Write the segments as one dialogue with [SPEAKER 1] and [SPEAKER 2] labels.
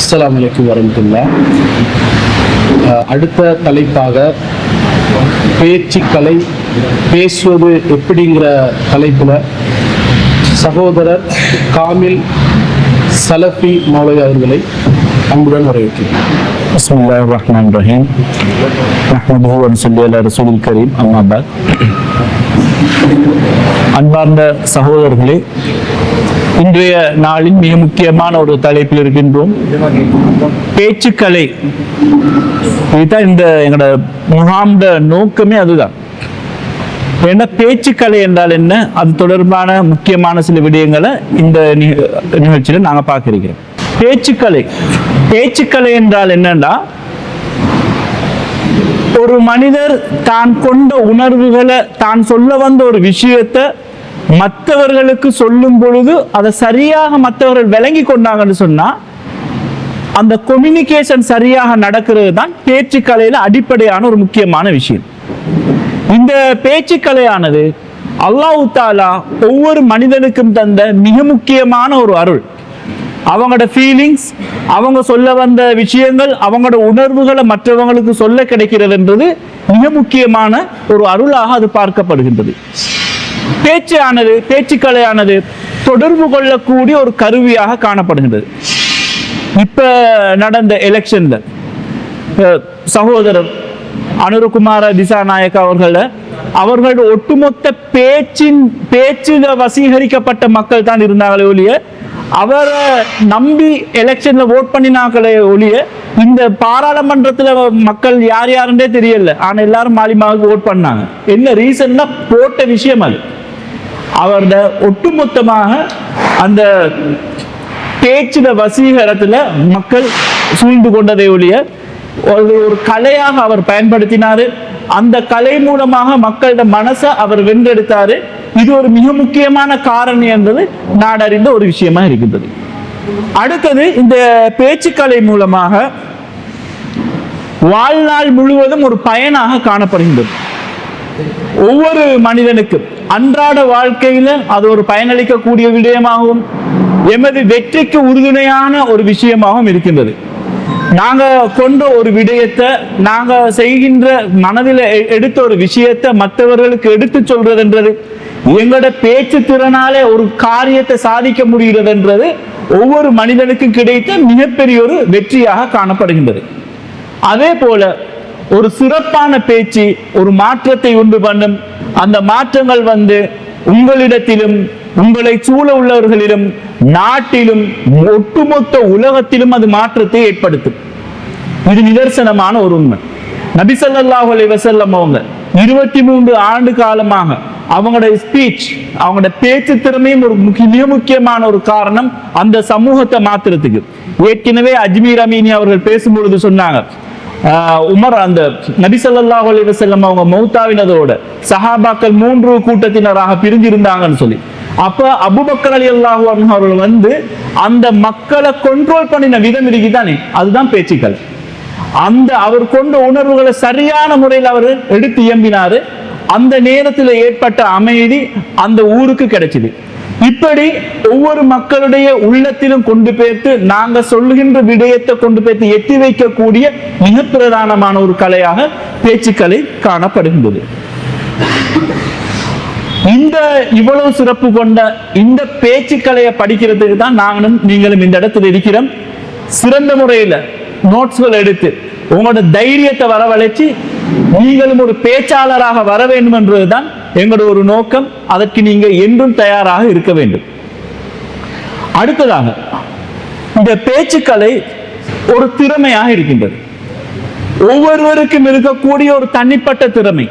[SPEAKER 1] அஸ்ஸலாமு அலைக்கும் வரஹ்மத்துல்லாஹ். அடுத்த தலைப்பாக பேச்சுக்கலை, பேசுவது எப்படிங்கிற தலைப்பில் சகோதரர் காமில் சலஃபி மௌலவி அவர்களை அன்புடன் வரவேற்கிறேன்.
[SPEAKER 2] பிஸ்மில்லாஹிர் ரஹ்மானிர் ரஹீம். நஹ்மதுஹு வ நுஸல்லி அலா ரசூலில் கரீம். அம்மா பஅத். அன்பார்ந்த சகோதரர்களே, இன்றைய நாளின் மிக முக்கியமான ஒரு தலைப்பில் இருக்கின்றோம். பேச்சுக்கலை. இதுதான் இந்த எங்களோட முகாம்ட நோக்கமே அதுதான். ஏன்னா பேச்சுக்கலை என்றால் என்ன, அது தொடர்பான முக்கியமான சில விடயங்களை இந்த நிகழ்ச்சியில நாங்க பார்க்கிறோம். பேச்சுக்கலை என்றால் என்னன்னா, ஒரு மனிதர் தான் கொண்ட உணர்வுகளை, தான் சொல்ல வந்த ஒரு விஷயத்தை மற்றவர்களுக்கு சொல்லும் பொழுது அதை சரியாக மற்றவர்கள் விளங்கி கொண்டாங்கன்னு சொன்னா அந்த கம்யூனிகேஷன் சரியாக நடக்கிறது தான் பேச்சுக்கலையில அடிப்படையான ஒரு முக்கியமான விஷயம். இந்த பேச்சுக்கலையானது அல்லாஹ் தஆலா ஒவ்வொரு மனிதனுக்கும் தந்த மிக முக்கியமான ஒரு அருள். அவங்களோட ஃபீலிங்ஸ், அவங்க சொல்ல வந்த விஷயங்கள், அவங்களோட உணர்வுகளை மற்றவங்களுக்கு சொல்ல கிடைக்கிறதுன்றது மிக முக்கியமான ஒரு அருளாக அது பார்க்கப்படுகின்றது. பேச்சுக்கலையானது தொடர்பு கொள்ளக்கூடிய ஒரு கருவியாக காணப்படுகின்றது. இப்ப நடந்த எலெக்ஷன்ல சகோதரர் அனுரகுமார திசாநாயக்க அவர்களோட ஒட்டுமொத்த பேச்சில் வசீகரிக்கப்பட்ட மக்கள் தான் இருந்தாங்களே ஒழிய, அவரை நம்பி எலெக்ஷன்ல ஓட் பண்ணினாங்களே ஒழிய, இந்த பாராளுமன்றத்துல மக்கள் யார் யாருன்றே தெரியல. ஆனா எல்லாரும் மாலிமாவுக்கு ஓட் பண்ணாங்க. என்ன ரீசன்னா போட்ட விஷயம் அது. அவரோட ஒட்டுமொத்தமாக அந்த பேச்சில வசீகரத்துல மக்கள் சூழ்ந்து கொண்டதை ஒழிய ஒரு கலையாக அவர் பயன்படுத்தினாரு. அந்த கலை மூலமாக மக்களோட மனசை அவர் வென்றெடுத்தாரு. இது ஒரு மிக முக்கியமான காரணம் என்பது நாடறிந்த ஒரு விஷயமா இருக்கின்றது. அடுத்தது, இந்த பேச்சுக்கலை மூலமாக வாழ்நாள் முழுவதும் ஒரு பயனாக காணப்படுகின்றது. ஒவ்வொரு மனிதனுக்கும் அன்றாட வாழ்க்கையில அது ஒரு பயனளிக்கக்கூடிய விடயமாகவும் எமது வெற்றிக்கு உறுதுணையான ஒரு விஷயமாகவும் இருக்கின்றது. நாங்க கொண்ட ஒரு விடயத்தை, நாங்க செய்கின்ற மனதில் எடுத்த ஒரு விஷயத்தை மற்றவர்களுக்கு எடுத்து சொல்றதுன்றது, எங்களோட பேச்சு திறனாலே ஒரு காரியத்தை சாதிக்க முடிகிறதுன்றது ஒவ்வொரு மனிதனுக்கும் கிடைத்த மிகப்பெரிய ஒரு வெற்றியாக காணப்படுகின்றது. அதே போல ஒரு சிறப்பான பேச்சு ஒரு மாற்றத்தை உண்டு பண்ணும். அந்த மாற்றங்கள் உங்களிடத்திலும், உங்களை சூழ உள்ளவர்களிலும், நாட்டிலும், ஒட்டுமொத்த உலகத்திலும் அது மாற்றத்தை ஏற்படுத்தும். இது நிதர்சனமான ஒரு உண்மை. நபி ஸல்லல்லாஹு அலைஹி வஸல்லம் அவங்க 23 ஆண்டு காலமாக அவங்களோட ஸ்பீச், அவங்களோட பேச்சு திறமையும் ஒரு மிக முக்கியமான ஒரு காரணம் அந்த சமூகத்தை மாத்துறதுக்கு. ஏற்கனவே அஜ்மீர் அமீனி அவர்கள் பேசும்பொழுது சொன்னாங்க, உமர் அந்த நபி ஸல்லல்லாஹு அலைஹி வஸல்லம் அவங்க மௌத்தாவினதோட சஹாபாக்கள் 3 கூட்டத்தினராக பிரிஞ்சிருந்தாங்கன்னு சொல்லி. அப்ப அபூபக்கர் ரலியல்லாஹு அன்ஹு அவர்கள் அந்த மக்களை கண்ட்ரோல் பண்ணின விதம் இருக்குதானே, அதுதான் பேச்சுக்கள். அந்த அவர் கொண்ட உணர்வுகளை சரியான முறையில் அவர் எடுத்து இயம்பினாரு. அந்த நேரத்தில் ஏற்பட்ட அமைதி அந்த ஊருக்கு கிடைச்சது. இப்படி ஒவ்வொரு மக்களுடைய உள்ளத்திலும் கொண்டு போய்த்து நாங்க சொல்லுகின்ற விடயத்தை கொண்டு போய்த்து எட்டி வைக்கக்கூடிய மிக பிரதானமான ஒரு கலையாக பேச்சுக்கலை காணப்படுகின்றது. இந்த இவ்வளவு சிறப்பு கொண்ட இந்த பேச்சுக்கலையை படிக்கிறதுக்கு தான் நாங்களும் நீங்களும் இந்த இடத்துல இருக்கிறோம். சிறந்த முறையில நோட்ஸ்கள் எடுத்து உங்களோட தைரியத்தை வரவழைச்சு நீங்களும் ஒரு பேச்சாளராக வர வேண்டும் என்பதுதான் எங்களோட ஒரு நோக்கம். அதற்கு நீங்க என்றும் தயாராக இருக்க வேண்டும். அடுத்ததாக, இந்த பேச்சுக்கலை ஒரு திறமையாக இருக்கின்றது. ஒவ்வொருவருக்கும் இருக்கக்கூடிய ஒரு தனிப்பட்ட திறமை.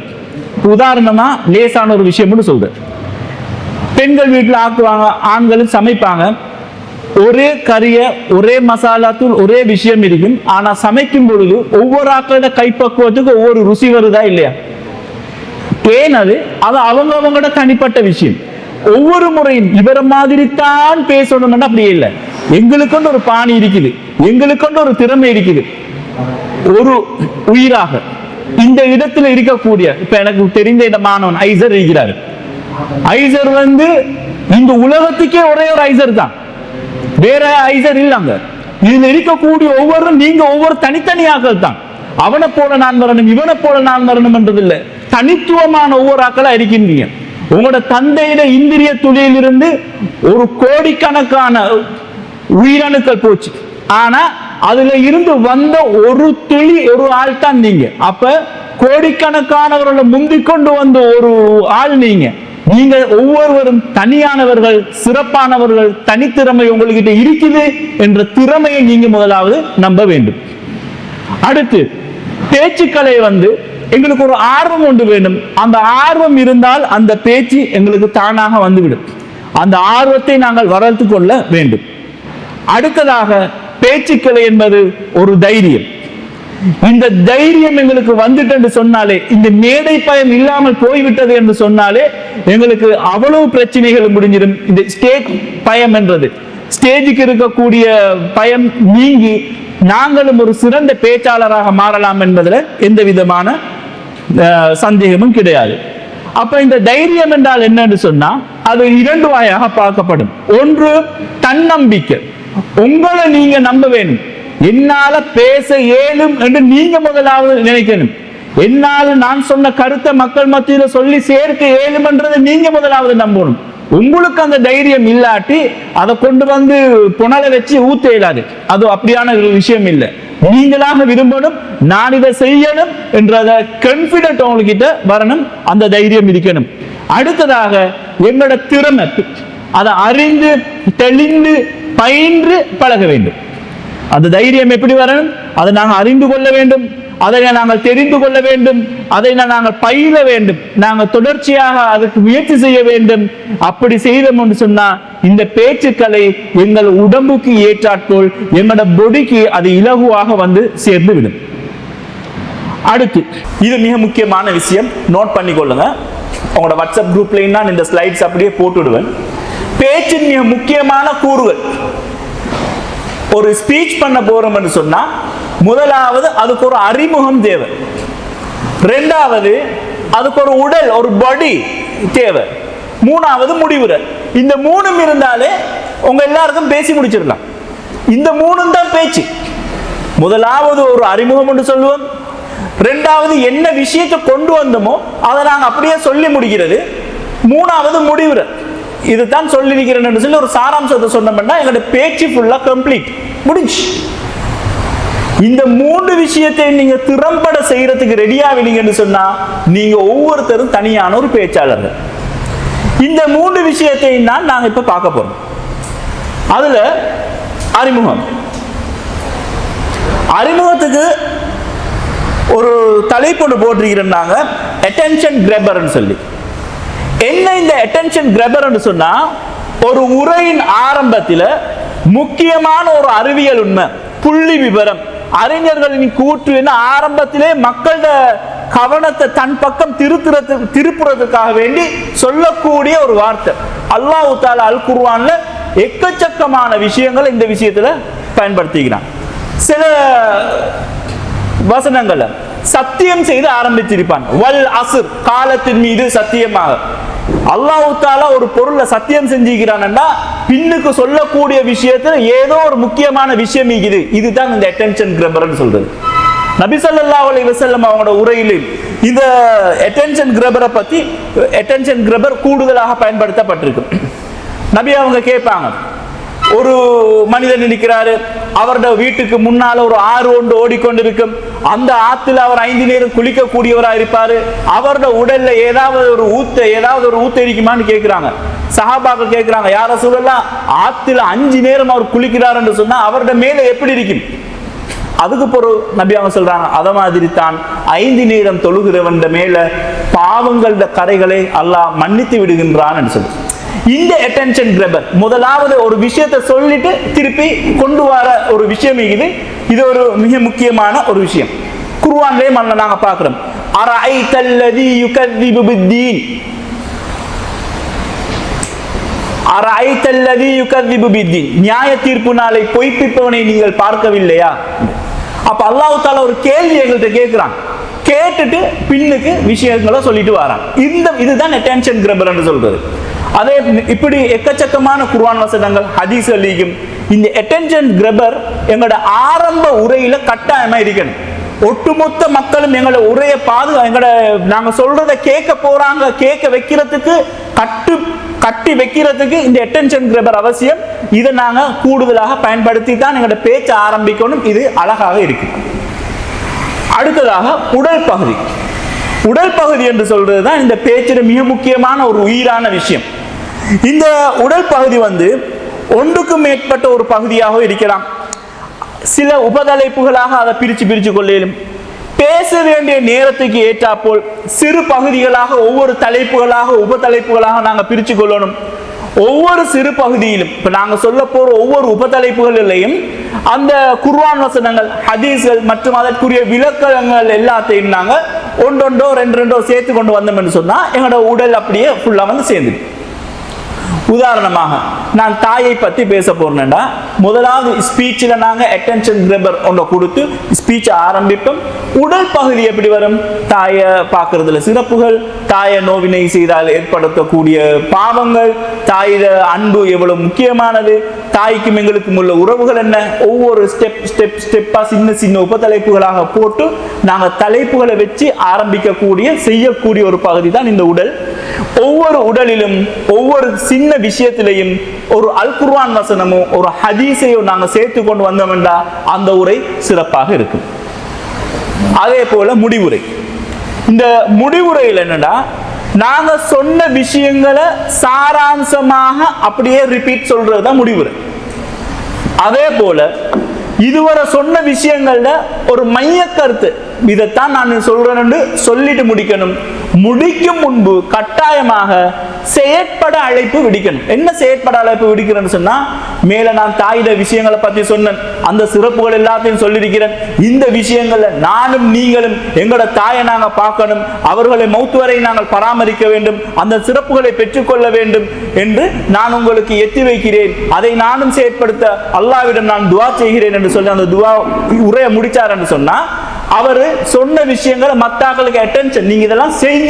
[SPEAKER 2] உதாரணமா லேசான ஒரு விஷயம் சொல்றேன். பெண்கள் வீட்டுல ஆக்குவாங்க, ஆண்களும் சமைப்பாங்க. ஒரே கறிய, ஒரே மசாலா தூள், ஒரே விஷயம் இருக்கும். ஆனா சமைக்கும் பொழுது ஒவ்வொரு ஆக்களோட கைப்பக்குவத்துக்கு ஒவ்வொரு ருசி வருதா இல்லையா? ஏன் அது அவங்களோட தனிப்பட்ட விஷயம். ஒவ்வொரு முறையும் இவர மாதிரி தான் பேசணும்னா அப்படி இல்லை. எங்களுக்கொண்டு ஒரு பாணி இருக்குது, எங்களுக்கொண்டு ஒரு திறமை இருக்குது. ஒரு உயிராக இந்த இடத்துல இருக்கக்கூடிய, இப்ப எனக்கு தெரிந்த இந்த மாணவன் ஐசர் இருக்கிறாரு. ஐசர் இந்த உலகத்துக்கே ஒரே ஒரு ஐசர் தான், வேற ஐசர் இல்ல. அங்க இதுல இருக்கக்கூடிய ஒவ்வொருவரும் நீங்க ஒவ்வொரு தனித்தனியாக்கள் தான். அவனை போல நான் வரணும், இவனை போல நான் வரணும் என்றது இல்லை. தனித்துவமான ஒவ்வொரு ஆக்களா இருக்கின்றீங்க. உங்களோட தந்தையிட இந்திரிய துளியிலிருந்து ஒரு கோடிக்கணக்கான உயிரணுக்கள் போச்சு. ஆனா அதுல இருந்து வந்த ஒரு துளி ஒரு ஆள் தான் நீங்க. அப்ப கோடிக்கணக்கானவர்களை முந்திக் கொண்டு வந்த ஒரு ஆள் நீங்க. நீங்க ஒவ்வொருவரும் தனியானவர்கள், சிறப்பானவர்கள். தனித்திறமை உங்ககிட்ட இருக்குது என்ற திறமையை நீங்க முதலாவது நம்ப வேண்டும். அடுத்து பேச்சுக்களை எங்களுக்கு ஒரு ஆர்வம் ஒன்று வேண்டும். அந்த ஆர்வம் இருந்தால் அந்த பேச்சு எங்களுக்கு தானாக வந்துவிடும். அந்த ஆர்வத்தை நாங்கள் வளர்த்து கொள்ள வேண்டும். அடுத்ததாக பேச்சுக்களை என்பது ஒரு தைரியம். இந்த தைரியம் எங்களுக்கு வந்துட்டு என்று சொன்னாலே, இந்த மேடை பயம் இல்லாமல் போய்விட்டது என்று சொன்னாலே எங்களுக்கு அவ்வளவு பிரச்சனைகள் முடிஞ்சிடும். இந்த ஸ்டேஜ் பயம் என்றது, ஸ்டேஜுக்கு இருக்கக்கூடிய பயம் நீங்கி நாங்களும் ஒரு சிறந்த பேச்சாளராக மாறலாம் என்பதில் எந்த விதமான சந்தேகமும் கிடையாது. அப்ப இந்த தைரியம் என்றால் என்னன்னு சொன்னா அது இரண்டு வகையாக பார்க்கப்படும். ஒன்று தன்னம்பிக்கை. உங்களை நீங்க நம்ப வேணும். என்னால பேச இயலும் என்று நீங்க முதலாவது நினைக்கணும். என்னால நான் சொன்ன கருத்தை மக்கள் மத்தியில சொல்லி சேர்க்க இயலும் என்றதை நீங்க முதலாவது நம்பணும். உங்களுக்கு அந்த தைரியம் இல்லாட்டி அதை கொண்டு புனலை வச்சு ஊத்த இயலாது. அது அப்படியான ஒரு விஷயம் இல்லை. நீங்களாக விரும்பணும், நான் இதை செய்யணும் என்றத கான்ஃபிடென்ட் உங்ககிட்ட வரணும். அந்த தைரியம் இருக்கணும். அடுத்ததாக எங்களோட திறமை அதை அறிந்து தெளிந்து பயின்று பழக வேண்டும். அந்த தைரியம் எப்படி வரணும்? அதை நாங்கள் அறிந்து கொள்ள வேண்டும், அதை நாங்கள் தெரிந்து கொள்ள வேண்டும், அதை நாங்கள் பயில வேண்டும், நாங்கள் தொடர்ச்சியாக அதுக்கு முயற்சி செய்ய வேண்டும். அப்படி செய்தோம் என்று சொன்னா இந்த பேச்சுக்களை எங்கள் உடம்புக்கு ஏற்றாற்போல் எங்களோட பொடிக்கு அது இலகுவாக சேர்ந்து விடும். அடுத்து இது மிக முக்கியமான விஷயம், நோட் பண்ணிக்கொள்ளுங்க. உங்களோட வாட்ஸ்அப் குரூப்லையும் நான் இந்த ஸ்லைட்ஸ் அப்படியே போட்டுடுவேன். பேச்சின் மிக முக்கியமான கூறுகள். ஒரு ஸ்பீச் பண்ண போறோம் என்று சொன்னா முதலாவது அதுக்கு ஒரு அறிமுகம் தேவை. இரண்டாவது அதுக்கு ஒரு உடல், ஒரு பாடி தேவை. மூணாவது முடிவுரை. இந்த மூணும் இருந்தாலே உங்க எல்லாருக்கும் பேசி முடிச்சிடலாம். இந்த மூணும் தான் பேச்சு. முதலாவது ஒரு அறிமுகம் என்று சொல்லுவோம். இரண்டாவது என்ன விஷயத்தை கொண்டு வந்தோமோ அதை நாங்கள் அப்படியே சொல்லி முடிக்கிறது. மூணாவது முடிவுரை. இதுதான் சொல்லியிருக்கிறேன்னு சொல்லி ஒரு சாராம்சத்தை சொன்னோம்னா எங்களோட பேச்சு ஃபுல்லா கம்ப்ளீட் முடிஞ்சு. இந்த மூன்று விஷயத்தை நீங்க திறம்பட செய்யறதுக்கு ரெடியாவீங்கன்னு சொன்னா நீங்க ஒவ்வொருத்தரும் தனியான ஒரு பேச்சாளர். இந்த மூன்று விஷயத்தையும் தான் நாங்க இப்ப பார்க்க போறோம். அதுல அறிமுகம். அறிமுகத்துக்கு ஒரு தலைப்பு போட்டிருக்கிறோம், அட்டென்ஷன் கிராபர்னு சொல்லி. என்ன இந்த அட்டென்ஷன் கிராபர்னு சொன்னா ஒரு உரையின் ஆரம்பத்தில் முக்கியமான ஒரு அறிவியல் உண்மை, புள்ளி விவரம், அறிஞர்களின் கூற்று ஆரம்பத்திலே மக்களோட கவனத்தை தன் பக்கம் திருப்புறதுக்காக வேண்டி சொல்லக்கூடிய ஒரு வார்த்தை. அல்லாஹ் தஆலா அல் குர்ஆன்ல எக்கச்சக்கமான விஷயங்கள் இந்த விஷயத்துல பயன்படுத்திக்கிறான். சில வசனங்கள்ல சத்தியம் செய்து ஆரம்பிச்சிருப்பான். வல் அஸ்ர், காலத்தின் மீது சத்தியமாக. அல்லாஹ் தஆலா ஒரு பொருளை சத்தியம் செஞ்சுக்கிறான்டா பின்னுக்கு சொல்லக்கூடிய விஷயத்துல ஏதோ ஒரு முக்கியமான விஷயம் இருக்குது. இதுதான் இந்த அட்டென்ஷன் கிராபர்னு சொல்றது. நபி ஸல்லல்லாஹு அலைஹி வஸல்லம் அவங்களோட உரையில் இந்த அட்டென்ஷன் கிராபரை பத்தி, அட்டென்ஷன் கிராபர் கூடுதலாக பயன்படுத்தப்பட்டிருக்கு. நபி அவங்க கேட்பாங்க, ஒரு மனிதன் நிற்கிறாரு, அவரோட வீட்டுக்கு முன்னால ஒரு ஆறு ஒன்று ஓடிக்கொண்டிருக்கும். அந்த ஆத்துல அவர் 5 நேரம் குளிக்கக்கூடியவராக இருப்பாரு. அவரோட உடல்ல ஏதாவது ஒரு ஊத்த இருக்குமான்னு கேட்கிறாங்க. சஹாபாக்கள் கேட்கிறாங்க, யார் ரசூலல்லாஹ், ஆத்துல 5 நேரம் அவர் குளிக்கிறார் என்று சொன்னா அவரோட மேல எப்படி இருக்கும்? அதுக்கு பொருள் நபி அவங்க சொல்றாங்க, அத மாதிரி தான் 5 நேரம் தொழுகிறவன் மேல பாவங்களோட கரைகளை அல்லாஹ் மன்னித்து விடுகின்றான் என்று சொல்லி. இந்த அட்டென்ஷன் கிராபர் முதலாவது ஒரு விஷயத்தை சொல்லிட்டு திருப்பி கொண்டு வர ஒரு விஷயம் இது. இது ஒரு மிக முக்கியமான ஒரு விஷயம். குர்ஆன்லயே நாங்க பார்க்கிறோம், அரஐதல்லதி யுகذிபு பித்தீன், அரஐதல்லதி யுகذிபு பித்தீன், நியாய தீர்ப்பு நாளை பொய்ப்பிப்பவனை நீங்கள் பார்க்கவில்லையா? அப்ப அல்லாஹ் தஆலா ஒரு கேள்வி எங்கள்கிட்ட கேட்கிறான். கேட்டுட்டு பின்னுக்கு விஷயங்களை சொல்லிட்டு வரான். இதுதான் அட்டென்ஷன் கிராபர் என்று சொல்றது. அதே இப்படி எக்கச்சக்கமான குர்ஆன் வசனங்கள், ஹதீஸ்கள், இந்த அட்டென்ஷன் கிரபர் எங்களோட ஆரம்ப உரையில கட்டாயமா இருக்கணும். ஒட்டுமொத்த மக்களும் எங்களோட உரையை எங்களோட நாங்க சொல்றத கேட்க போறாங்க, கேட்க வைக்கிறதுக்கு கட்டி வைக்கிறதுக்கு இந்த அட்டென்ஷன் கிரபர் அவசியம். இதை நாங்க கூடுதலாக பயன்படுத்தி தான் எங்களோட பேச்ச ஆரம்பிக்கணும். இது அழகாக இருக்கு. அடுத்ததாக உடல் பகுதி. உடல் பகுதி என்று சொல்றதுதான் இந்த பேச்சில மிக முக்கியமான ஒரு உயிரான விஷயம். இந்த உடல் பகுதி ஒன்றுக்கும் மேற்பட்ட ஒரு பகுதியாக இருக்கலாம். சில உபதலைப்புகளாக அதை பிரிச்சு கொள்ளும். பேச வேண்டிய நேரத்துக்கு ஏற்றாப்போல் சிறு பகுதிகளாக ஒவ்வொரு தலைப்புகளாக உபதலைப்புகளாக நாங்கள் பிரிச்சு கொள்ளணும். ஒவ்வொரு சிறு பகுதியிலும் இப்ப நாங்க சொல்ல போற ஒவ்வொரு உபதலைப்புகளிலையும் அந்த குர்ஆன் வசனங்கள், ஹதீஸ்கள் மற்றும் அதற்குரிய விளக்கங்கள் எல்லாத்தையும் நாங்க ஒன்றொன்றோ ரெண்டோ சேர்த்து கொண்டு வந்தோம் என்று சொன்னா எங்களோட உடல் அப்படியே ஃபுல்லா சேர்ந்து. உதாரணமாக நான் தாயை பத்தி பேச போறேன்டா, முதலாவது ஸ்பீச்சில் நாங்க அட்டென்ஷன் கிரபர் ஒன்றை கொடுத்து ஸ்பீச் ஆரம்பிப்போம். உடல் பகுதி எப்படி வரும்? தாயை பார்க்கறதுல சிறப்புகள், தாயை நோவினை செய்தால் ஏற்படுத்தக்கூடிய பாவங்கள், தாயில அன்பு எவ்வளவு முக்கியமானது, தாய்க்கும் எங்களுக்கும் உள்ள உறவுகள் என்ன, ஒவ்வொரு ஸ்டெப்பா சின்ன உபதலைப்புகளாக போட்டு நாங்க தலைப்புகளை வச்சு செய்யக்கூடிய ஒரு பகுதி தான் இந்த உடல். ஒவ்வொரு உடலிலும் ஒவ்வொரு சின்ன விஷயத்திலையும் ஒரு அல் குர்ஆன் வசனமோ ஒரு ஹதீஸையோ நாங்க சேர்த்து கொண்டு வந்தோம்னா அந்த உரை சிறப்பாக இருக்கும். அதே போல முடிவுரை. இந்த முடிவுரையில் என்னன்னா நாங்க சொன்ன விஷயங்களை சாராம்சமாக அப்படியே ரிப்பீட் சொல்றதுதான் முடிவுரை. அதே போல இதுவரை சொன்ன விஷயங்கள்ல ஒரு மைய கருத்து, இதைத்தான் நான் சொல்றேன்னு சொல்லிட்டு முடிக்கணும். முடிக்கும் முன்பு கட்டாயமாக செயற்பட அழைப்பு விடுக்கணும். என்ன செயற்பட அழைப்பு விடுக்கிறேன்னு சொன்னா, மேல நான் தாயிட விஷயங்களை பத்தி சொன்னேன், அந்த சிறப்புகள் எல்லாத்தையும் சொல்லியிருக்கிறேன். இந்த விஷயங்கள்ல நானும் நீங்களும் எங்களோட தாயை நாங்க பார்க்கணும், அவர்களை மௌத்து வரை நாங்கள் பராமரிக்க வேண்டும், அந்த சிறப்புகளை பெற்றுக்கொள்ள வேண்டும் என்று நான் உங்களுக்கு எத்தி வைக்கிறேன். அதை நானும் செயற்படுத்த அல்லாஹ்விடம் நான் துஆ செய்கிறேன் என்று சொல்லி அந்த துஆ உரையை முடிச்சார் என்று சொன்னா, அவர் சொன்ன விஷயங்களை மத்தாக்களுக்கு அட்டென்ஷன், நீங்க இதெல்லாம் செய்யுங்க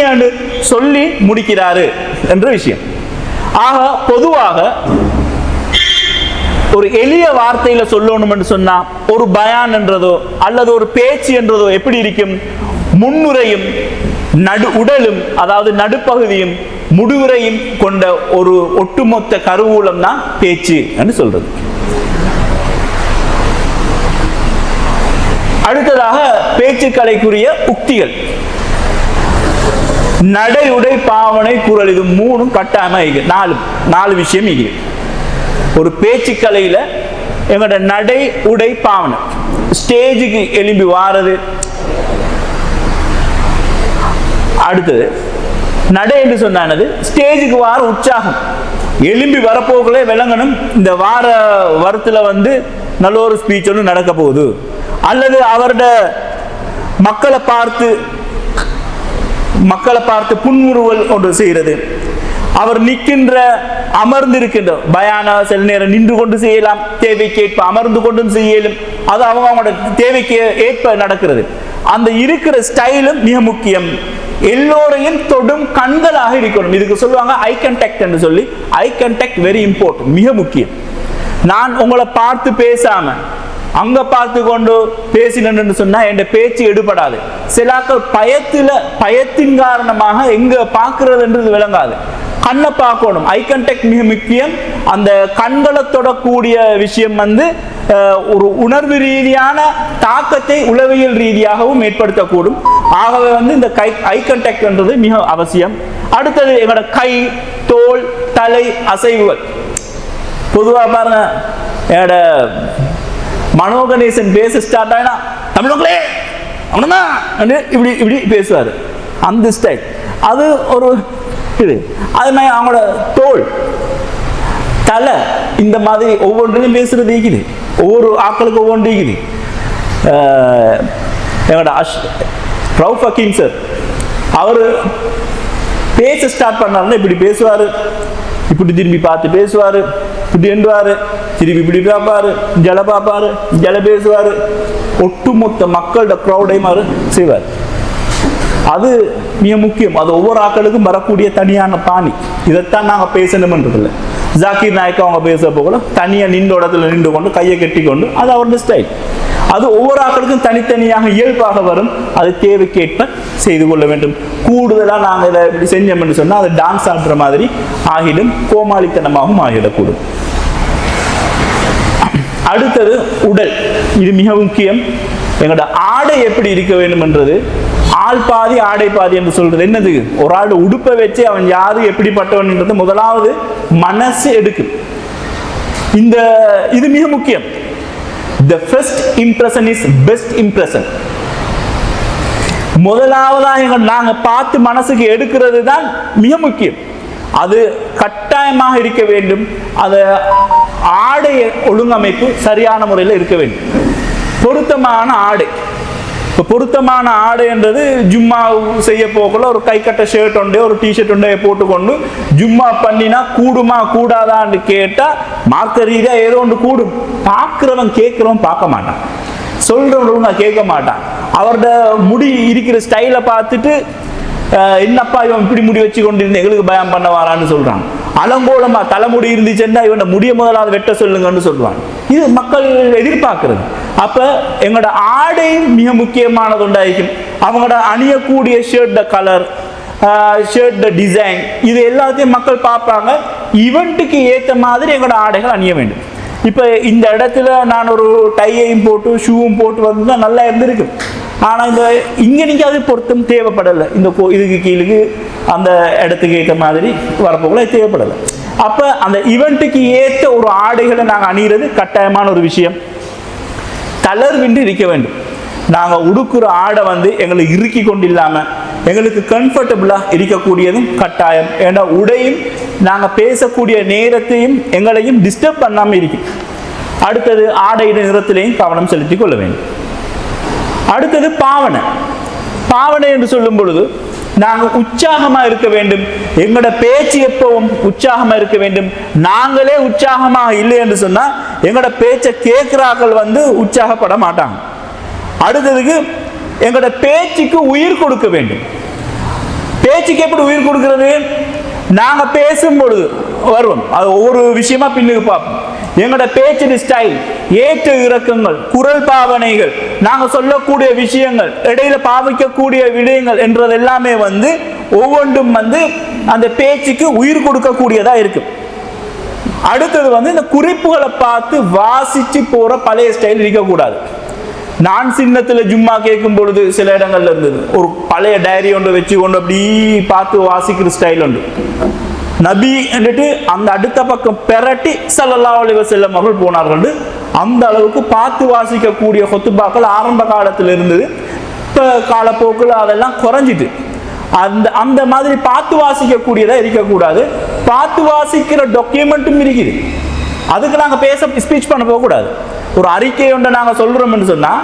[SPEAKER 2] சொல்லி முடிக்கிறாரு என்ற விஷயம். ஆக பொதுவாக ஒரு எளிய வார்த்தையில சொல்லணும் என்று சொன்னா, ஒரு பயான் என்றதோ அல்லது ஒரு பேச்சு என்றதோ எப்படி இருக்கும்? முன்னுரையும் உடலும், அதாவது நடுப்பகுதியும் முடிவுரையும் கொண்ட ஒரு ஒட்டுமொத்த கருவூலம் தான் பேச்சு என்று சொல்றது. அடுத்ததாக பேச்சுக்கலைக்குரிய உக்திகள். நடை, உடை, பாவனை, குரல், இது மூணும் கட்டாயமா நாலு விஷயம் இருக்கு ஒரு பேச்சுக்கலையில. எங்களோட நடை, உடை, பாவனை, ஸ்டேஜுக்கு எழும்பி வாரது. அடுத்தது நடை என்று சொன்னானது ஸ்டேஜுக்கு வார உற்சாகம், எழும்பி வரப்போகளே விளங்கணும், இந்த வார வரத்துல நல்ல ஒரு ஸ்பீச் ஒன்று நடக்க போகுது, அல்லது அவருடைய மக்களை பார்த்து புன்முறுவல் ஒன்று செய்கிறது. அவர் நிற்கின்ற அமர்ந்திருக்கின்ற பயான சில நேரம் நின்று கொண்டு செய்யலாம், தேவைக்கேற்ப அமர்ந்து கொண்டும் செய்யலும், அது அவங்களோட தேவைக்கு ஏற்ப நடக்கிறது. அந்த இருக்கிற ஸ்டைலும் மிக முக்கியம். எல்லோரையும் தொடும் கண்களாக இருக்கணும். இதுக்கு சொல்லுவாங்க ஐ கான்டாக்ட் என்று சொல்லி. ஐ கான்டாக்ட் வெரி இம்பார்ட்டன்ட், மிக முக்கியம். நான் உங்களை பார்த்து பேசாம அங்க பார்த்து கொண்டு பேசினு சொன்னா என் பேச்சு எடுபடாது. சிலாக்கள் பயத்தின் காரணமாக எங்க பார்க்கிறதுன்றது விளங்காது. கண்ணை பார்க்கணும். ஐ கான்டாக்ட் மிக முக்கியம். அந்த கண்களை தொடக்கூடிய விஷயம் ஒரு உணர்வு ரீதியான தாக்கத்தை உளவியல் ரீதியாகவும் ஏற்படுத்தக்கூடும். ஆகவே இந்த ஐ கான்டாக்ட்ன்றது மிக அவசியம். அடுத்தது எங்களோட கை, தோல், தலை அசைவுகள். பொதுவாக பாருங்க, என்னோட மனோகணேசன் பேச ஸ்டார்ட் ஆயினா தமிழர்களே அவனா இப்படி இப்படி பேசுவாரு. அந்த ஸ்டைல் அது ஒரு இது. அது மாதிரி அவங்களோட தோல், தலை, இந்த மாதிரி ஒவ்வொன்றையும் பேசுறது இருக்குது. ஒவ்வொரு ஆக்களுக்கு ஒவ்வொன்று இருக்குது. எங்களோட ரவுஃப் ஹக்கீம் சார், அவர் பேச ஸ்டார்ட் பண்ணாருன்னா இப்படி பேசுவாரு, இப்படி திரும்பி பார்த்து பேசுவாரு, இப்படி என்றுவாரு, திரும்பி இப்படி பார்ப்பாரு, ஜல பார்ப்பாரு, ஜல பேசுவாரு, ஒட்டுமொத்த மக்களோட க்ரௌடையும் செய்வார். அது மிக முக்கியம். அது ஒவ்வொரு ஆக்களுக்கும் வரக்கூடிய தனியான பாணி. இதைத்தான் நாங்கள் பேசணும்ன்றதில்லை. ஜாக்கிர் நாயக் அவங்க பேச போகல தனியாக நின்ற இடத்துல நின்று கொண்டு கையை கட்டி கொண்டு அது அவருடைய ஸ்டைல். அது ஒவ்வொரு ஆக்களுக்கும் தனித்தனியாக இயல்பாக வரும். அது தேவைக்கேற்ப செய்து கொள்ள வேண்டும். கூடுதலாக நாங்கள் இதை இப்படி செஞ்சோம்னு சொன்னால் அது டான்ஸ் ஆடுற மாதிரி ஆகிடும், கோமாளித்தனமாகவும் ஆகிடக்கூடும். அடுத்தது உடல். இது மிக முக்கியம். எங்களோட ஆடை எப்படி இருக்க வேண்டும் என்றது, ஆள் பாதி ஆடை பாதி என்று சொல்றது என்னது? ஒரு ஆள் உடுப்பை வச்சு அவன் யாரு எப்படிப்பட்டவன்ன்றது முதலாவது மனசு எடுக்கும். இது மிக முக்கியம். The first impression is best impression. முதலாவதாக நாங்க பார்த்து மனசுக்கு எடுக்கிறது தான் மிக முக்கியம். அது கட்டாயமாக இருக்க வேண்டும். அது ஆடை ஒழுங்கமைப்பு சரியான முறையில் இருக்க வேண்டும். பொருத்தமான ஆடை. இப்போ பொருத்தமான ஆடை என்றது ஜும்மா செய்ய போகல ஒரு கைக்கட்ட ஷர்ட் ஒன்றே ஒரு டிஷர்ட் ஒன்றே போட்டுக்கொண்டு ஜும்மா பண்ணினா கூடுமா கூடாதான்னு கேட்டால் மார்க்க ரீதியாக ஏதோ ஒன்று கூடும். பார்க்குறவன் கேட்குறவன் பார்க்க மாட்டான், சொல்கிறவன் நான் கேட்க மாட்டான். அவரோட முடி இருக்கிற ஸ்டைலை பார்த்துட்டு என்னப்பா இவன் இப்படி முடி வச்சு கொண்டிருந்து எங்களுக்கு பயம் பண்ண வாரான்னு சொல்றான். அலங்கோலமா தலைமுடி இருந்துச்சுன்னா இவன் முடிய முதலாவது வெட்ட சொல்லுங்கன்னு சொல்றான். இது மக்கள் எதிர்பார்க்கிறது. அப்ப எங்களோட ஆடை மிக முக்கியமானது உண்டாയിരിക്കും. அவங்களோட அணியக்கூடிய ஷர்ட் கலர், ஷர்ட் டிசைன், இது எல்லாத்தையும் மக்கள் பார்ப்பாங்க. ஈவெண்ட்டுக்கு ஏற்ற மாதிரி எங்களோட ஆடைகள் அணிய வேண்டும். இப்போ இந்த இடத்துல நான் ஒரு டையையும் போட்டு ஷூவும் போட்டு வந்து நல்லா இருந்திருக்கு. ஆனால் இங்கே நீங்கள் அது பொருத்தம் தேவைப்படலை. இதுக்கு கீழே அந்த இடத்துக்கு ஏற்ற மாதிரி வரப்போகல தேவைப்படலை. அப்போ அந்த ஈவெண்ட்டுக்கு ஏற்ற ஒரு ஆடைகளை நாங்கள் அணிகிறது கட்டாயமான ஒரு விஷயம். தளர்வின்றி இருக்க வேண்டும். நாங்கள் உடுக்குற ஆடை எங்களுக்கு இறுக்கி கொண்டு இல்லாமல் எங்களுக்கு கம்ஃபர்டபுளாக இருக்கக்கூடியதும் கட்டாயம். ஏன்னா உடையும் நாங்கள் பேசக்கூடிய நேரத்தையும் எங்களையும் டிஸ்டர்ப் பண்ணாமல் இருக்கும். அடுத்தது ஆடையிட நிறத்திலையும் கவனம் செலுத்தி கொள்ள வேண்டும். அடுத்தது பாவனை. பாவனை என்று சொல்லும் பொழுது நாங்கள் உற்சாகமாக இருக்க வேண்டும். எங்களோட பேச்சு எப்பவும் உற்சாகமாக இருக்க வேண்டும். நாங்களே உற்சாகமாக இல்லை என்று சொன்னால் எங்களோட பேச்சை கேட்கிறார்கள் உற்சாகப்பட மாட்டாங்க. அடுத்ததுக்கு எங்களோட பேச்சுக்கு உயிர் கொடுக்க வேண்டும். பேச்சுக்கு எப்படி உயிர் கொடுக்கிறது? நாங்கள் பேசும் பொழுது வருவோம், அது ஒவ்வொரு விஷயமா பின்னுக்கு பார்ப்போம். எங்களோட பேச்சின் ஸ்டைல், ஏற்ற இறக்கங்கள், குரல் பாவனைகள், நாங்கள் சொல்லக்கூடிய விஷயங்கள், இடையில பாவிக்கக்கூடிய விடயங்கள் என்றது எல்லாமே ஒவ்வொன்றும் அந்த பேச்சுக்கு உயிர் கொடுக்கக்கூடியதா இருக்கு. அடுத்தது இந்த குறிப்புகளை பார்த்து வாசிச்சு போற பழைய ஸ்டைல் இருக்கக்கூடாது. நான் சின்னத்துல ஜும்மா கேட்கும் பொழுது சில இடங்கள்ல இருந்தது ஒரு பழைய டைரி ஒன்று வச்சு கொண்டு அப்படி பார்த்து வாசிக்கிற ஸ்டைல் உண்டு. நபி என்றுட்டு அந்த அடுத்த பக்கம் பெரட்டி ஸல்லல்லாஹு அலைஹி வஸல்லம் அவர்கள் போனார்கள். அந்த அளவுக்கு பார்த்து வாசிக்கக்கூடிய ஹுத்பாக்கள் ஆரம்ப காலத்தில் இருந்தது. இப்போ காலப்போக்கில் அதெல்லாம் குறைஞ்சிட்டு அந்த மாதிரி பார்த்து வாசிக்கக்கூடியதாக இருக்கக்கூடாது. பார்த்து வாசிக்கிற டாக்குமெண்ட்டும் இருக்குது. அதுக்கு நாங்கள் ஸ்பீச் பண்ண போகக்கூடாது. ஒரு அறிக்கை ஒன்றை நாங்கள் சொல்கிறோம்னு சொன்னால்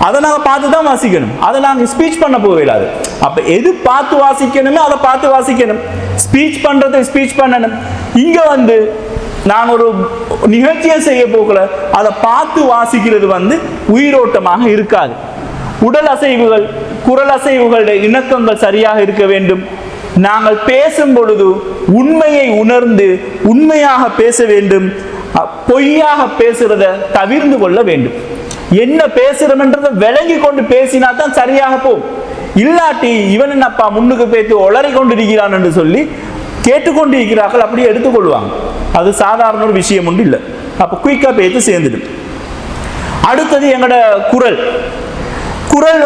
[SPEAKER 2] அதை நாங்கள் பார்த்து தான் வாசிக்கணும். அதை நாங்கள் ஸ்பீச் பண்ண போகலாது. அப்போ எது பார்த்து வாசிக்கணுமோ அதை பார்த்து வாசிக்கணும். ஸ்பீச் பண்ணுறதை ஸ்பீச் பண்ணணும். இங்கே நான் ஒரு நிகழ்ச்சியை செய்ய போகல, அதை பார்த்து வாசிக்கிறது உயிரோட்டமாக இருக்காது. உடல் அசைவுகள், குரல் அசைவுகளுடைய இணக்கங்கள் சரியாக இருக்க வேண்டும். நாங்கள் பேசும் பொழுது உண்மையை உணர்ந்து உண்மையாக பேச வேண்டும். பொய்யாக பேசுறத தவிர்த்து கொள்ள வேண்டும். என்ன பேசுறோம்ன்றதை விளங்கி கொண்டு பேசினா தான் சரியாக போகும். இல்லாட்டி இவன் என்னப்பா முன்னுக்கு பேத்து ஒளறி கொண்டு இருக்கிறான் என்று சொல்லி கேட்டுக்கொண்டு இருக்கிறார்கள், அப்படியே எடுத்துக்கொள்வாங்க. அது சாதாரண ஒரு விஷயம் ஒன்று இல்லை. அப்போ குயிக்காக பேத்து சேர்ந்துடும். அடுத்தது எங்களோட குரல். குரல்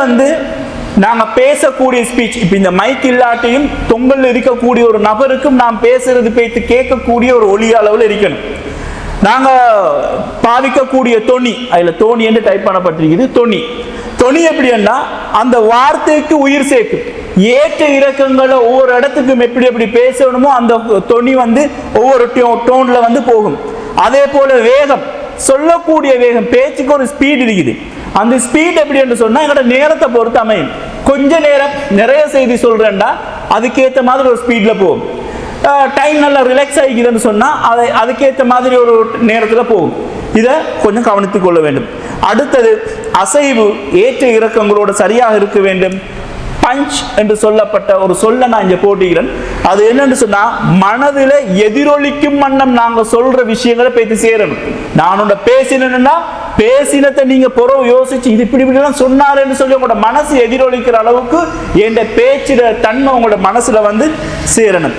[SPEAKER 2] நாங்கள் பேசக்கூடிய ஸ்பீச். இப்போ இந்த மைக் இல்லாட்டியும் தொங்கல் இருக்கக்கூடிய ஒரு நபருக்கும் நாம் பேசுறது பேத்து கேட்கக்கூடிய ஒரு ஒலி அளவில் இருக்கணும். நாங்கள் பாவிக்கக்கூடிய தொனி, அதில் தோணி என்று டைப் பண்ணப்பட்டிருக்குது. தொனி எப்படின்னா அந்த வார்த்தைக்கு உயிர் சேர்க்கும். ஏற்ற இறக்கங்களை ஒவ்வொரு இடத்துக்கும் எப்படி எப்படி பேசணுமோ அந்த தொனி ஒவ்வொரு டோன்ல போகும். அதே போல வேகம், சொல்லக்கூடிய வேகம், பேச்சுக்கு ஒரு ஸ்பீட் இருக்குது. அந்த ஸ்பீட் எப்படி என்று சொன்னால் எங்களோட நேரத்தை பொறுத்து அமையும். கொஞ்ச நேரம் நிறைய செய்தி சொல்றேன்டா அதுக்கேற்ற மாதிரி ஒரு ஸ்பீட்ல போகும். டைம் நல்லா ரிலாக்ஸ் ஆகிக்குதுன்னு சொன்னால் அதுக்கேற்ற மாதிரி ஒரு நேரத்தில் போகும். இதை கொஞ்சம் கவனித்துக் கொள்ள வேண்டும். அடுத்தது அசைவு, ஏற்ற இறக்கங்களோட சரியாக இருக்க வேண்டும். பஞ்ச் என்று சொல்லப்பட்ட ஒரு சொல்ல நான் இங்க போட்டுகிறேன். அது என்னன்னு சொன்னா, மனதில் எதிரொலிக்கும் வண்ணம் நாங்க சொல்ற விஷயங்களை பேசி சேரணும். நான் உன்னை பேசினேன்னா பேசினத்தை நீங்க புறவு யோசிச்சு இது இப்படி இப்படிலாம் சொன்னாருன்னு சொல்லி உங்களோட மனசு எதிரொலிக்கிற அளவுக்கு என் பேச்சிட தன்மை உங்களோட மனசுல வந்து சேரணும்.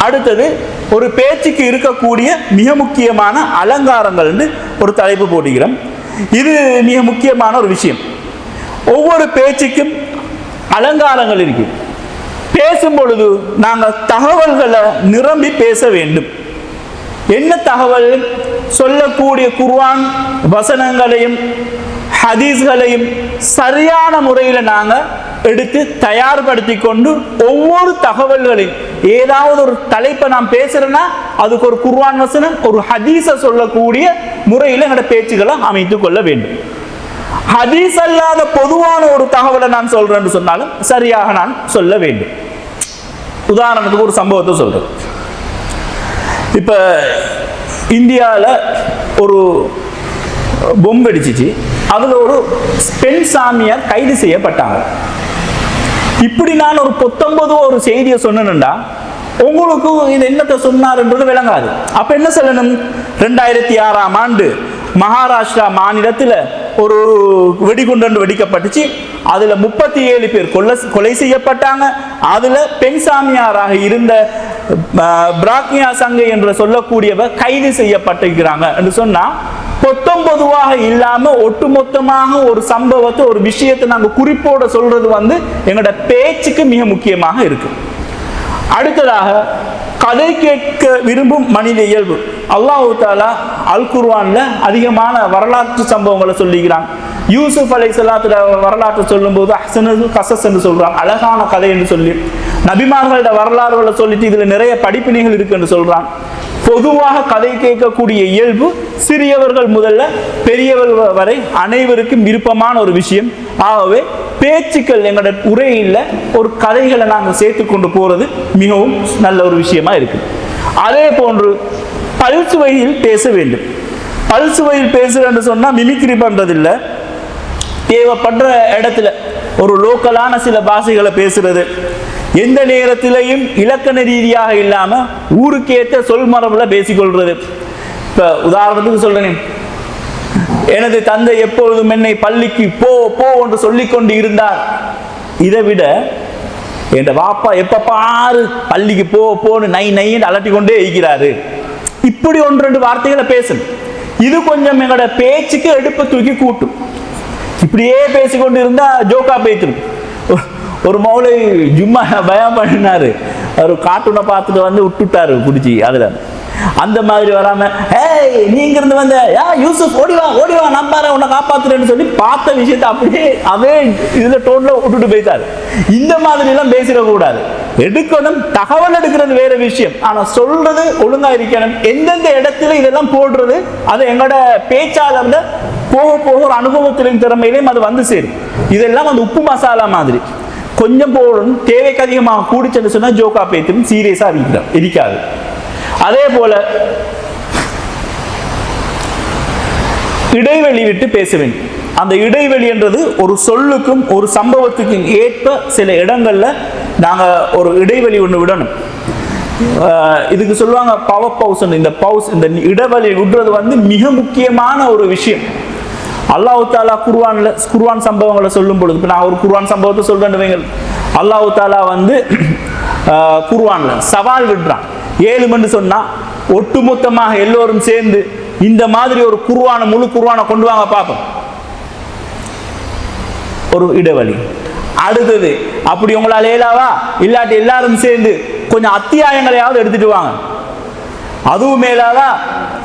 [SPEAKER 2] அடுத்தது, ஒரு பேச்சுக்கு இருக்கக்கூடிய மிக முக்கியமான அலங்காரங்கள் ஒரு தலைப்பு போட்டுக்கிறோம். இது மிக முக்கியமான ஒரு விஷயம். ஒவ்வொரு பேச்சுக்கும் அலங்காரங்கள் இருக்கு. பேசும் பொழுது நாங்கள் தகவல்களை நிரம்பி பேச வேண்டும். என்ன தகவல்? சொல்லக்கூடிய குர்ஆன் வசனங்களையும் ஹதீஸ்களையும் சரியான முறையில் நாங்கள் எடுத்து தயார்படுத்தி கொண்டு ஒவ்வொரு தகவல்களையும் ஏதாவது ஒரு தலைப்பை நாம் பேசுறேன்னா அதுக்கு ஒரு குர்ஆன் வசனம் ஒரு ஹதீஸை சொல்லக்கூடிய முறையில் எங்களோட பேச்சுக்களை அமைத்துக் கொள்ள வேண்டும். ஹதீஸ் அல்லாத பொதுவான ஒரு தகவலை நான் சொல்றேன்னு சொன்னாலும் சரியாக நான் சொல்ல வேண்டும். உதாரணத்துக்கு ஒரு சம்பவத்தை சொல்றேன். இப்ப இந்தியாவில் ஒரு பொம்பு வெடிச்சிச்சு. அதுல ஒரு பெண் சாமியார் கைது செய்யப்பட்டாங்க. இப்படி நான் ஒரு 19 ஒரு செய்தியை சொன்னேன்டா உங்களுக்கு இது என்னத்தை சொன்னார்ன்றது விளங்காது. அப்ப என்ன சொல்லணும்? 2006ஆம் ஆண்டு மகாராஷ்டிரா மாநிலத்தில் ஒரு வெடிகுண்டு வெடிக்கப்பட்டுச்சு. அதுல 37 பேர் கொலை செய்யப்பட்டாங்க. அதுல பெண் சாமியாராக இருந்த பிராக்யா சங்கை என்று சொல்லக்கூடியவர் கைது செய்யப்பட்டிருக்கிறாங்க என்று சொன்னா 19வாக இல்லாம ஒட்டுமொத்தமாக ஒரு சம்பவத்தை ஒரு விஷயத்தை நாங்கள் குறிப்போட சொல்றது எங்களோட பேச்சுக்கு மிக முக்கியமாக இருக்கு. அடுத்ததாக, கதை கேட்க விரும்பும் மனித இயல்பு. அல்லாஹ் தஆலா அல் குர்ஆன்ல அதிகமான வரலாற்று சம்பவங்களை சொல்லிக்கிறான். யூசுப் அலைஹிஸ்ஸலாத்து வரலாற்றை சொல்லும் போது அஹ்ஸனுல் கஸஸ் என்று சொல்றான், அழகான கதை என்று சொல்லி. நபிமார்களோட வரலாறுகளை சொல்லிட்டு இதுல நிறைய படிப்பினைகள் இருக்கு என்று சொல்றான். பொதுவாக கதை கேட்கக்கூடிய இயல்பு சிறியவர்கள் முதல்ல பெரியவர்கள் வரை அனைவருக்கும் விருப்பமான ஒரு விஷயம். ஆகவே பேச்சுக்கள் எங்களோட உரையில் ஒரு கதைகளை நாங்கள் சேர்த்து கொண்டு போறது மிகவும் நல்ல ஒரு விஷயமா இருக்கு. அதே போன்று பல்சுவையில் பேச வேண்டும். பல்சுவையில் பேசுறேன்னு சொன்னா மிமிக்ரி பண்றது இல்லை, தேவைப்படுற இடத்துல ஒரு லோக்கலான சில பாஷைகளை பேசுறது, எந்த நேரத்திலையும் இலக்கண ரீதியாக இல்லாம ஊருக்கேற்ற சொல் மரபுல பேசிக்கொள்றது. இப்ப உதாரணத்துக்கு சொல்றேன், எனது தந்தை எப்பொழுதும் என்னை பள்ளிக்கு போ போ என்று சொல்லிக் கொண்டு இருந்தார். இதை விட என் பாப்பா எப்ப பாரு பள்ளிக்கு போ போன்னு நை நைன்னு அலட்டி கொண்டே இருக்கிறாரு. இப்படி 1-2 வார்த்தைகளை பேசணும். இது கொஞ்சம் எங்களோட பேச்சுக்கு எடுப்பு தூக்கி கூட்டும். இப்படியே பேசிக்கொண்டு இருந்தா ஜோக்கா பேசிடும். ஒரு மௌலை ஜும்மா பயம் பண்ணினாரு, ஒரு கார்ட்டூனை பார்த்துட்டு விட்டுட்டாரு பிடிச்சி. அதுல அந்த மாதிரி வராம ஏய் நீங்க இருந்து வந்த யூசுப் ஓடிவா ஓடிவா நம்பார உன்னை காப்பாத்துறேன்னு சொல்லி பார்த்த விஷயத்தை அப்படியே அதே இதுல டோன்ல விட்டுட்டு போயிட்டாரு. இந்த மாதிரி எல்லாம் பேசிடக்கூடாது. எடுக்கணும், தகவல் எடுக்கிறது வேற விஷயம், ஆனா சொல்றது ஒழுங்கா இருக்கணும். எந்தெந்த இடத்துல இதெல்லாம் போடுறது அது எங்களோட பேச்சாளர்ல போக போக ஒரு அனுபவத்திலும் திறமையிலையும் அது சேரும். இதெல்லாம் உப்பு மசாலா மாதிரி கொஞ்சம் போடணும். தேவைக்கு அதிகமாக கூடிச்சுன்னு சொன்னா ஜோக்கா பேத்தும் சீரியஸா இருக்காது. அதே போல இடைவெளி விட்டு பேச வேண்டும். அந்த இடைவெளி என்றது ஒரு சொல்லுக்கும் ஒரு சம்பவத்துக்கும் ஏற்ப சில இடங்கள்ல நாங்க ஒரு இடைவெளி ஒன்று விடணும். இதுக்கு சொல்லுவாங்க பவர் பவுஸ். இந்த பவுஸ், இந்த இடைவெளி விடுறது மிக முக்கியமான ஒரு விஷயம். அல்லாஹ் தஆலா குர்ஆன் சம்பவங்களை சொல்லும் பொழுது, இப்போ நான் ஒரு குர்ஆன் சம்பவத்தை சொல்றேன். அல்லாஹ் தஆலா குர்ஆன்ல சவால் விடுறான். 7 மணி சொன்னா ஒட்டுமொத்தமாக எல்லோரும் சேர்ந்து இந்த மாதிரி ஒரு முழு குர்ஆனை கொண்டு வாங்க பார்ப்போம். ஒரு இடைவெளி. அடுத்தது, அப்படி உங்களால் ஏலாவா இல்லாட்டி எல்லாரும் சேர்ந்து கொஞ்சம் அத்தியாயங்களையாவது எடுத்துட்டு வாங்க. அதுவும் மேலாக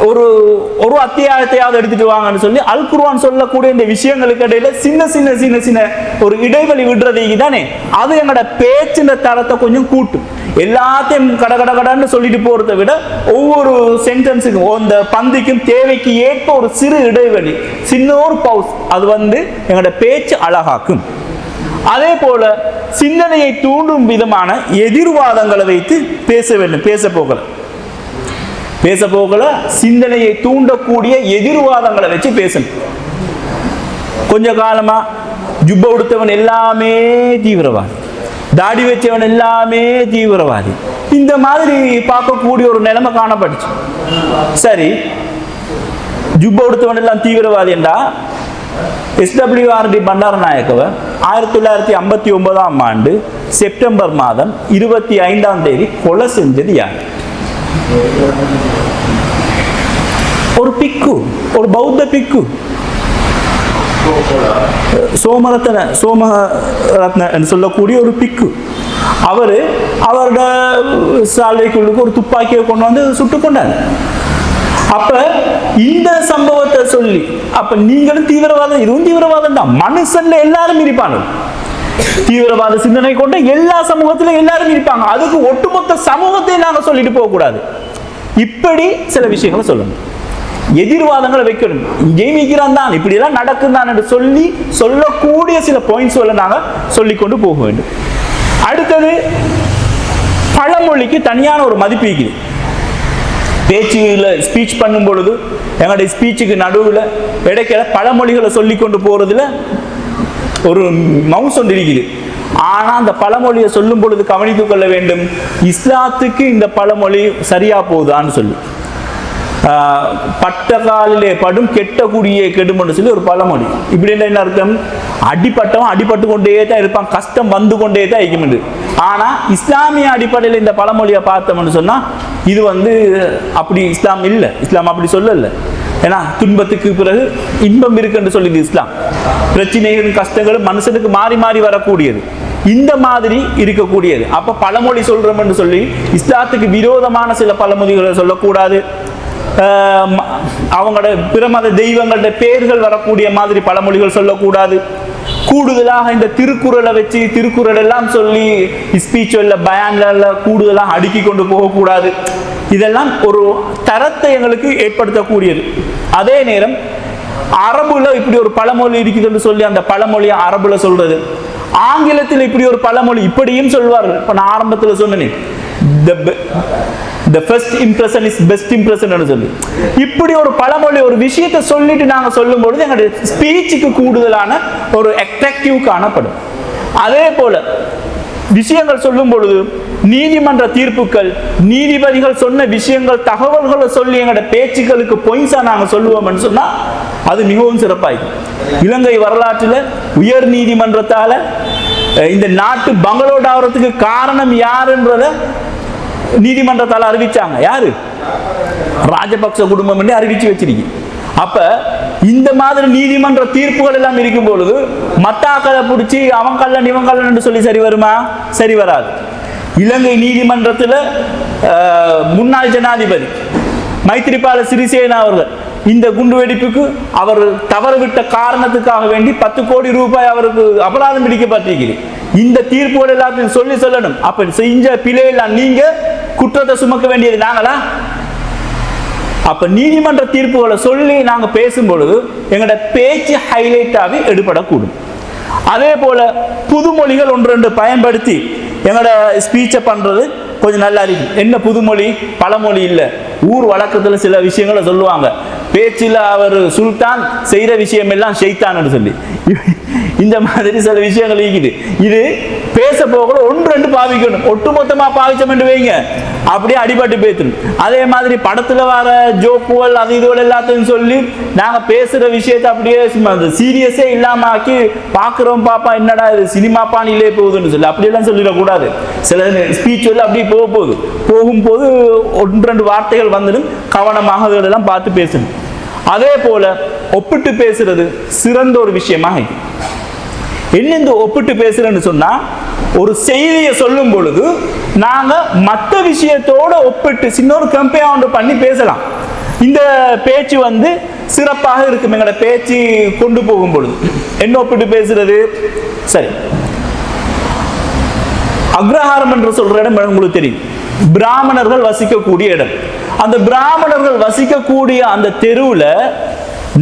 [SPEAKER 2] ஒரு அத்தியாயத்தையாவது எடுத்துட்டு வாங்கன்னு சொல்லி அல் குர்ஆன் சொல்லக்கூடிய இந்த விஷயங்களுக்கு இடையில சின்ன சின்ன சின்ன சின்ன ஒரு இடைவெளி விடுறதுக்கு தானே அது எங்களோட பேச்சின தரத்தை கொஞ்சம் கூட்டும். எல்லாத்தையும் கடன்னு சொல்லிட்டு போறதை விட ஒவ்வொரு சென்டென்ஸுக்கும் அந்த பந்திக்கும் தேவைக்கு ஏற்ப ஒரு சிறு இடைவெளி, சின்ன ஒரு பவுஸ், அது எங்களோட பேச்சு அழகாக்கும். அதே போல சிந்தனையை தூண்டும் விதமான எதிர்வாதங்களை வைத்து பேச வேண்டும். பேச போகல சிந்தனையை தூண்டக்கூடிய எதிர்வாதங்களை வச்சு பேசணும். கொஞ்ச காலமா ஜுப்ப உடுத்தவன் எல்லாமே தீவிரவாதி, தாடி வச்சவன் எல்லாமே தீவிரவாதி. இந்த மாதிரி பார்க்கக்கூடிய ஒரு நிலைமை காணப்பட்டுச்சு. சரி, ஜுப்ப உடுத்தவன் எல்லாம் தீவிரவாதி என்றா SWRD பண்டாரநாயக்கவ 1959 ஆண்டு செப்டம்பர் மாதம் 25 கொலை செஞ்சது யார்? ஒரு பிக்கு, ஒரு பௌத்த பிக்கு, சோமரத்ன சொல்லக்கூடிய ஒரு பிக்கு. அவரோட சாலைக்குள்ளுக்கு ஒரு துப்பாக்கியை கொண்டு வந்து சுட்டு கொண்டாரு. அப்ப இந்த சம்பவத்தை சொல்லி அப்ப நீங்களும் தீவிரவாதம், இதுவும் தீவிரவாதம் தான். மனுஷன்ல எல்லாரும் இருப்பாங்க, தீவிரவாத சிந்தனை கொண்ட எல்லா சமூகத்திலும் எல்லாரும் இருப்பாங்க. அதுக்கு ஒட்டுமொத்த சமூகத்தை நாங்க சொல்லிட்டு போக கூடாது. இப்படி சில விஷயங்களை சொல்லணும், எதிர்வாதங்களை வைக்கணும். இங்கேயும் இருக்கிறான் தான், இப்படி எல்லாம் நடக்குதான் என்று சொல்லக்கூடிய சில பாயிண்ட்ஸ் நாங்க சொல்லிக்கொண்டு போக வேண்டும். அடுத்தது, பழமொழிக்கு தனியான ஒரு மதிப்பு இருக்குது. பேச்சுல ஸ்பீச் பண்ணும் பொழுது எங்களுடைய ஸ்பீச்சுக்கு நடுவில் இடைக்கிற பழமொழிகளை சொல்லி கொண்டு போறதுல ஒரு மவுஸ் ஒன்று இருக்குது. ஆனா அந்த பழமொழியை சொல்லும் பொழுது கவனித்துக் கொள்ள வேண்டும், இஸ்லாத்துக்கு இந்த பழமொழி சரியா போகுதான்னு சொல்லி. பட்ட காலிலே படும் கெட்ட குடியே கெடும்னு சொல்லி ஒரு பழமொழி. இப்படி என்ன அர்த்தம்? அடிப்பட்டவன் அடிபட்டு கொண்டே தான் இருப்பான், கஷ்டம் வந்து கொண்டே தான் இருக்கும். ஆனா இஸ்லாமிய அடிப்படையில் இந்த பழமொழியை பார்த்தோம்னு சொன்னா இது அப்படி இஸ்லாம் இல்லை, இஸ்லாம் அப்படி சொல்லல. ஏன்னா துன்பத்துக்கு பிறகு இன்பம் இருக்குன்னு சொல்லுது இஸ்லாம். பிரச்சனைகளும் கஷ்டங்களும் மனுஷனுக்கு மாறி மாறி வரக்கூடியது, இந்த மாதிரி இருக்கக்கூடியது. அப்ப பழமொழி சொல்றோம்னு சொல்லி இஸ்லாத்துக்கு விரோதமான சில பழமொழிகளை சொல்லக்கூடாது. அவங்களோட பிரமத தெய்வங்களோட பெயர்கள் வரக்கூடிய மாதிரி பழமொழிகள் சொல்லக்கூடாது. கூடுதலாக இந்த திருக்குறளை வச்சு திருக்குறள் எல்லாம் சொல்லி ஸ்பீச்சுவல்ல பயான்ல கூடுதலாக அடுக்கி கொண்டு போகக்கூடாது. இதெல்லாம் ஒரு தரத்தை எங்களுக்கு ஏற்படுத்தக்கூடியது. அதே நேரம் அரபுல இப்படி ஒரு பழமொழி இருக்குதுன்னு சொல்லி அந்த பழமொழியை அரபுல சொல்றது, ஆங்கிலத்தில் இப்படி ஒரு பழமொழி இப்படியும் சொல்வார்கள். இப்ப நான் ஆரம்பத்தில் சொன்னேன், the first impression is best impression னு சொல்லி இப்படி ஒரு பழமொழி ஒரு விஷயத்தை சொல்லிட்டு நாங்க சொல்லும் பொழுது எங்களுடைய ஸ்பீச்சுக்கு கூடுதலான ஒரு அட்ராக்டிவ் காணப்படும். அதே போல விஷயங்கள் சொல்லும் பொழுது நீதிமன்ற தீர்ப்புகள், நீதிபதிகள் சொன்ன விஷயங்கள், தகவல்களை சொல்லி எங்களுடைய பேச்சுக்களுக்கு பாயிண்ட்ஸா நாங்க சொல்லுவோம்னு சொன்னா அது மிகவும் சிறப்பாயிருக்கும். இலங்கை வரலாற்றில் உயர் நீதிமன்றத்தால இந்த நாட்டு பங்களோட ஆகிறதுக்கு காரணம் யாருன்றத நீதிமன்றத்தால் அறிவிச்சாங்க. யாரு? ராஜபக்ச குடும்பம் என்று அறிவிச்சு வச்சிருக்கு. அப்ப இந்த மாதிரி நீதிமன்ற தீர்ப்புகள் எல்லாம் இருக்கும் பொழுது மத்தாக்களை பிடிச்சி அவன் கல்லன் இவன் கல்லன் என்று சொல்லி சரி வருமா? சரி வராது. இலங்கை நீதிமன்றத்தில் முன்னாள் ஜனாதிபதி மைத்ரிபால சிறிசேனா அவர்கள் இந்த குண்டு வெடிப்புக்கு அவர் தவறுவிட்ட காரணத்துக்காக வேண்டி 10 கோடி ரூபாய் அவருக்கு அபராதம் விதிக்கப்பட்டிருக்கிறது. இந்த தீர்ப்புகள் எல்லாத்தையும் சொல்லணும். அப்ப செஞ்ச பிழையெல்லாம் நீங்க குற்றத்தை சுமக்க வேண்டியது நாங்களா? அப்ப நீதிமன்ற தீர்ப்புகளை சொல்லி நாங்க பேசும் பொழுது எங்களோட பேச்சு ஹைலைட்டாக எடுபடக்கூடும். அதே போல புதுமொழிகள் ஒன்று ரெண்டு பயன்படுத்தி எங்களோட ஸ்பீச்சை பண்றது கொஞ்சம் நல்லா இருக்கு. என்ன புதுமொழி? பழமொழி இல்லை, ஊர் வழக்கத்துல சில விஷயங்களை சொல்லுவாங்க. பேச்சில் அவர் சுல்தான், செய்யற விஷயம் எல்லாம் ஷைத்தான் சொல்லி இந்த மாதிரி சில விஷயங்கள் இருக்குது. இது பேச போக ஒன்று ரெண்டு பாவிக்கணும், ஒட்டுமொத்தமா பாவிச்சோம் என்று வைங்க அப்படியே அடிபட்டு பேசணும். அதே மாதிரி படத்துல வர ஜோக்குகள் அது இதுகள் எல்லாத்தையும் சொல்லி நாங்க பேசுற விஷயத்தை அப்படியே சீரியஸே இல்லாம ஆக்கி பாக்குறோம், பாப்பா என்னடா இது சினிமா பாணியிலே போகுதுன்னு சொல்லி அப்படியெல்லாம் சொல்லிடக்கூடாது. சில ஸ்பீச் அப்படியே போகும்போது ஒன்று ரெண்டு வார்த்தைகள் வந்துடும், கவனமாக அதெல்லாம் பார்த்து பேசணும். அதே போல ஒப்பிட்டு பேசுறது சிறந்த ஒரு விஷயமாக. என்ன இந்த ஒப்பிட்டு பேசுறேன்னு சொன்னா, ஒரு செய்தியை சொல்லும் பொழுது நாங்க மற்ற விஷயத்தோட ஒப்பிட்டு சின்ன ஒரு கம்பேர் பண்ணி பேசலாம். இந்த பேச்சு சிறப்பாக இருக்கும். எங்களோட பேச்சு கொண்டு போகும் பொழுது என்ன ஒப்பிட்டு பேசுறது? சரி, அக்ரஹாரம் என்று சொல்ற இடம் உங்களுக்கு தெரியும், பிராமணர்கள் வசிக்கக்கூடிய இடம். அந்த பிராமணர்கள் வசிக்கக்கூடிய அந்த தெருவுல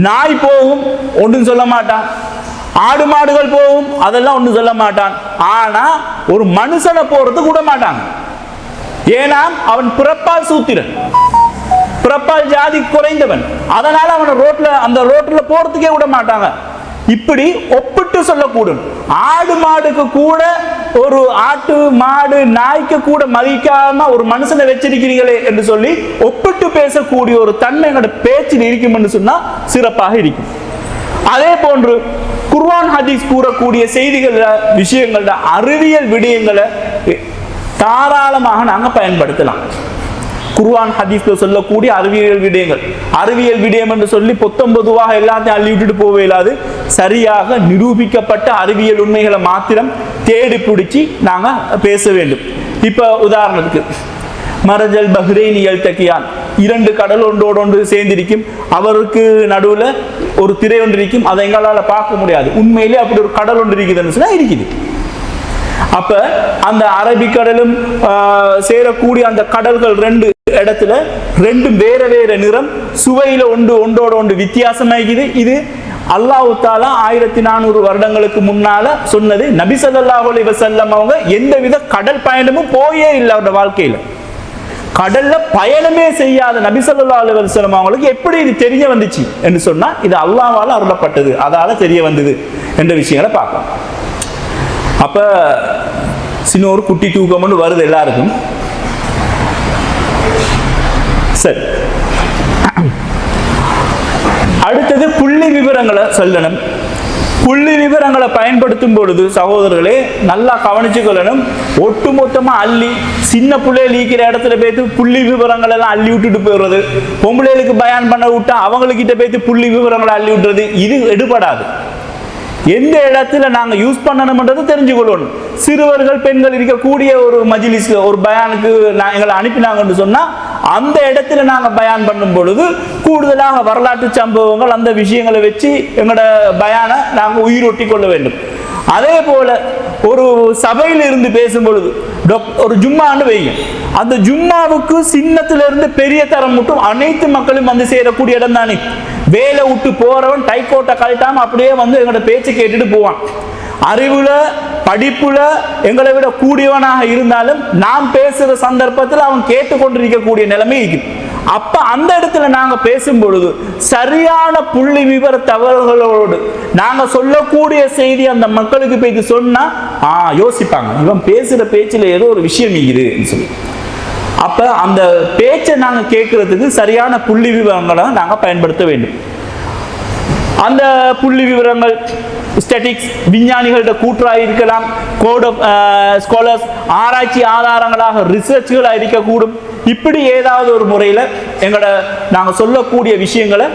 [SPEAKER 2] நாய் போகும், ஒன்றும் சொல்ல மாட்டான். ஆடு மாடுகள் போகும், அதெல்லாம் ஒன்றும் சொல்ல மாட்டான். ஆனா ஒரு மனுஷனை போறது கூட மாட்டாங்க. ஏன்னா அவன் பிறப்பால் சூத்திரன், பிறப்பால் ஜாதி குறைந்தவன். அதனால அவனை அந்த ரோட்ல போறதுக்கே விட மாட்டாங்க. இப்படி ஒப்பிட்டு சொல்லக்கூடும். ஆடு மாடுக்கு கூட, ஒரு ஆட்டு மாடு நாய்க்கு கூட மதிக்காம ஒரு மனுஷனை வச்சிருக்கிறீங்களே என்று சொல்லி ஒப்பிட்டு பேசக்கூடிய ஒரு தன்மை எங்களோட பேச்சில் இருக்கும் என்று சொன்னா சிறப்பாக இருக்கும். அதே போன்று குர்ஆன் ஹதீஸ் கூறக்கூடிய செய்திகள், விஷயங்கள, அறிவியல் விடயங்களை தாராளமாக நாங்க பயன்படுத்தலாம். குர்ஆன் ஹதீஸ்ல சொல்லக்கூடிய அறிவியல் விடயம் என்று சொல்லி பொத்தம்பதுவாக எல்லாத்தையும் அள்ளி விட்டுட்டு போக இயலாது. சரியாக நிரூபிக்கப்பட்ட அறிவியல் உண்மைகளை மாத்திரம் தேடி பிடிச்சி நாங்க பேச வேண்டும். இப்ப உதாரணத்துக்கு மரஜல் பஹ்ரைனி யல்தகியான், 2 கடல் ஒன்றோடு சேர்ந்திருக்கும், அவருக்கு நடுவுல ஒரு திரை ஒன்று இருக்கும், அதை எங்களால் பார்க்க முடியாது. உண்மையிலே அப்படி ஒரு கடல் ஒன்று இருக்குதுன்னு சொன்னா இருக்குது. அப்ப அந்த அரபிக்கடலும் சேரக்கூடிய அந்த கடல்கள் 2 இடத்துல 2 வேற வேற நிறம், சுவையில ஒன்றோட ஒன்று வித்தியாசமாகிது. இது அல்லாஹ் தஆலா 1400 வருடங்களுக்கு முன்னால சொன்னது. நபி ஸல்லல்லாஹு அலைஹி வஸல்லம் அவங்க எந்தவித கடல் பயணமும் போயே இல்லை. அவருடைய வாழ்க்கையில கடல்ல பயணமே செய்யாத நபி ஸல்லல்லாஹு அலைஹி வஸல்லம் அவங்களுக்கு எப்படி இது தெரிய வந்துச்சு என்று சொன்னா, இது அல்லாஹ்வால அருளப்பட்டது, அதால தெரிய வந்தது என்ற விஷயங்களை பார்க்கலாம். அப்ப சின்ன ஒரு குட்டி தூக்கம் வருது எல்லாருக்கும். சரி, அடுத்தது புள்ளி விவரங்களை சொல்லணும். புள்ளி விவரங்களை பயன்படுத்தும் பொழுது சகோதரர்களே நல்லா கவனிச்சு கொள்ளணும். ஒட்டுமொத்தமா அள்ளி சின்ன பிள்ளைகள் ஈக்கிற இடத்துல போய்த்து புள்ளி விவரங்கள் எல்லாம் அள்ளி விட்டுட்டு போயிடுறது, பொம்பளைகளுக்கு பயான் பண்ண விட்டா அவங்ககிட்ட போய்த்து புள்ளி விவரங்களை அள்ளி விட்டுறது, இது எடுபடாது. எந்த இடத்துல நாங்க யூஸ் பண்ணணும்ன்றது தெரிஞ்சு கொள்ளணும். சிறுவர்கள் பெண்கள் இருக்கக்கூடிய ஒரு மஜ்லிஸ்ல ஒரு பயானுக்கு எங்களை அனுப்பினாங்கன்னு சொன்னா, அந்த இடத்துல நாங்க பயான் பண்ணும் பொழுது கூடுதலாக வரலாற்று சம்பவங்கள், அந்த விஷயங்களை வச்சு எங்களோட பயானை நாங்க உயிரொட்டி கொள்ள வேண்டும். அதே போல ஒரு சபையில் இருந்து பேசும் பொழுது ஒரு ஜும்மான்னு வைங்க, அந்த ஜும்மாவுக்கு சின்னத்துல இருந்து பெரிய தரம் மட்டும் அனைத்து மக்களும் வந்து சேரக்கூடிய இடம் தானே. வேலை விட்டு போறவன் டைக்கோட்டை கழட்டாம அப்படியே வந்து எங்களோட பேச்சு கேட்டுட்டு போவான். அறிவுல படிப்புல எங்களை விட கூடியவனாக இருந்தாலும் நாம் பேசுற சந்தர்ப்பத்தில் அவன் கேட்டுக்கொண்டிருக்கக்கூடிய நிலைமை இருக்கு. அப்ப அந்த இடத்துல நாங்க பேசும் பொழுது சரியான புள்ளி விவர தவறுகளோடு நாங்க சொல்லக்கூடிய செய்தி அந்த மக்களுக்கு போய் சொன்னா யோசிப்பாங்க, இவன் பேசுற பேச்சுல ஏதோ ஒரு விஷயம் இருக்குதுன்னு சொல்லி. அப்ப அந்த பேச்சை நாங்க கேட்கறதுக்கு சரியான புள்ளி விவரங்களை நாங்க பயன்படுத்த வேண்டும். அந்த புள்ளி விவரங்கள் ஸ்டாட்டிக்ஸ் விஞ்ஞானிகளோட கூற்றாக இருக்கலாம், கோட் ஆஃப் ஸ்காலர்ஸ் ஆராய்ச்சி ஆதாரங்களாக ரிசர்ச்களாக இருக்கக்கூடும். இப்படி ஏதாவது ஒரு முறையில் எங்களோட நாங்கள் சொல்லக்கூடிய விஷயங்களை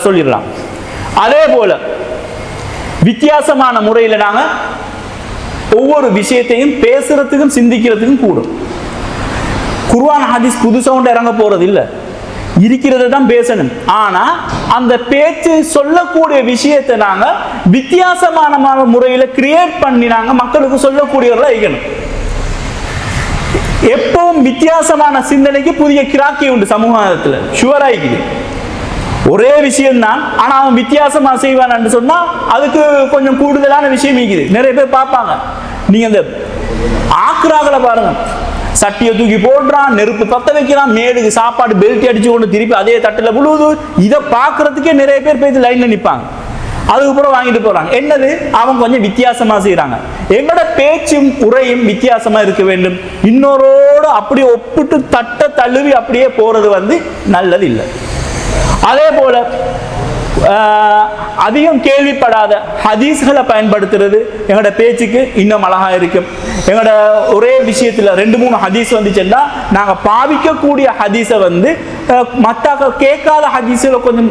[SPEAKER 2] சொல்லிடலாம். அதே போல வித்தியாசமான முறையில் நாங்கள் ஒவ்வொரு விஷயத்தையும் பேசுறதுக்கும் சிந்திக்கிறதுக்கும் கூடும். குர்ஆன் ஹதீஸ் புதுசாக ஒன்று இறங்க போறது இல்லை, இருக்கிறத தான் பேசணும். ஆனா அந்த பேச்சு சொல்லக்கூடிய விஷயத்தை நாங்க வித்தியாசமான முறையில கிரியேட் பண்ணி நாங்க மக்களுக்கு சொல்லக்கூடியவர்களா இருக்கணும். எப்பவும் வித்தியாசமான சிந்தனைக்கு புதிய கிராக்கி உண்டு சமூகத்துல, ஷுவரா இருக்குது. ஒரே விஷயம் தான், ஆனா அவன் வித்தியாசமா செய்வான்னு சொன்னா அதுக்கு கொஞ்சம் கூடுதலான விஷயம் இருக்குது. நிறைய பேர் பார்ப்பாங்க, நீங்க இந்த ஆக்ராக்களை பாருங்க, சட்டியை தூக்கி போடுறான், நெருப்பு பத்த வைக்கிறான், மேலுக்கு சாப்பாடு பெல்ட் அடிச்சு கொண்டு திருப்பி அதே தட்டில் விழுவுது. இதை பார்க்கறதுக்கே நிறைய பேர் போய் லைன்ல நிற்பாங்க, அதுக்கப்புறம் வாங்கிட்டு போறாங்க. என்னது, அவன் கொஞ்சம் வித்தியாசமா செய்யறாங்க. எங்களோட பேச்சும் உரையும் வித்தியாசமா இருக்க வேண்டும். இன்னொரோடு அப்படியே ஒப்பிட்டு தட்ட தழுவி அப்படியே போறது நல்லது இல்லை. அதே போல அதிகம் கேள்விப்படாத ஹதீஸ்களை பயன்படுத்துறது எங்களோட பேச்சுக்கு இன்னும் அழகா இருக்கும். எங்களோட ஒரே விஷயத்துல 2-3 ஹதீஸ் வந்துச்சுன்னா நாங்க பாவிக்கக்கூடிய ஹதீஸை மற்ற கேட்காத ஹதீஸ்களை கொஞ்சம்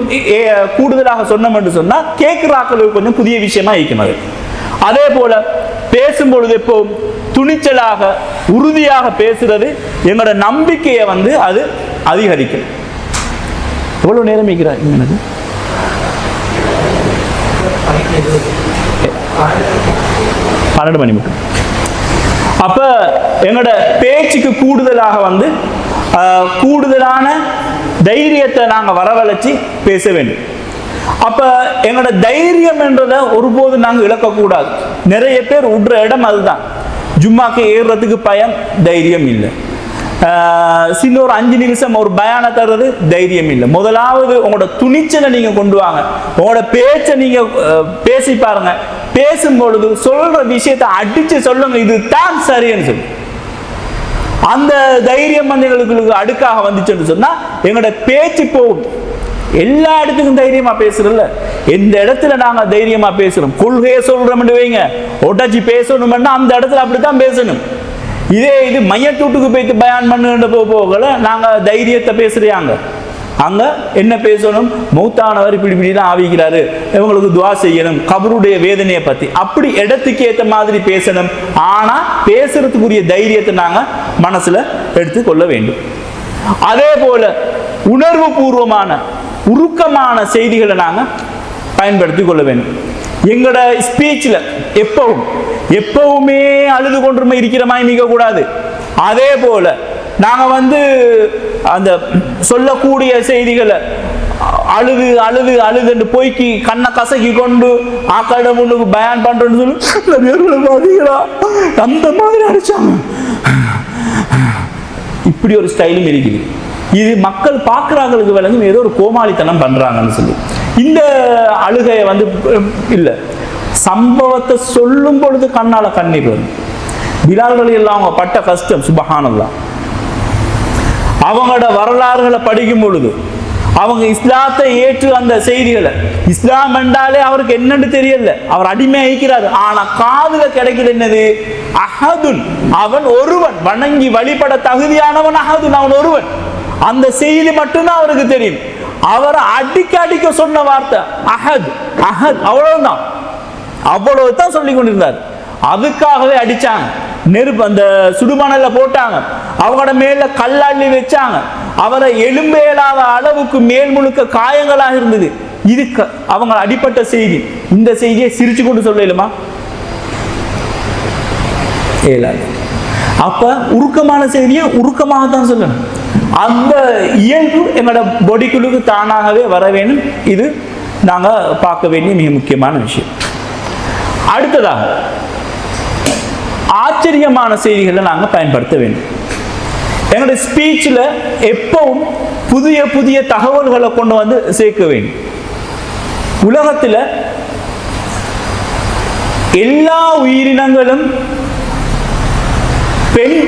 [SPEAKER 2] கூடுதலாக சொன்னோம் என்று சொன்னா கேட்கிறாக்களுக்கு கொஞ்சம் புதிய விஷயமா இருக்கணும். அதே போல பேசும்பொழுது எப்போ துணிச்சலாக உறுதியாக பேசுறது எங்களோட நம்பிக்கையை அது அதிகரிக்கும். எவ்வளவு நேரம் இருக்கிறார் எனக்கு 12 மணி மட்டும். அப்ப எங்களோட பேச்சுக்கு கூடுதலாக கூடுதலான தைரியத்தை நாங்க வரவழைச்சு பேச வேண்டும். அப்ப எங்களோட தைரியம் என்றதை ஒருபோது நாங்க இழக்கக்கூடாது. நிறைய பேர் விடுற இடம் அதுதான். ஜும்மாக்கு ஏறுறதுக்கு பயம், தைரியம் இல்லை. சின்ன ஒரு 5 நிமிஷம் ஒரு பயான தர்றது தைரியம் இல்லை. முதலாவது உங்களோட துணிச்சலை நீங்க கொண்டு வாங்க. உங்களோட பேச்சை நீங்க பேசி பாருங்க. பேசும் பொழுது சொல்ற விஷயத்தை அடிச்சு சொல்லுங்க, இது தான் சரின்னு சொல்லி. அந்த தைரியம் வந்து எங்களுக்கு அடுக்காக வந்துச்சுன்னு சொன்னா எங்களோட பேச்சு போகும். எல்லா இடத்துக்கும் தைரியமா பேசுறோம்ல, எந்த இடத்துல நாங்க தைரியமா பேசுறோம், கொள்கையை சொல்றோம்னு வைங்க, ஒட்டாச்சி பேசணும்னா அந்த இடத்துல அப்படித்தான் பேசணும். இது மையத்தூட்டுக்கு போயிட்டு பயான் பண்ணுன்ற போகல நாங்க தைரியத்தை பேசுறியாங்க. அங்க என்ன பேசணும், மௌத்தானவர் இப்படிதான் ஆவிக்கிறாரு, இவங்களுக்கு துவா செய்யணும், கபருடைய வேதனையை பத்தி, அப்படி இடத்துக்கு ஏற்ற மாதிரி பேசணும். ஆனா பேசுறதுக்குரிய தைரியத்தை நாங்க மனசுல எடுத்துக்கொள்ள வேண்டும். அதே போல உணர்வு பூர்வமான உருக்கமான செய்திகளை நாங்க பயன்படுத்திக் கொள்ள வேண்டும். எங்களோட ஸ்பீச்ல எப்பவுமே அழுது கொண்டுமே இருக்கிற மாதிரி மிக கூடாது. அதே போல நாங்க வந்து அந்த சொல்லக்கூடிய செய்திகளை அழுது அழுது அழுதுன்னு போய்க்கு கண்ணை கசக்கி கொண்டு ஆக்காட முன்னுக்கு பயான் பண்றேன்னு சொல்லி அந்த மாதிரி அடிச்சாங்க. இப்படி ஒரு ஸ்டைலும் இருக்குது. இது மக்கள் பார்க்குறாங்களுக்கு விளங்கும் ஏதோ ஒரு கோமாளித்தனம் பண்றாங்கன்னு சொல்லி. இந்த அழுகையை வந்து இல்ல, சம்பவத்தை சொல்லும் பொழுது கண்ணால கண்ணீர் வரும். பிலால்கள் எல்லாம் அவங்க பட்ட கஷ்டம் சுபஹானல்லாஹ். அவங்களோட வரலாறுகளை படிக்கும் பொழுது அவங்க இஸ்லாத்தை ஏற்று அந்த செய்திகளை, இஸ்லாம் என்றாலே அவருக்கு என்னன்னு தெரியல, அவர் அடிமை ஆயிக்கிறாரு. ஆனா காதுல கிடைக்கிறது என்னது, அஹதுன், அவன் ஒருவன், வணங்கி வழிபட தகுதியானவன் அஹதுன், அவன் ஒருவன். அந்த செய்தி மட்டும்தான் அவருக்கு தெரியும். அவரை அடிக்க சொன்ன வார்த்தை அஹத் அஹத், அவ்வளவுதான், அவ்வளவுதான் சொல்லி கொண்டிருந்தார். அதுக்காகவே அடிச்சாங்க, நெருப்பு அந்த சுடுமணல்ல போட்டாங்க, அவங்களோட மேல கல்லாள்ளி வச்சாங்க, அவரை எலும்பேலாத அளவுக்கு மேல் முழுக்க காயங்களாக இருந்தது. இது அவங்க அடிப்பட்ட செய்தி. இந்த செய்தியை சிரிச்சு கொண்டு சொல்லலுமா? ஏலாது. அப்ப உருக்கமான செய்தியை உருக்கமாக தான் சொல்லணும். அந்த இயல்பு எங்களோட பொடிக்குழுக்கு தானாகவே வர வேண்டும். இது நாங்க பார்க்க வேண்டிய மிக முக்கியமான விஷயம். அடுத்ததாக ஆச்சரியமான செய்திகளை நாங்க பயன்படுத்த வேண்டும். எங்களுடைய ஸ்பீச்ல எப்பவும் புதிய புதிய தகவல்களை கொண்டு வந்து சேர்க்க வேண்டும். உலகத்துல எல்லா உயிரினங்களும் பெண்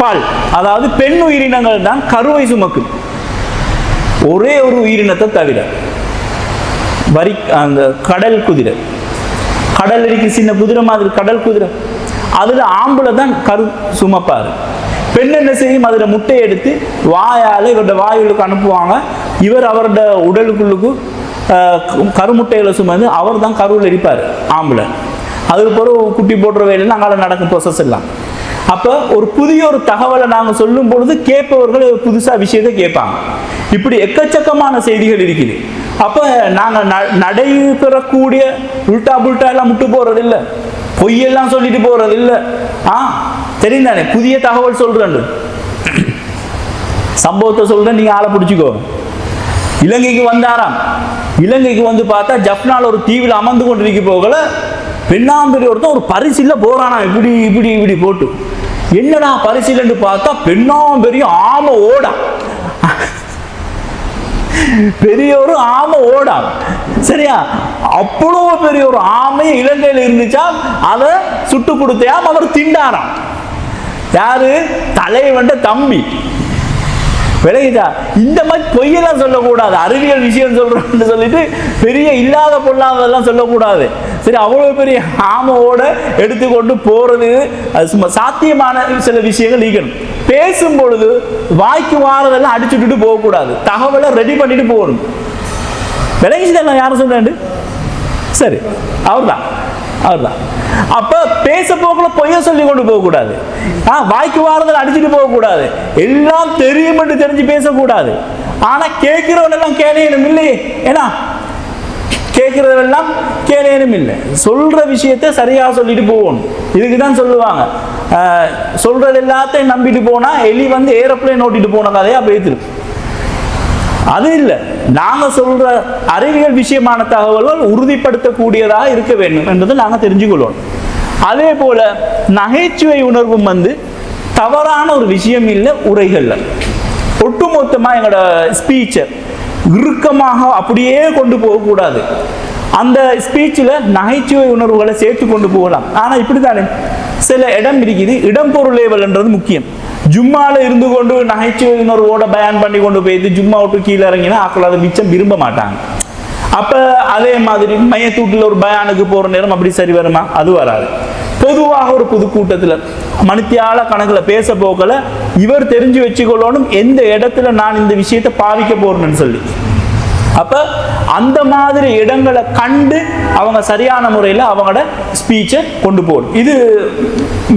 [SPEAKER 2] பால், அதாவது பெண் உயிரினங்கள் தான் கருவை சுமக்கும். ஒரே ஒரு உயிரினத்தை தவிர அந்த கடல் குதிரை, கடல் இருக்கு சின்ன குதிரை மாதிரி கடல் குதிரை, அதுல ஆம்பளை தான் கரு சுமப்பாரு. பெண் என்ன செய்யும், அதுல முட்டையை எடுத்து வாயால இவரோட வாயுகளுக்கு அனுப்புவாங்க. இவர் அவரோட உடலுக்குள்ளுக்கு கருமுட்டைகளை சுமந்து அவர் தான் கருவில் இருப்பார் ஆம்பளை. அதுக்கு பிறகு குட்டி போடுற வேலையில் அங்கால நடக்கும் ப்ரொசஸ் எல்லாம். அப்போ ஒரு புதிய ஒரு தகவலை நாங்கள் சொல்லும் பொழுது கேட்பவர்கள் புதுசாக விஷயத்தை கேட்பாங்க. இப்படி எக்கச்சக்கமான செய்திகள் இருக்குது. அப்போ நாங்கள் நடைபெறக்கூடிய உல்டா புல்டா எல்லாம் முட்டு போறது இல்லை, பொய்யெல்லாம் சொல்லிட்டு போறது இல்லை. தெரியுதானே, புதிய தகவல் சொல்றேன், சம்பவத்தை சொல்றேன், நீங்க ஆளை பிடிச்சிக்கோ. இலங்கைக்கு வந்தாராம். இலங்கைக்கு வந்து பார்த்தா ஜப்னால ஒரு தீவில் அமர்ந்து கொண்டிருக்க போகல, பெண்ணாம்பெரிய ஒருத்தன் ஒரு பரிசில போறானா, இப்படி இப்படி இப்படி போட்டு. என்னடா பரிசிலன்னு பார்த்தா பெண்ணாம்பெரிய ஆமை ஓடா, பெரிய ஒரு ஆமை ஓடா. சரியா, அவ்வளவு பெரிய ஒரு ஆமை இலங்கையில் இருந்துச்சா, அதை சுட்டு கொடுத்தையாம், அவர் திண்டாராம். யாரு, தலைவன் தம்பி. விளங்கிட்டா? இந்த மாதிரி பொய்யெல்லாம் சொல்லக்கூடாது, அறிவியல் விஷயம் சொல்றோம்னு சொல்லிட்டு பெரிய இல்லாத பொல்லாதெல்லாம் சொல்லக்கூடாது. சரி, அவ்வளவு பெரிய ஆமையோட எடுத்துக்கொண்டு போறது அது சாத்தியமான சில விஷயங்கள் இருக்கணும். பேசும் பொழுது வாய்க்கு வாரதெல்லாம் அடிச்சுட்டு போகக்கூடாது, தகவலை ரெடி பண்ணிட்டு போகணும். விளங்கிச்சுதான் யாரும் சொல்றாண்டு? சரி, அவர்தான். அப்ப பேச போக்குல பொய்ய சொல்லி கொண்டு போக கூடாது, வாய்க்கு வாரதில் அடிச்சுட்டு போக கூடாது, எல்லாம் தெரியும் என்று தெரிஞ்சு பேசக்கூடாது. ஆனா கேட்கிறவன் எல்லாம் கேளையனும் இல்லையே, ஏன்னா கேட்கிறதெல்லாம் கேளையனும் இல்லை. சொல்ற விஷயத்தை சரியா சொல்லிட்டு போகணும். இதுக்குதான் சொல்லுவாங்க, சொல்றது எல்லாத்தையும் நம்பிட்டு போனா எலி வந்து ஏரோப்ளேன் ஓட்டிட்டு போன கதையா பேசிருக்கு. அது இல்லை, நாங்க சொல்ற அறிவியல் விஷயமான தகவல்கள் உறுதிப்படுத்தக்கூடியதாக இருக்க வேண்டும் என்பதை நாங்க தெரிஞ்சுக்கொள்ளணும். அதே போல நகைச்சுவை உணர்வும் வந்து தவறான ஒரு விஷயம் இல்லை உரைகள்ல. ஒட்டுமொத்தமா எங்களோட ஸ்பீச்சை இறுக்கமாக அப்படியே கொண்டு போகக்கூடாது. அந்த ஸ்பீச்சில் நகைச்சுவை உணர்வுகளை சேர்த்து கொண்டு போகலாம். ஆனால் இப்படித்தானே சில இடம் இருக்குது, இடம் பொருள் லேவல்ன்றது முக்கியம். ஜும்மால இருந்து கொண்டு நகைச்சுவை உணர்வோட பயன் பண்ணி கொண்டு போயிட்டு ஜும்மா விட்டு கீழே இறங்கினா ஆக்கள் அதை மிச்சம் விரும்ப மாட்டாங்க. அப்ப அதே மாதிரி மையத்தூட்டில் ஒரு பயானுக்கு போற நேரம் அப்படி சரி வருமா? அது வராது. பொதுவாக ஒரு பொதுக்கூட்டத்தில் மணித்தியால கணக்கில் பேச போக்கல இவர் தெரிஞ்சு வச்சுக்கொள்ளணும் எந்த இடத்துல நான் இந்த விஷயத்தை பாவிக்க போறேன்னு சொல்லி. அப்ப அந்த மாதிரி இடங்களை கண்டு அவங்க சரியான முறையில் அவங்களோட ஸ்பீச்சை கொண்டு போகணும். இது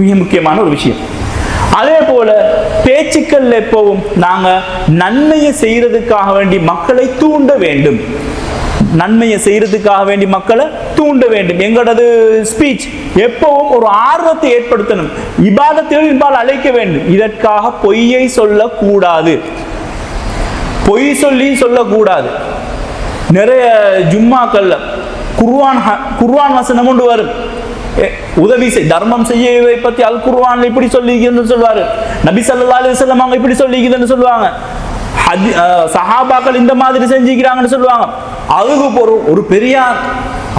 [SPEAKER 2] மிக முக்கியமான ஒரு விஷயம். அதே போல பேச்சுக்கள் எப்பவும் நாங்க நன்மையை செய்யறதுக்காக வேண்டி மக்களை தூண்ட வேண்டும். நன்மையை செய்யறதுக்காக வேண்டி மக்களை தூண்ட வேண்டும். எங்களது ஸ்பீச் எப்பவும் ஒரு ஆர்வத்தை ஏற்படுத்தணும். இபாதத்தில் அழைக்க வேண்டும். இதற்காக பொய்யை சொல்லக்கூடாது, பொய் சொல்லி சொல்லக்கூடாது. நிறைய ஜும்மாக்கள்ல குர்ஆன் வசனம் கொண்டு வரும். உதவி தர்மம் செய்ய பத்தி அல் குர்ஆன்ல இப்படி சொல்லிக்குதுன்னு சொல்லுவாரு. நபி ஸல்லல்லாஹு அலைஹி வஸல்லம் அவங்க இப்படி சொல்லிக்குதுன்னு சொல்லுவாங்க. சஹாபாக்கள் இந்த மாதிரி செஞ்சுக்கிறாங்கன்னு சொல்லுவாங்க. அதுக்கு ஒரு பெரியார்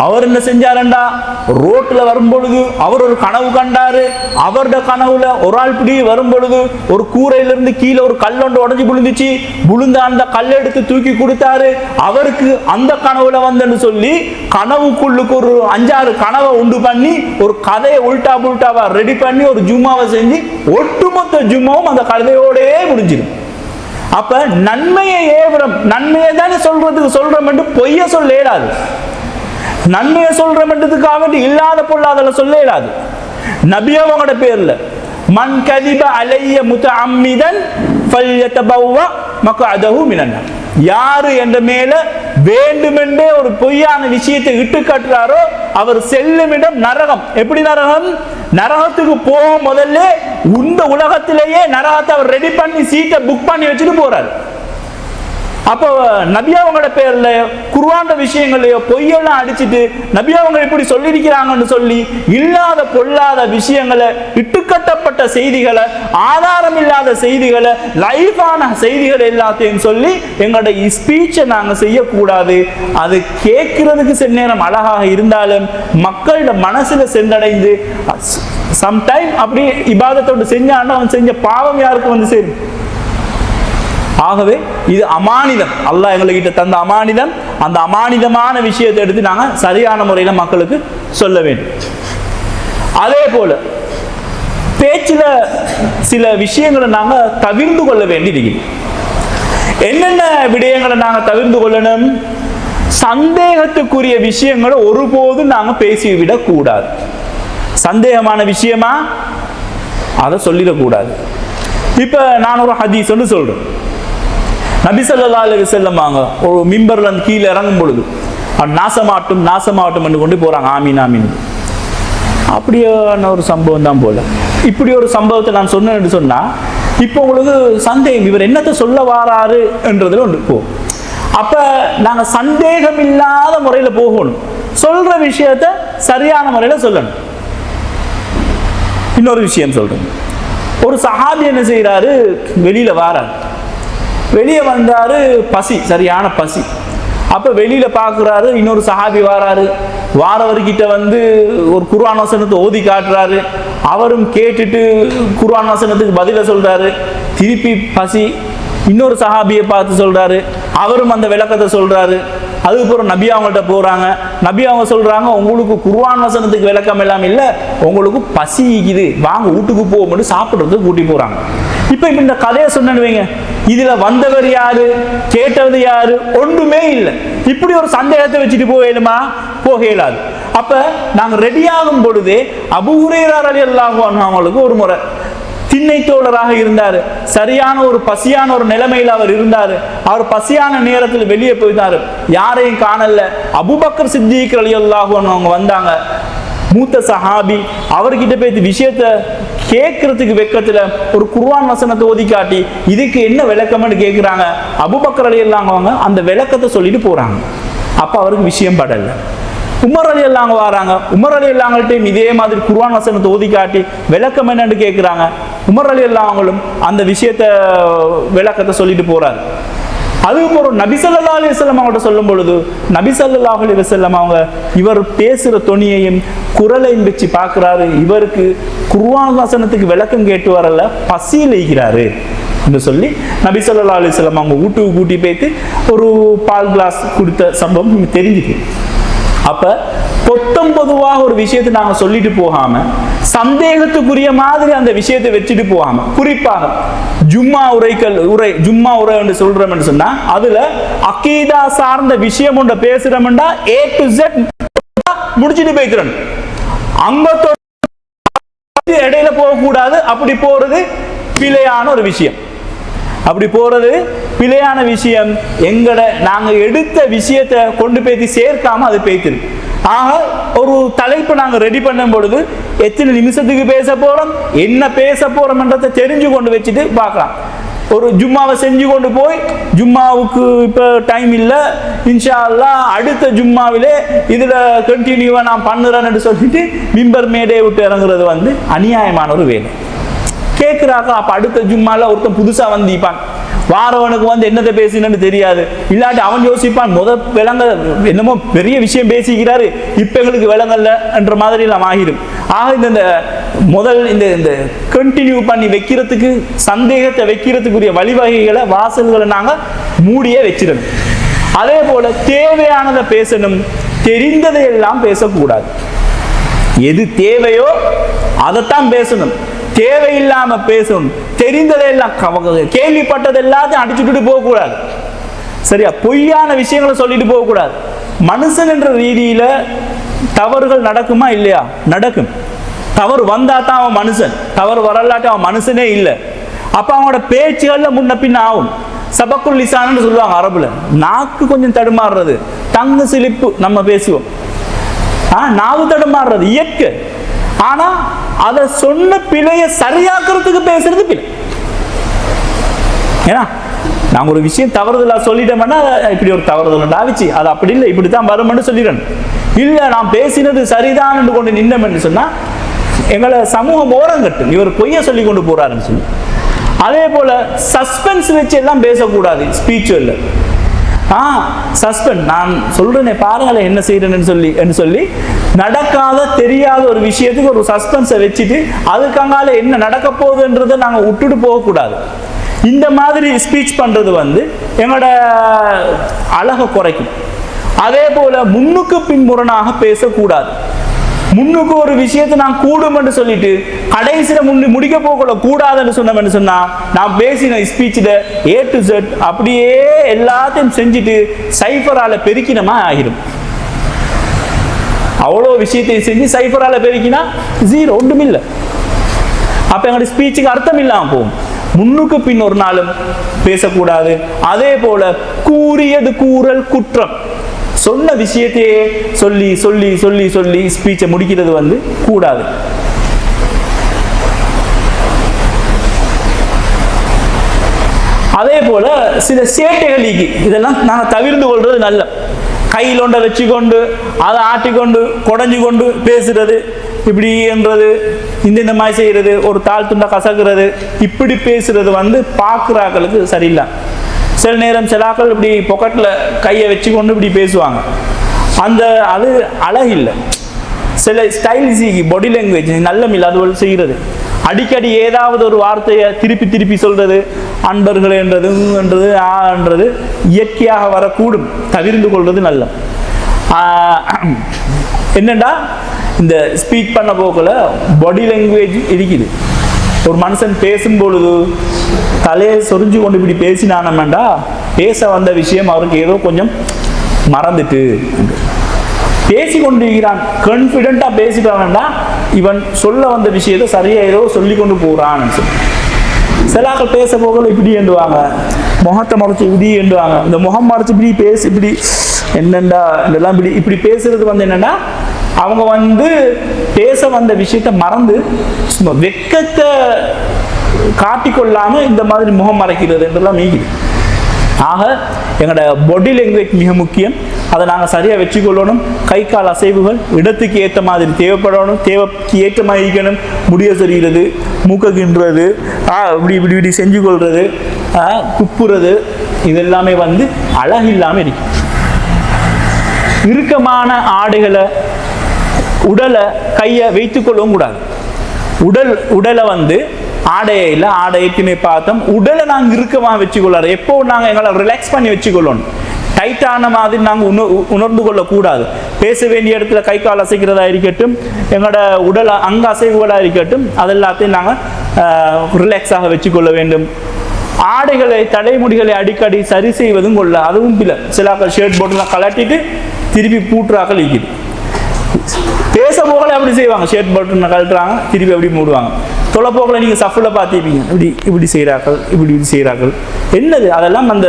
[SPEAKER 2] அவர் என்ன செஞ்சாருண்டா, ரோட்ல வரும் பொழுது அவர் ஒரு கனவு கண்டாரு. அவருடைய கனவுல ஒரு ஆள் பிடி வரும் பொழுது ஒரு கூரையிலிருந்து கீழே ஒரு கல்லொண்டு உடஞ்சி விழுந்துச்சு. விழுந்த அந்த கல்லை எடுத்து தூக்கி கொடுத்தாரு. அவருக்கு அந்த கனவுல வந்தன்னு சொல்லி கனவுக்குள்ளுக்கு ஒரு 5-6 கனவை உண்டு பண்ணி ஒரு கதையை உல்டா புல்டாவா ரெடி பண்ணி ஒரு ஜும்மாவை செஞ்சு ஒட்டுமொத்த ஜும்மாவும் அந்த கதையோடயே முடிஞ்சிடும். அப்ப நன்மையை ஏவரம், நன்மையை தானே சொல்றோம் என்று பொய்ய சொல்ல இயலாது. நன்மையை சொல்றதுக்காக வேண்டி இல்லாத பொல்லாதல சொல்ல இயலாது. நபி அவங்களோட பேர்ல மன் கதிப அலைய முத்தஅம்மிதன் ஃபல்யதபவ்வ மக்அதஹு மினன் நார். யாரு என்ற மேல வேண்டுமென்றே ஒரு பொய்யான விஷயத்தை இட்டு கட்டுறாரோ அவர் செல்லும் இடம் நரகம். எப்படி நரகம்? நரகத்துக்கு போக முதல்ல இந்த உலகத்திலேயே நரகத்தை அவர் ரெடி பண்ணி சீட்டை புக் பண்ணி வச்சுட்டு போறாரு. அப்போ நபி அவங்களோட பேர்ல குர்ஆன் விஷயங்களையோ பொய்யெல்லாம் அடிச்சுட்டு நபி அவங்க இப்படி சொல்லியிருக்கிறாங்கன்னு சொல்லி இல்லாத பொல்லாத விஷயங்களை, இட்டுக்கட்டப்பட்ட செய்திகளை, ஆதாரம் இல்லாத செய்திகளை, லைஃபான செய்திகள் எல்லாத்தையும் சொல்லி எங்களோட ஸ்பீச்சை நாங்கள் செய்யக்கூடாது. அது கேட்கறதுக்கு சில நேரம் அழகாக இருந்தாலும் மக்களோட மனசுல சென்றடைந்து சம்டைம் அப்படி இபாதத்தோடு செஞ்சான்னா அவன் செஞ்ச பாவம் யாருக்கு வந்து சேரும்? ஆகவே இது அமானிதம், அல்லாஹ் எங்கள்கிட்ட தந்த அமானிதம். அந்த அமானிதமான விஷயத்தை எடுத்து நாங்கள் சரியான முறையில் மக்களுக்கு சொல்ல வேண்டும். அதே போல பேச்சில் சில விஷயங்களை நாங்கள் தவிர்த்து கொள்ள வேண்டியது. என்னென்ன விடயங்களை நாங்கள் தவிர்த்து கொள்ளணும்? சந்தேகத்துக்குரிய விஷயங்களை ஒருபோதும் நாங்கள் பேசிவிடக் கூடாது. சந்தேகமான விஷயமா அதை சொல்லிடக்கூடாது. இப்ப நான் ஒரு ஹதீஸ் ஒன்று சொல்றேன். நபி ஸல்லல்லாஹு அலைஹி வஸல்லம் ஒரு மிம்பர்ல கீழே இறங்கும் பொழுது நாசமாட்டும் நாசமாட்டும் என்று கொண்டு போறாங்க. ஆமீன் ஆமீன். அப்படியான ஒரு சம்பவம் தான் போல. இப்படி ஒரு சம்பவத்தை நான் சொன்னேன்னு சொன்னா இப்போ உங்களுக்கு சந்தேகம், இவர் என்னத்தை சொல்ல வாராரு என்றதுல ஒன்று போ. அப்ப நாங்க சந்தேகம் இல்லாத முறையில போகணும். சொல்ற விஷயத்த சரியான முறையில சொல்லணும். இன்னொரு விஷயம் சொல்றேன். ஒரு சஹாபி என்ன செய்யறாரு, வெளியில வாராரு. வெளியே வந்தாரு, பசி, சரியான பசி. அப்ப வெளியில பாக்குறாரு, இன்னொரு சஹாபி வாராரு. வாரவர்கிட்ட வந்து ஒரு குர்ஆன் வசனத்தை ஓதி காட்டுறாரு. அவரும் கேட்டுட்டு குர்ஆன் வசனத்துக்கு பதில சொல்றாரு. திருப்பி பசி, இன்னொரு சஹாபியை பார்த்து சொல்றாரு. அவரும் அந்த விளக்கத்தை சொல்றாரு. அதுக்கப்புறம் நபி அவங்கள்ட்ட போறாங்க. நபி அவங்க சொல்றாங்க, உங்களுக்கு குர்ஆன் வசனத்துக்கு விளக்கம் எல்லாம் இல்லை, உங்களுக்கு பசி இருக்குது, வாங்க வீட்டுக்கு போகும்போது சாப்பிட்றதுக்கு கூட்டி போறாங்க. இப்ப இந்த கதையை சொன்னேன்னு வைங்க, இதுல வந்தவர் யாரு, கேட்டது யாரு, ஒன்றுமே இல்லை. இப்படி ஒரு சந்தேகத்தை வச்சுட்டு போகலுமா? போக இயலாது. அப்ப நாங்க ரெடியாகும் பொழுதே அபூ ஹுரைரா ரலியல்லாஹு அன்ஹு அவங்களுக்கு ஒரு முறை திண்ணை தோழராக இருந்தாரு. சரியான ஒரு பசியான ஒரு நிலைமையில் அவர் இருந்தாரு. அவர் பசியான நேரத்தில் வெளியே போயிட்டாரு. யாரையும் காணல. அபூபக்கர் சித்திக் ரலியல்லாஹு அன்ஹு அவங்க வந்தாங்க. மூத்த சஹாபி. அவர்கிட்ட போய் விஷயத்த கேட்கறதுக்கு வெக்கத்துல ஒரு குர்ஆன் வசனத்தை ஓதி காட்டி இதுக்கு என்ன விளக்கம்னு கேட்கிறாங்க. அபூபக்கர் ரலியல்லாஹு அன்ஹு அந்த விளக்கத்தை சொல்லிட்டு போறாங்க. அப்ப அவருக்கு விஷயம் படல. உமர் அலி அல்லாங்க வராங்க. உமர் அலி அல்லாங்கள்ட்டையும் இதே மாதிரி குர்ஆன் வசனத்தை ஓதி காட்டி விளக்கம் என்னன்னு கேட்குறாங்க. உமர் அலி அல்லாங்களும் அந்த விஷயத்த விளக்கத்தை சொல்லிட்டு போறாரு. அதுக்கப்புறம் நபி ஸல்லல்லாஹு அலைஹி வஸல்லம் அவங்கள்ட்ட சொல்லும் பொழுது நபி ஸல்லல்லாஹு அலைஹி வஸல்லம் அவங்க இவர் பேசுகிற தொனியையும் குரலையும் வச்சு பார்க்குறாரு, இவருக்கு குர்ஆன் வசனத்துக்கு விளக்கம் கேட்டு வரல, பசியில் இருக்கிறாரு என்று சொல்லி நபி ஸல்லல்லாஹு அலைஹி வஸல்லம் அவங்க வீட்டுக்கு கூட்டி போய்த்து ஒரு பால் கிளாஸ் கொடுத்த சம்பவம் தெரிஞ்சுது. அப்ப பொதுவாக ஒரு விஷயத்தை நாங்க சொல்லிட்டு போகாம சந்தேகத்துக்குரிய மாதிரி அந்த விஷயத்தை வச்சுட்டு போகாம, குறிப்பாக ஜும்மா ஜும்மா உரை என்று சொல்றோம்னு சொன்னா அதுல அகீதா சார்ந்த விஷயம் ஒன்று பேசுறோம்னா A to Z முடிச்சுட்டு போய்க்கிறோம். அங்க இடையில போகக்கூடாது. அப்படி போறது பிழையான ஒரு விஷயம். அப்படி போறது பிழையான விஷயம். நாங்க எடுத்த விஷயத்தை கொண்டு போய் சேர்க்காம அது பேய்த்திரு. ஆக ஒரு தலைப்பு நாங்க ரெடி பண்ணும் பொழுது எத்தனை நிமிஷத்துக்கு பேச போறோம், என்ன பேச போறோம்ன்றதை தெரிஞ்சு கொண்டு வச்சுட்டு பார்க்கலாம். ஒரு ஜும்மாவை செஞ்சு கொண்டு போய் ஜும்மாவுக்கு இப்போ டைம் இல்லை, இன்ஷா அல்லாஹ் அடுத்த ஜும்மாவிலே இதில் கண்டினியூவாக நான் பண்ணுறேன்னு சொல்லிட்டு மிம்பர் மேடையை விட்டு இறங்குறது அநியாயமான ஒரு வேலை. கேட்குறாங்க. அப்போ அடுத்த ஜும்மாவில் ஒருத்தன் புதுசாக வந்திப்பான், வாரவனுக்கு என்னத்தை பேசினு தெரியாது. இல்லாட்டி அவன் யோசிப்பான், விளங்க என்னமோ பெரிய விஷயம் பேசிக்கிறாரு, இப்போ எங்களுக்கு விளங்கல்ல என்ற மாதிரி எல்லாம் ஆகிடும். ஆக இந்த கண்டினியூ பண்ணி வைக்கிறதுக்கு, சந்தேகத்தை வைக்கிறதுக்குரிய வழிவகைகளை வாசல்களை நாங்கள் மூடியே வச்சிடணும். அதே போல தேவையானதை பேசணும், தெரிந்ததை எல்லாம் பேசக்கூடாது. எது தேவையோ அதைத்தான் பேசணும், தேவையில்லாம பேசணும். தெரிந்ததெல்லாம் கேள்விப்பட்டது எல்லாத்தையும் அடிச்சுட்டு போகக்கூடாது. சரியா? பொய்யான விஷயங்களை சொல்லிட்டு போகக்கூடாது. மனுஷன் என்ற ரீதியில தவறுகள் நடக்குமா இல்லையா? நடக்கும். தவறு வந்தா தான் அவன் மனுஷன், தவறு வரலாட்டி அவன் மனுஷனே இல்லை. அப்ப அவனோட பேச்சுகள்ல முன்ன பின்ன ஆகும். சபக்குல் லிசான்னு சொல்லுவாங்க அரபுல. நாக்கு கொஞ்சம் தடுமாறுறது, தங்கு சிலிப்பு நம்ம பேசுவோம். நாவு தடுமாறுறது இயற்கை. ஆனா அதை சொன்ன பிழையை சரியாக்குறதுக்கு பேசுறது பிழை. ஏன்னா நாங்க ஒரு விஷயம் தவறுதலா சொல்லிட்டோம்னா இப்படி ஒரு தவறுதல் ஆவிச்சு, அது அப்படி இல்லை, இப்படித்தான் வரும்னு சொல்லிடணும். இல்ல நான் பேசினது சரிதான் என்று கொண்டு நின்னோம்னு சொன்னா எங்களை சமூகம் ஓரங்கட்டும், இவர் பொய்ய சொல்லி கொண்டு போறாருன்னு சொல்லி. அதே போல சஸ்பென்ஸ் வச்சு எல்லாம் பேசக்கூடாது ஸ்பீச்சுவல்ல. சஸ்பெண்ட் நான் சொல்றேனே பாருங்களேன் என்ன செய்யறேன்னு சொல்லி நடக்காத தெரியாத ஒரு விஷயத்துக்கு ஒரு சஸ்பென்ஸை வச்சுட்டு அதுக்காக என்ன நடக்க போகுதுன்றதை நாங்க விட்டுட்டு போகக்கூடாது. இந்த மாதிரி ஸ்பீச் பண்றது எங்களோட அழகை குறைக்கும். அதே போல முன்னுக்கு பின்முரணாக பேசக்கூடாது. முன்னுக்கு ஒரு விஷயத்தை நான் கூடும் என்று சொல்லிட்டு கடைசியில முடிக்க போகல கூடாதுன்னு சொன்னோம்னு சொன்னா நான் பேசின ஸ்பீச்சில் A to Z அப்படியே எல்லாத்தையும் செஞ்சுட்டு சைஃபரால பெருக்கினமா ஆகிடும். அவ்வளோ விஷயத்தை செஞ்சு சைஃபரால பெருக்கினா ஜீரோ, ஒன்றும் இல்லை. அப்ப எங்களோட ஸ்பீச்சுக்கு அர்த்தம் இல்லாம போகும். முன்னுக்கு பின் ஒரு நாளும் பேசக்கூடாது. அதே போல கூறியது கூறல் குற்றம். சொன்ன விஷயத்தையே சொல்லி சொல்லி சொல்லி சொல்லி ஸ்பீச்சை முடிக்கிறது கூடாது. அதே போல சில சேட்டைகள் இதெல்லாம் நாங்கள் தவிர்த்து கொள்றது நல்ல. கையில் ஒன்றை வச்சு கொண்டு அதை ஆட்டிக்கொண்டு குடஞ்சி கொண்டு பேசுறது, இப்படி என்றது, இந்த மாதிரி செய்யறது, ஒரு தாழ் துண்டை கசக்குறது, இப்படி பேசுறது பார்க்குறாக்களுக்கு சரியில்லை. சில நேரம் சிலாக்கள் இப்படி பொக்கெட்டில் கையை வச்சு கொண்டு இப்படி பேசுவாங்க. அது அழகில்லை. சில ஸ்டைல்ஸி பாடி லாங்குவேஜ் நல்ல மில்ல அது செய்கிறது. அடிக்கடி ஏதாவது ஒரு வார்த்தையை திருப்பி திருப்பி சொல்றது, அன்பர்கள் என்றது இயற்கையாக வரக்கூடும், தவிர்த்து கொள்வது நல்ல. என்னண்டா இந்த ஸ்பீக் பண்ண போக்கில் பாடி லாங்குவேஜ் இருக்குது. ஒரு மனுஷன் பேசும் பொழுது தலையை சொரிஞ்சு கொண்டு இப்படி பேசினானம்டா பேச வந்த விஷயம் அவருக்கு ஏதோ கொஞ்சம் மறந்துட்டு பேசி கொண்டிருக்கிறான். கான்ஃபிடென்ட்டா பேசிட்டான்டா இவன் சொல்ல வந்த விஷயத்தை சரியா ஏதோ சொல்லி கொண்டு போறான்னு சொல்லி. சிலாக்கள் பேச போகல இப்படி எண்டுவாங்க, முகத்தை மறைச்சு இப்படி எண்டுவாங்க. இந்த முகம் மறைச்சு இப்படி பேசி இப்படி என்னண்டா இதெல்லாம் இப்படி பேசுறது என்னன்னா அவங்க பேச வந்த விஷயத்த மறந்து சும்மா வெக்கத்தை காட்டிக்கொள்ளாம இந்த மாதிரி முகம் மறைக்கிறது என்றெல்லாம் மீகுது. ஆக எங்களோட பாடி லாங்குவேஜ் மிக முக்கியம். அதை நாங்கள் சரியாக வச்சுக்கொள்ளணும். கை கால் அசைவுகள் இடத்துக்கு ஏற்ற மாதிரி தேவைப்படணும், தேவைக்கு ஏற்ற மாதிரி இருக்கணும். முடிய சரிகிறது, மூக்க கிண்டுறது, இப்படி இப்படி இப்படி செஞ்சு கொள்வது, துப்புறது, இதெல்லாமே வந்து அழகில்லாமல் இருக்கும். இறுக்கமான ஆடைகளை உடலை கையை வைத்துக்கொள்ளவும் கூடாது. உடலை வந்து ஆடையில் ஆடைக்குமே பார்த்தோம், உடலை நாங்கள் இறுக்கமாக வச்சுக்கொள்ளாரு. எப்போ நாங்கள் எங்களை ரிலாக்ஸ் பண்ணி வச்சுக்கொள்ளணும். டைட்டான மாதிரி நாங்கள் உணர்ந்து கொள்ளக்கூடாது. பேச வேண்டிய இடத்துல கை கால் அசைக்கிறதா இருக்கட்டும், எங்களோட உடல் அங்க அசைவுகளாக இருக்கட்டும், அதெல்லாத்தையும் நாங்கள் ரிலாக்ஸாக வச்சுக்கொள்ள வேண்டும். ஆடைகளை தலைமுடிகளை அடிக்கடி சரி செய்வதும் கொள்ள, அதுவும் இல்லை. சில ஷர்ட் போட்டுலாம் கலட்டிட்டு திருப்பி பூட்டுறாக்கள் இருக்குது. பேச போகல அப்படி செய்வாங்க, ஷர்ட் போட்டு கழட்டுறாங்க, திருப்பி அப்படி மூடுவாங்க. தொலை போகல நீங்கள் சஃபில் பார்த்துப்பீங்க, இப்படி இப்படி செய்கிறார்கள், இப்படி இப்படி செய்கிறார்கள். என்னது அதெல்லாம் அந்த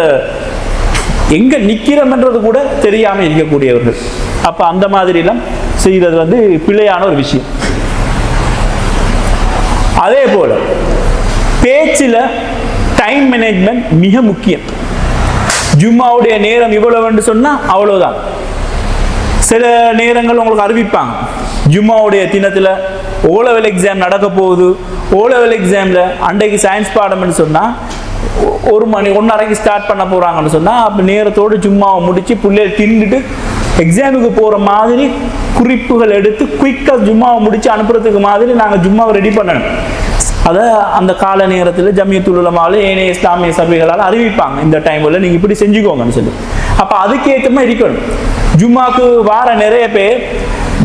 [SPEAKER 2] எங்கே நிற்கிறோம்ன்றது கூட தெரியாமல் இருக்கக்கூடியவர்கள். அப்போ அந்த மாதிரிலாம் செய்கிறது வந்து பிழையான ஒரு விஷயம். அதே போல் பேச்சில் டைம் மேனேஜ்மெண்ட் மிக முக்கியம். ஜும்மாவுடைய நேரம் இவ்வளவுன்னு சொன்னால் அவ்வளோதான். சில நேரங்கள் உங்களுக்கு அறிவிப்பாங்க, ஜும்மாவுடைய தினத்தில் ஓலெவல் எக்ஸாம் நடக்க போகுது, ஓலெவல் எக்ஸாமில் அன்றைக்கு சயின்ஸ் பாடம்னு சொன்னால் 1 மணி 1:30க்கு ஸ்டார்ட் பண்ண போகிறாங்கன்னு சொன்னால், அப்போ நேரத்தோடு ஜும்மாவை முடித்து பிள்ளைகள் தின்னுட்டு எக்ஸாமுக்கு போகிற மாதிரி குறிப்புகள் எடுத்து குயிக்காக ஜும்மாவை முடித்து அனுப்புறதுக்கு மாதிரி நாங்கள் ஜும்மாவை ரெடி பண்ணணும். அதை அந்த கால நேரத்தில் ஜமியத்துல் உலமாவில் ஏனைய இஸ்லாமிய சபைகளால் அறிவிப்பாங்க, இந்த டைமில் நீங்கள் இப்படி செஞ்சுக்கோங்கன்னு சொல்லி. அப்போ அதுக்கேற்ற மாதிரி இருக்கணும். ஜும்மாவுக்கு வார நிறைய பேர்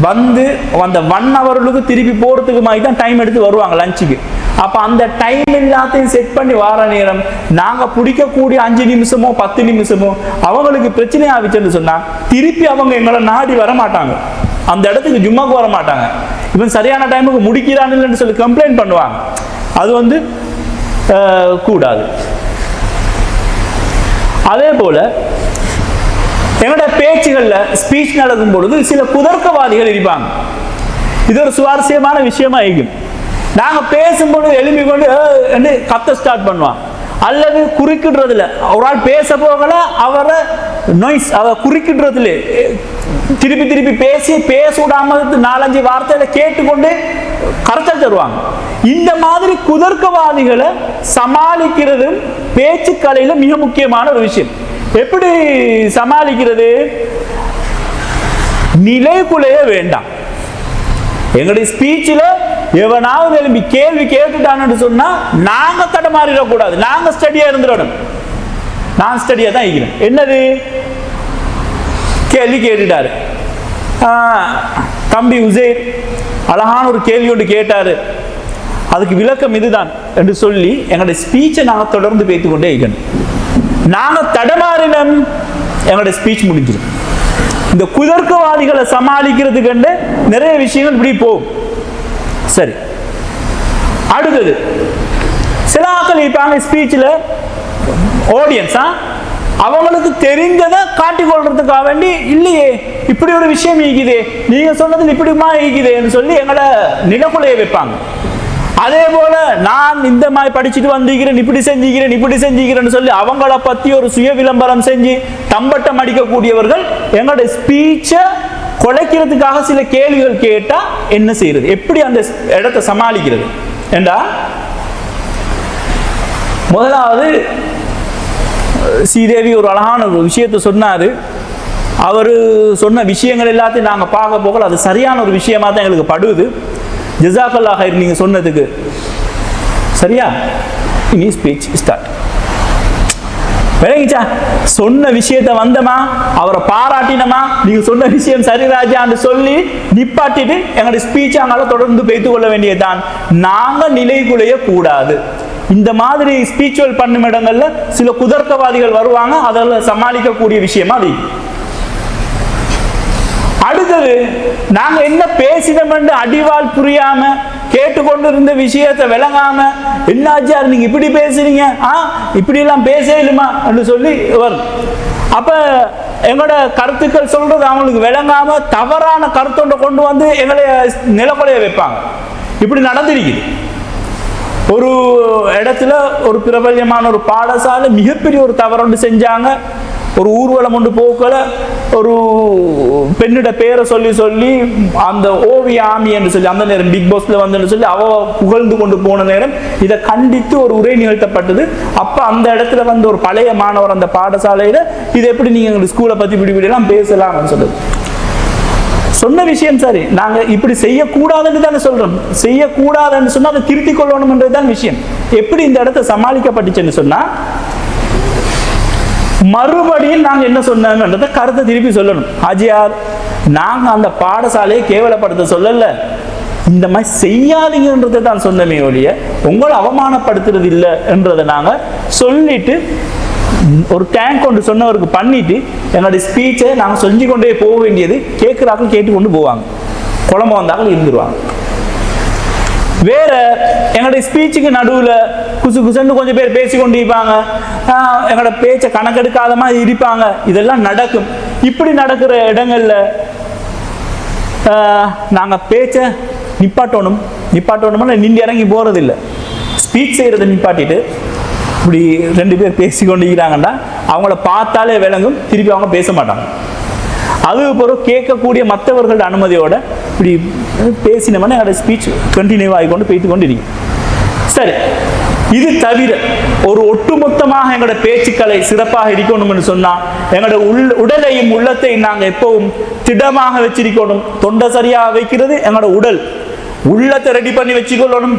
[SPEAKER 2] வந்து அந்த 1 ஹவருக்கு திருப்பி போகிறதுக்கு மாதிரி தான் டைம் எடுத்து வருவாங்க லஞ்சுக்கு. அப்போ அந்த டைம் எல்லாத்தையும் செட் பண்ணி வார நேரம் நாங்கள் பிடிக்கக்கூடிய 5 நிமிஷமோ 10 நிமிஷமோ அவங்களுக்கு பிரச்சனை ஆகிச்சுன்னு சொன்னால் திருப்பி அவங்க எங்களை நாடி வர மாட்டாங்க, அந்த இடத்துக்கு ஜும்மாவுக்கு வர மாட்டாங்க. இவன் சரியான டைமுக்கு முடிக்கிறான்னு சொல்லி கம்ப்ளைண்ட் பண்ணுவாங்க. அது வந்து கூடாது. அதே போல் எங்களோட பேச்சுகளில் ஸ்பீச் நடக்கும் பொழுது சில குதர்க்கவாதிகள் இருப்பாங்க. இது ஒரு சுவாரஸ்யமான விஷயமா இருக்கும். நாங்கள் பேசும்பொழுது எழுப்பி கொண்டு கத்த ஸ்டார்ட் பண்ணுவான், அல்லது குறுக்கிடுறதுல ஒரு ஆள் பேச போகல அவரை நொய்ஸ் அதை குறுக்கிடுறதுல திருப்பி திருப்பி பேச விடாம 4-5 வார்த்தையில கேட்டுக்கொண்டு கரைச்சல் தருவாங்க. இந்த மாதிரி குதர்க்கவாதிகளை சமாளிக்கிறதும் பேச்சுக்கலையில மிக முக்கியமான ஒரு விஷயம். எப்படி சமாளிக்கிறது? நிலைக்குலைய வேண்டாம். எங்களுடைய ஸ்பீச்சில் எவனாவது எழுப்பி கேள்வி கேட்டுட்டான்னு சொன்னா நாங்க தடமாறிடக்கூடாது, நாங்க ஸ்டடியா இருந்துடணும். நான் ஸ்டடியா தான் இருக்கிறேன். என்னது கேள்வி கேட்டுட்டாரு, தம்பி உசேர் அழகான ஒரு கேள்வி ஒன்று கேட்டாரு, அதுக்கு விளக்கம் இதுதான் என்று சொல்லி எங்களுடைய ஸ்பீச்சை நாங்கள் தொடர்ந்து பேசிக்கொண்டே இருக்கணும். நாங்கள் தடமாறினம், எங்களுடைய ஸ்பீச் முடிஞ்சிடும். இந்த குதர்க்கவாதிகளை சமாளிக்கிறதுக்கு நிறைய விஷயங்கள் இப்படி போகும். சரி, அடுத்தது சில ஆட்கள் இருப்பாங்க ஸ்பீச்சில் ஆடியன்ஸா அவங்களுக்கு தெரிஞ்சதை காட்டிக்கொள்றதுக்காக வேண்டி, இல்லையே இப்படி ஒரு விஷயம் ஈக்குதே, நீங்க சொன்னது இப்படிமா ஈக்குதேன்னு சொல்லி எங்களை நிலக்குலைய வைப்பாங்க. அதே போல நான் இந்த மாதிரி படிச்சுட்டு வந்திருக்கிறேன், இப்படி செஞ்சுக்கிறேன்னு சொல்லி அவங்கள பத்தி ஒரு சுய விளம்பரம் செஞ்சு தம்பட்டம் அடிக்கக்கூடியவர்கள் எங்களுடைய ஸ்பீச்சை குலைக்கிறதுக்காக சில கேள்விகள் கேட்டா என்ன செய்யறது, எப்படி அந்த இடத்தை சமாளிக்கிறது என்றா, முதலாவது ஸ்ரீதேவி ஒரு அழகான ஒரு விஷயத்தை சொன்னாரு. அவர் சொன்ன விஷயங்கள் எல்லாத்தையும் நாங்கள் பார்க்க போகல, அது சரியான ஒரு விஷயமா தான் எங்களுக்கு படுது. ஜஸாக்கல்லாஹ் ஹைர், நீங்க சொன்னதுக்கு சரியா. இனி ஸ்பீச் ஸ்டார்ட். விளங்கிச்சா? சொன்ன விஷயத்தை வந்தமா, அவரை பாராட்டினமா, நீங்க சொன்ன விஷயம் சரி ராஜான்னு சொல்லி நிப்பாட்டிட்டு எங்களுடைய ஸ்பீச் அங்கால தொடர்ந்து பேத்து கொள்ள வேண்டியதுதான். நாங்க நிலைக்குலைய கூடாது. இந்த மாதிரி ஸ்பீச்சுவல் பண்ணும் இடங்கள்ல சில குதர்க்கவாதிகள் வருவாங்க, அதில் சமாளிக்கக்கூடிய விஷயமா அது. அடுத்தது நாங்க என்ன பேசினோம் அடிவால் புரியாம கேட்டுக்கொண்டு இருந்த விஷயத்தை விளங்காம, என்னாச்சார் நீங்க இப்படி பேசுறீங்க, இப்படி எல்லாம் பேசலுமா என்று சொல்லி வரும். அப்ப எங்களோட கருத்துக்கள் சொல்றது அவங்களுக்கு விளங்காம தவறான கருத்தொண்டை கொண்டு வந்து எங்களை நிலக்குலைய வைப்பாங்க. இப்படி நடந்திருக்குது. ஒரு இடத்துல ஒரு பிரபல்யமான ஒரு பாடசாலை மிகப்பெரிய ஒரு தவறொன்று செஞ்சாங்க. ஒரு ஊர்வலம் ஒன்று போக்கல ஒரு பெண்ணிட பேரை சொல்லி சொல்லி அந்த ஓவிய ஆமி என்று சொல்லி அந்த நேரம் பிக் பாஸ்ல வந்து சொல்லி அவ புகழ்ந்து கொண்டு போன நேரம் இதை கண்டித்து ஒரு உரை நிகழ்த்தப்பட்டது. அப்ப அந்த இடத்துல வந்து ஒரு பழைய மாணவர் அந்த பாடசாலையில இது எப்படி நீங்க ஸ்கூலை பத்தி இப்படி எல்லாம் பேசலாம்னு சொல்லுது. சொன்ன விஷயம் சரி, நாங்க இப்படி செய்யக்கூடாதுன்னு தானே சொல்றோம். செய்யக்கூடாதுன்னு சொன்னா அதை திருத்திக் கொள்ளணும்ன்றதுதான் விஷயம். எப்படி இந்த இடத்தை சமாளிக்கப்பட்டுச்சுன்னு சொன்னா மறுபடியும் நாங்க என்ன சொன்னாங்கன்றத கருத்தை திருப்பி சொல்லணும். ஹாஜியார், நாங்க அந்த பாடசாலையை கேவலப்படுத்த சொல்லல, இந்த மாதிரி செய்யாதீங்கன்றதை தான் சொன்னமே ஒழிய உங்களை அவமானப்படுத்துறது இல்லை என்றதை நாங்க சொல்லிட்டு ஒரு டேங்க் கொண்டு சொன்னவருக்கு பண்ணிட்டு எங்களுடைய ஸ்பீச்சை நாங்க சொல்லி கொண்டே போக வேண்டியது கேட்கிறார்கள் கேட்டுக்கொண்டு போவாங்க, குழம்பு வந்தார்கள் இருந்துருவாங்க. வேற எங்களுடைய ஸ்பீச்சுக்கு நடுவில் குசு குசுன்னு கொஞ்சம் பேர் பேசி கொண்டு இருப்பாங்க, எங்களோட பேச்சை கணக்கெடுக்காத மாதிரி இருப்பாங்க. இதெல்லாம் நடக்கும். இப்படி நடக்கிற இடங்கள்ல நாங்கள் பேச்சை நிப்பாட்டணும்னா நின்று இறங்கி போறது இல்லை. ஸ்பீச் செய்யறதை நிப்பாட்டிட்டு இப்படி 2 பேர் பேசி கொண்டிருக்கிறாங்கன்னா அவங்கள பார்த்தாலே விளங்கும், திருப்பி அவங்க பேச மாட்டாங்க. அது பிறகு கேட்கக்கூடிய மற்றவர்களோட அனுமதியோட இப்படி பேசினோம்னா என்னோட ஸ்பீச் கண்டினியூ ஆகிக்கொண்டு போய்த்து கொண்டு இருக்கு. சரி, இது தவிர ஒரு ஒட்டுமொத்தமாக எங்களோட பேச்சுக்களை சிறப்பாக இருக்கணும்னு சொன்னா எங்களோட உடலையும் உள்ளத்தையும் நாங்கள் எப்பவும் திடமாக வச்சிருக்கணும். தொண்டை சரியாக வைக்கிறது எங்களோட உடல், உள்ளத்தை ரெடி பண்ணி வச்சுக்கொள்ளணும்,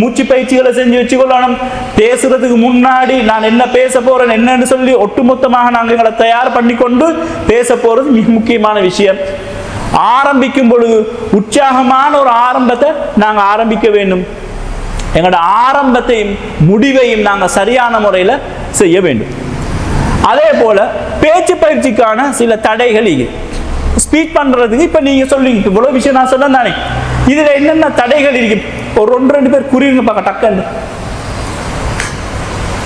[SPEAKER 2] மூச்சு பயிற்சிகளை செஞ்சு வச்சுக்கொள்ளணும். பேசுறதுக்கு முன்னாடி நான் என்ன பேச போறேன் என்னன்னு சொல்லி ஒட்டுமொத்தமாக நாங்கள் எங்களை தயார் பண்ணி கொண்டு பேச போறது மிக முக்கியமான விஷயம். ஆரம்பிக்கும் பொழுது உற்சாகமான ஒரு ஆரம்பத்தை நாங்கள் ஆரம்பிக்க வேண்டும். எங்களோட ஆரம்பத்தையும் முடிவையும் நாங்கள் சரியான முறையில் செய்ய வேண்டும். அதே போல பேச்சு பயிற்சிக்கான சில தடைகள் ஸ்பீச் பண்றதுக்கு இப்ப நீங்க சொல்லுங்க இவ்வளவு விஷயம் நான் சொன்னேன் தானே, இதுல என்னென்ன தடைகள் இருக்கு ஒரு 1-2 பேர் குறிங்க பார்க்க டக்குன்னு.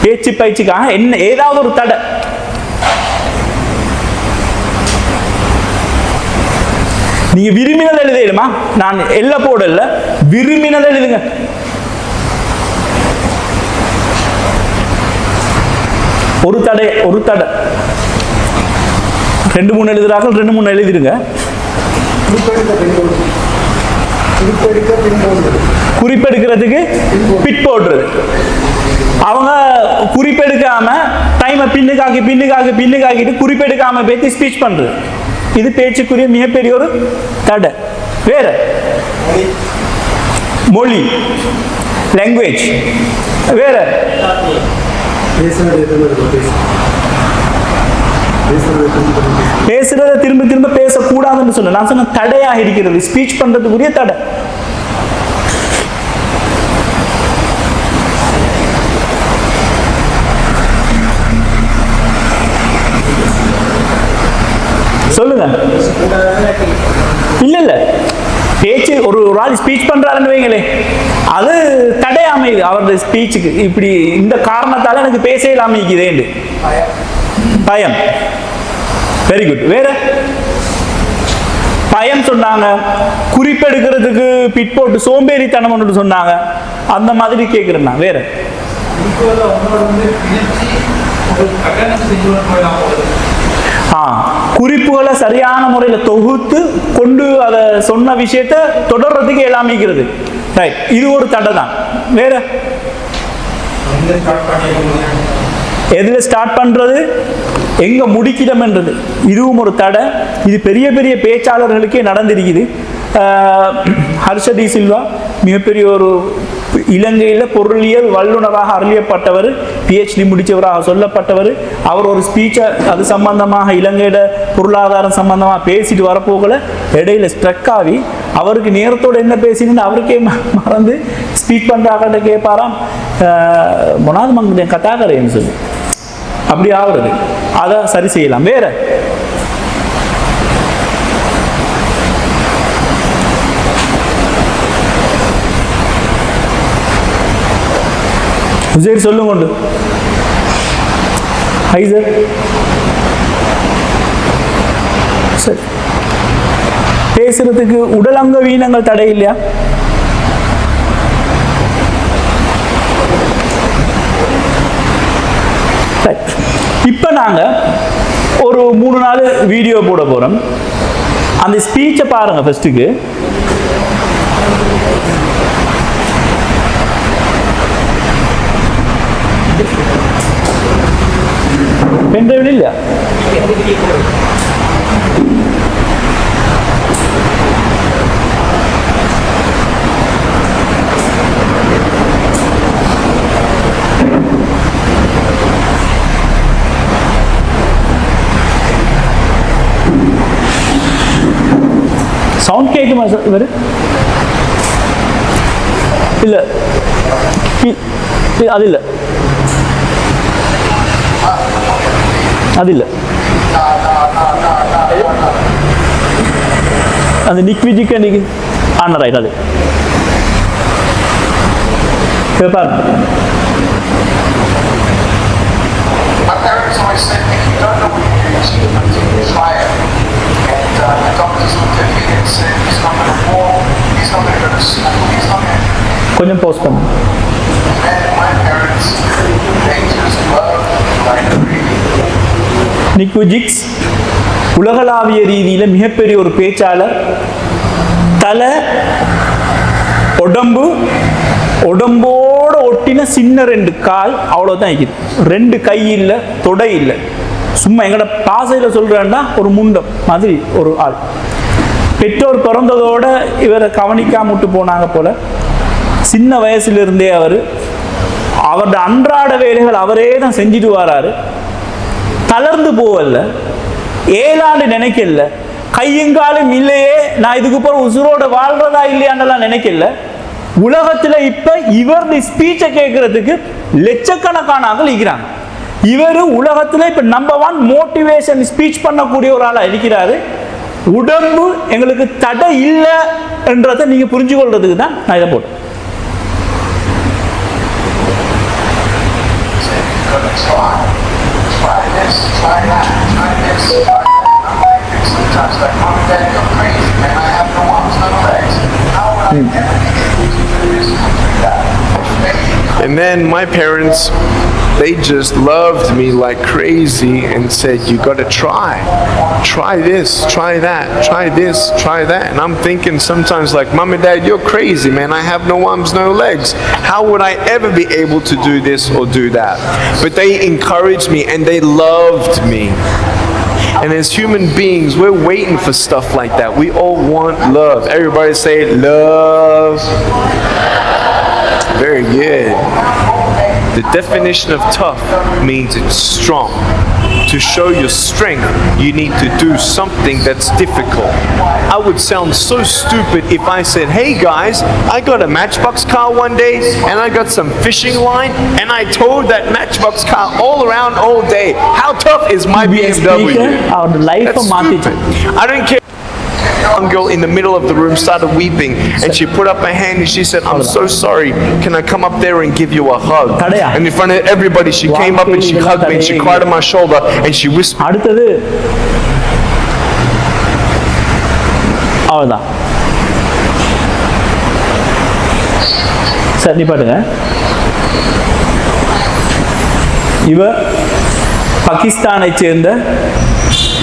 [SPEAKER 2] பேச்சு பயிற்சிக்காக என்ன ஏதாவது ஒரு தடை நீங்க விரும்பினதை எழுதிடுமா? நான் எல்ல போடல, விரும்பினதை எழுதுங்க. ஒரு தடை 2-3 எழுதுறாங்க, 2-3 எழுதிருங்க. குறிப்பெடுக்கிறதுக்கு பிட் போடுறது. அவங்க குறிப்பெடுக்காம டைமை பின்னுக்காக்கிட்டு குறிப்பெடுக்காம பேசி ஸ்பீச் பண்றது. இது பேச்சுக்குரிய மிகப்பெரிய ஒரு தடை. வேற மொழி, லாங்குவேஜ், வேற பேசுறத திரும்ப பேசக்கூடாதுன்னு சொல்ல நான் சொன்ன தடையாக இருக்கிறது, ஸ்பீச் பண்றதுக்குரிய தடை. சொல்லுங்க. இல்ல பேச்சு ஒரு ஆள் ஸ்பீச் பண்றாருன்னு வைங்களே, அது தடை அமையுது அவருடைய ஸ்பீச்சுக்கு. இப்படி இந்த காரணத்தால எனக்கு பேச இல்லாம பயம். Very good. வேற பயம் சொன்னாங்க, குறிப்பெடுக்கிறதுக்கு பிட் போட்டு சோம்பேறித்தனம் சொன்னாங்க, அந்த மாதிரி கேட்கிறேன் நான். வேற குறிப்புகளை சரியான முறையில் தொகுத்து கொண்டு அதை சொன்ன விஷயத்தை தொடர்றதுக்கு எல்லாமிக்கிறது. ரைட், இது ஒரு தடை தான். வேற எதுல ஸ்டார்ட் பண்றது, எங்க முடிக்கிறோம்ன்றது, இதுவும் ஒரு தடை. இது பெரிய பெரிய பேச்சாளர்களுக்கே நடந்திருக்குது. ஹர்ஷ டி சில்வா மிகப்பெரிய ஒரு இலங்கையில் பொருளியல் வல்லுநராக அறியப்பட்டவர், PhD முடித்தவராக சொல்லப்பட்டவர். அவர் ஒரு ஸ்பீச்சை அது சம்பந்தமாக இலங்கையோட பொருளாதாரம் சம்பந்தமாக பேசிட்டு வரப்போகல இடையில ஸ்ட்ரக் ஆகி அவருக்கு நேரத்தோடு என்ன பேசினு அவருக்கே மறந்து ஸ்பீச் பண்ணுறாங்கிட்ட கேட்பாராம், மொனாது மங்க கத்தாக்கரைன்னு சொல்லி அப்படி ஆகுறது. அதை சரி செய்யலாம். வேற சரி சொல்லுங்க. கொண்டு ஹைசர் சரி, பேசுறதுக்கு உடல் அங்க வீனங்கள் தடை இல்லையா? இப்ப நாங்க 3-4 வீடியோ போட போறோம். அந்த ஸ்பீச்சை பாருங்க. ஃபர்ஸ்ட்டுக்கு பென்ட்ரைவ் இல்லையா? சவுண்ட் கேட்குமா சார்? இவர் இல்லை, அது இல்லை, அது இல்லை. அந்த நிக் அன்னைக்கு ஆன ரைட் அது பாருங்க.
[SPEAKER 3] My parents always said, if you don't know what you're doing, you have to try it. And the doctors looked at me and said, he's not going to walk, he's not going to go to school, he's not going to...
[SPEAKER 2] கொஞ்சம் post பண்ணு.
[SPEAKER 3] And my parents, they just loved like really.
[SPEAKER 2] நிக் விஜிக்ஸ் உலகளாவிய ரீதியில் மிகப்பெரிய ஒரு பேச்சாளர். தலை, உடம்போட ஒட்டின சின்ன 2 கால், அவ்வளோதான் இருக்குது. 2 கை இல்லை, தொடை இல்லை. சும்மா எங்கட பாசையில் சொல்கிறேன்னா ஒரு முண்டம் மாதிரி ஒரு ஆள். பெற்றோர் பிறந்ததோட இவரை கவனிக்காம விட்டு போனாங்க போல. சின்ன வயசுலேருந்தே அவருடைய அன்றாட வேலைகள் அவரே தான் செஞ்சுட்டு வராரு. தளர்ந்து போவல்ல, ஏழாண்டு நினைக்கல, கையங்காலும் இல்லையே, நான் இதுக்கு அப்புறம் உசுரோட வாழ்றதா இல்லையாண்டெல்லாம் நினைக்கல. உலகத்துல இப்ப இவர் ஸ்பீச்சை கேட்கறதுக்கு லட்சக்கணக்கான ஆட்கள் இருக்கிறாங்க. இவர் உலகத்துல இப்ப நம்பர் 1 மோட்டிவேஷன் ஸ்பீச் பண்ணக்கூடிய ஒரு ஆளா இருக்கிறாரு. உடம்பு எங்களுக்கு தடை இல்லை என்றதை நீங்க புரிஞ்சு கொள்றதுக்கு தான் நான் இதை போட்டேன்.
[SPEAKER 3] Try this, try that, try this, try that. I'm like, sometimes like, Mom and Dad, you're crazy, man. I have no arms, no legs. How would I ever be able to do this and do that? And then my parents, they just loved me like crazy and said, you got to try this, try that, try this, try that. And I'm thinking sometimes like, Mom and Dad, you're crazy, man. I have no arms, no legs. How would I ever be able to do this or do that? But they encouraged me and they loved me. And as human beings, we're waiting for stuff like that. We all want love. Everybody say love. Very good. The definition of tough means it's strong. To show your strength, you need to do something that's difficult. I would sound so stupid if I said, hey guys, I got a Matchbox car one day and I got some fishing line and I towed that Matchbox car all around all day. How tough is my BMW? That's stupid. I don't care. One girl in the middle of the room started weeping and she put up her hand and she said, I'm so sorry, can I come up there and give you a hug? And in front of everybody she came up and she hugged me and she cried on my shoulder and she whispered.
[SPEAKER 2] அடுத்தது அவ்வளோதான். சரி பாட்டுங்க. இவர் பாகிஸ்தானை சேர்ந்த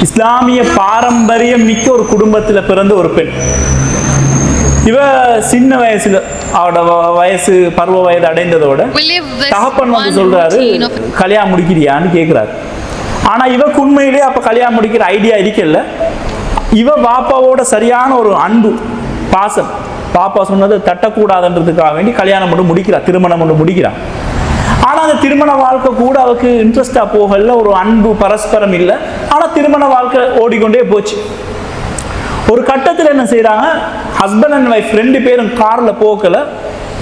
[SPEAKER 2] இஸ்லாமிய பாரம்பரியம் மிக்க ஒரு குடும்பத்தில் பிறந்த ஒரு பெண். இவ சின்ன வயசுல அவட பருவ வயது அடைந்ததோட தகப்பன் வந்து சொல்றாரு, கல்யாணம் முடிக்கிறியான்னு கேட்கிறாரு. ஆனா இவக்கு உண்மையிலேயே அப்ப கல்யாணம் முடிக்கிற ஐடியா இருக்கல. இவ பாப்பாவோட சரியான ஒரு அன்பு பாசம், பாப்பா சொன்னதை தட்டக்கூடாதுன்றதுக்காக வேண்டி கல்யாணம் மட்டும் முடிக்கிறா, திருமணம் மட்டும் முடிக்கிறா. ஆனால் அந்த திருமண வாழ்க்கை கூட அவருக்கு இன்ட்ரெஸ்டாக போகல, ஒரு அன்பு பரஸ்பரம் இல்லை. ஆனால் திருமண வாழ்க்கை ஓடிக்கொண்டே போச்சு. ஒரு கட்டத்தில் என்ன செய்கிறாங்க, ஹஸ்பண்ட் அண்ட் ஒய்ஃப் 2 பேரும் காரில் போகல,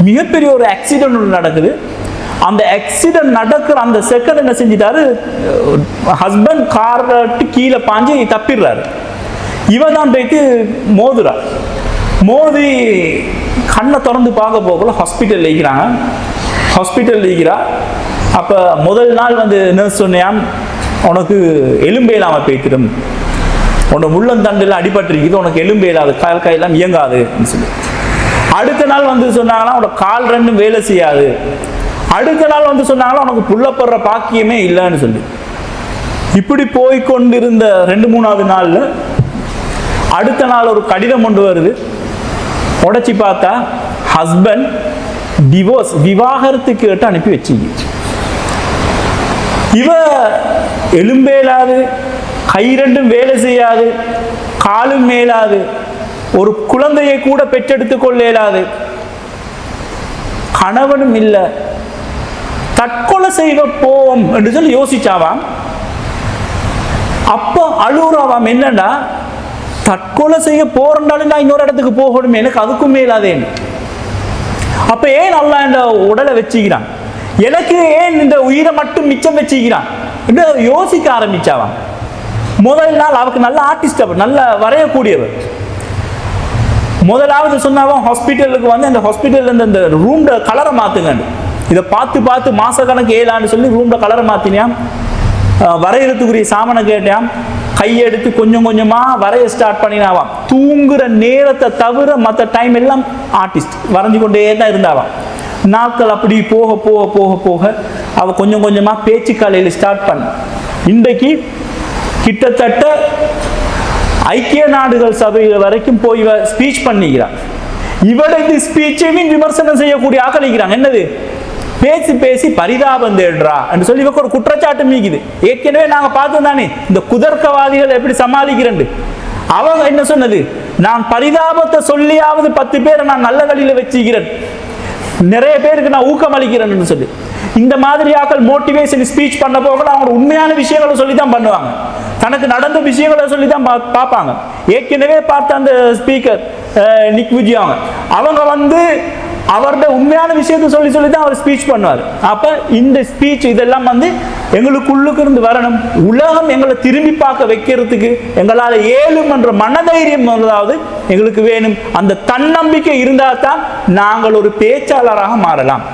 [SPEAKER 2] மிகப்பெரிய ஒரு ஆக்சிடென்ட் ஒன்று நடக்குது. அந்த ஆக்சிடென்ட் நடக்கிற அந்த செகண்ட் என்ன செஞ்சிட்டாரு, ஹஸ்பண்ட் கார்ட்டு கீழே பாஞ்சு தப்பிடுறாரு. இவ தான் போயிட்டு மோதுறா. மோதி கண்ணை திறந்து பார்க்க போகல ஹாஸ்பிட்டல் இருக்கிறாங்க. ஹாஸ்பிட்டல் இருக்கிறா. அப்போ முதல் நாள் வந்து நர்ஸ் சொன்னையாம், உனக்கு எலும்பே இல்லாமல் போய்த்திடும், உன்னோட முள்ளந்தண்டில் அடிபட்டிருக்குது, உனக்கு எலும்பே இல்லாது, கால் கையெல்லாம் இயங்காதுன்னு சொல்லி. அடுத்த நாள் வந்து சொன்னாங்கன்னா உனக்கு கால் 2 வேலை செய்யாது. அடுத்த நாள் வந்து சொன்னாங்கன்னா உனக்கு புள்ளப்படுற பாக்கியமே இல்லைன்னு சொல்லி. இப்படி போய்கொண்டிருந்த 2-3வது நாள்ல அடுத்த நாள் ஒரு கடிதம் கொண்டு வருது. உடைச்சி பார்த்தா ஹஸ்பண்ட் டிவோர்ஸ், விவாகரத்து கேட்டு அனுப்பி வச்சிங்க. இவ எலும்பேலாது, கை ரெண்டும் வேலை செய்யாது, காலும் மேலாது, ஒரு குழந்தையை கூட பெற்றெடுத்துக் கொள்ள இயலாது, கணவனும் இல்லை, தற்கொலை செய்வ போவோம் என்று சொல்லி யோசிச்சாவாம். அப்போ அழுகுறாவாம், என்னண்டா தற்கொலை செய்ய போறேன்டாலும் நான் இன்னொரு இடத்துக்கு போகணும், எனக்கு அதுக்கும் மேலாதேன்னு. அப்ப ஏன் அல்லாஹ் இந்த உடலை வச்சுக்கிறான், எனக்கு ஏன் இந்த உயிரை மட்டும் மிச்சம் வச்சுக்கிறான் என்று யோசிக்க ஆரம்பிச்சாவாம். முதல் நாள் அவருக்கு நல்ல ஆர்டிஸ்ட், அவர் நல்ல வரையக்கூடியவர். முதலாவது சொன்னாவும் ஹாஸ்பிட்டலுக்கு வந்து அந்த ஹாஸ்பிட்டல்ல இந்த ரூம்ல கலரை மாத்துங்க, இதை பார்த்து பார்த்து மாசக்கணக்கு ஏலான்னு சொல்லி ரூம்ல கலரை மாத்தினியாம். வரையறதுக்குரிய சாமனை கேட்டாம், கையெடுத்து கொஞ்சம் கொஞ்சமா வரைய ஸ்டார்ட் பண்ணினாவாம். தூங்குற நேரத்தை தவிர மற்ற டைம் எல்லாம் ஆர்டிஸ்ட் வரைஞ்சு கொண்டே தான் இருந்தாவாம். நாட்கள் அப்படி போக போக போக போக அவ கொஞ்சம் கொஞ்சமா பேச்சு காலையில் ஸ்டார்ட் பண்ண. இன்றைக்கு கிட்டத்தட்ட ஐக்கிய நாடுகள் சபைகள் வரைக்கும் போய் ஸ்பீச் பண்ணிக்கிறான். இவட இந்த ஸ்பீச்சையும் விமர்சனம் செய்யக்கூடிய ஆக்களிக்கிறாங்க. என்னது பேசி பேசி பரிதாபம் தேடுறா என்று சொல்லி இவக்கு ஒரு குற்றச்சாட்டு மீக்குது. ஏற்கனவே நாங்க பார்த்தோம் தானே இந்த குதர்க்கவாதிகள் எப்படி சமாளிக்கிறேன். அவங்க என்ன சொன்னது, நான் பரிதாபத்தை சொல்லியாவது 10 பேரை நான் நல்ல வழியில வச்சுக்கிறேன், நிறைய பேருக்கு நான் ஊக்கம் அளிக்கிறேன்னு சொல்லி. இந்த மாதிரி ஆக்கள் மோட்டிவேஷன் ஸ்பீச் பண்ண போக அவங்க உண்மையான விஷயங்களை சொல்லி தான் பண்ணுவாங்க, தனக்கு நடந்த விஷயங்களை சொல்லி தான் பார்ப்பாங்க. ஏற்கனவே பார்த்த அந்த ஸ்பீக்கர் நிக் விஜய் அவங்க வந்து அவருடைய உண்மையான விஷயத்தை சொல்லி சொல்லி தான் அவர் ஸ்பீச் பண்ணுவார். அப்ப இந்த ஸ்பீச் இதெல்லாம் வந்து எங்களுக்குள்ளுக்கு இருந்து வரணும். உலகம் எங்களை திரும்பி பார்க்க வைக்கிறதுக்கு எங்களால் ஏழும் என்ற மனதைரியம் முதலாவது எங்களுக்கு வேணும். அந்த தன்னம்பிக்கை இருந்தால் தான் நாங்கள் ஒரு பேச்சாளராக மாறலாம்.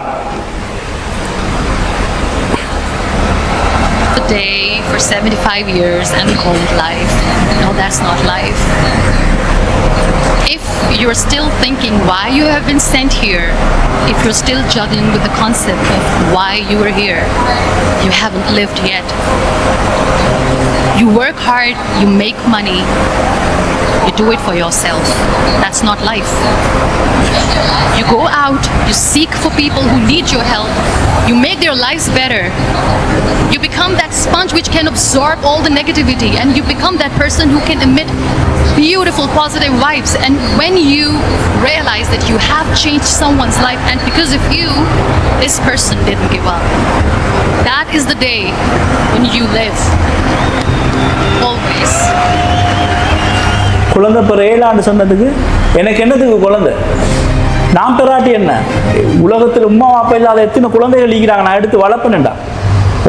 [SPEAKER 4] Day for 75 years and call it life. No, that's not life. If you're still thinking why you have been sent here, if you're still juggling with the concept of why you were here, you haven't lived yet. You work hard, you make money, you do it for yourself. That's not life. You go out, you seek for people who need your help, you make their lives better. You become that sponge which can absorb all the negativity, and you become that person who can emit beautiful positive vibes. And when you realize that you have changed someone's life, and because of you this person didn't give up, that is the day when you live. Always.
[SPEAKER 2] குழந்தை பிறேலான்னு சொன்னதுக்கு எனக்கு என்னதுக்கு குழந்தை, நான் பெறாட்டி என்ன, உலகத்தில் உமா அப்பா இல்லாத எத்தனை குழந்தைகள் இருக்கிறாங்க, நான் எடுத்து வளர்ப்பேன்டா.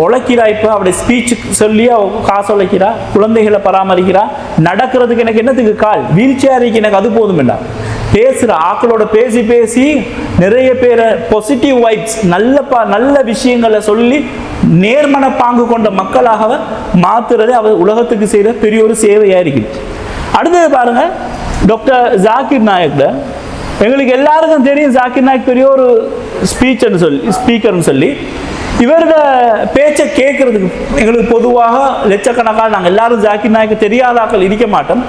[SPEAKER 2] உழைக்கிறா, இப்போ அப்படி ஸ்பீச் சொல்லி காசு உழைக்கிறா, குழந்தைகளை பராமரிக்கிறா, நடக்கிறதுக்கு எனக்கு என்னத்துக்கு கால், வீல் சேருக்கு எனக்கு அது போதும் வேண்டாம். பேசுகிற ஆக்களோட பேசி பேசி நிறைய பேரை பாசிட்டிவ் வைப்ஸ் நல்ல விஷயங்களை சொல்லி நேர்மன பாங்கு கொண்ட மக்களாக மாத்துறது அவர் உலகத்துக்கு செய்கிற பெரிய ஒரு சேவையாக இருக்குது. அடுத்தது பாருங்க, டாக்டர் ஜாகிர் நாயக். எங்களுக்கு எல்லாருக்கும் தெரியும் ஜாகிர் நாயக் பெரிய ஒரு ஸ்பீக்கர்னு சொல்லி. இவரோட பேச்சை கேட்கறதுக்கு எங்களுக்கு பொதுவாக லட்சக்கணக்காக நாங்கள் எல்லாரும் ஜாகிர் நாயக் தெரியாதாக்கள் இருக்க மாட்டோம்.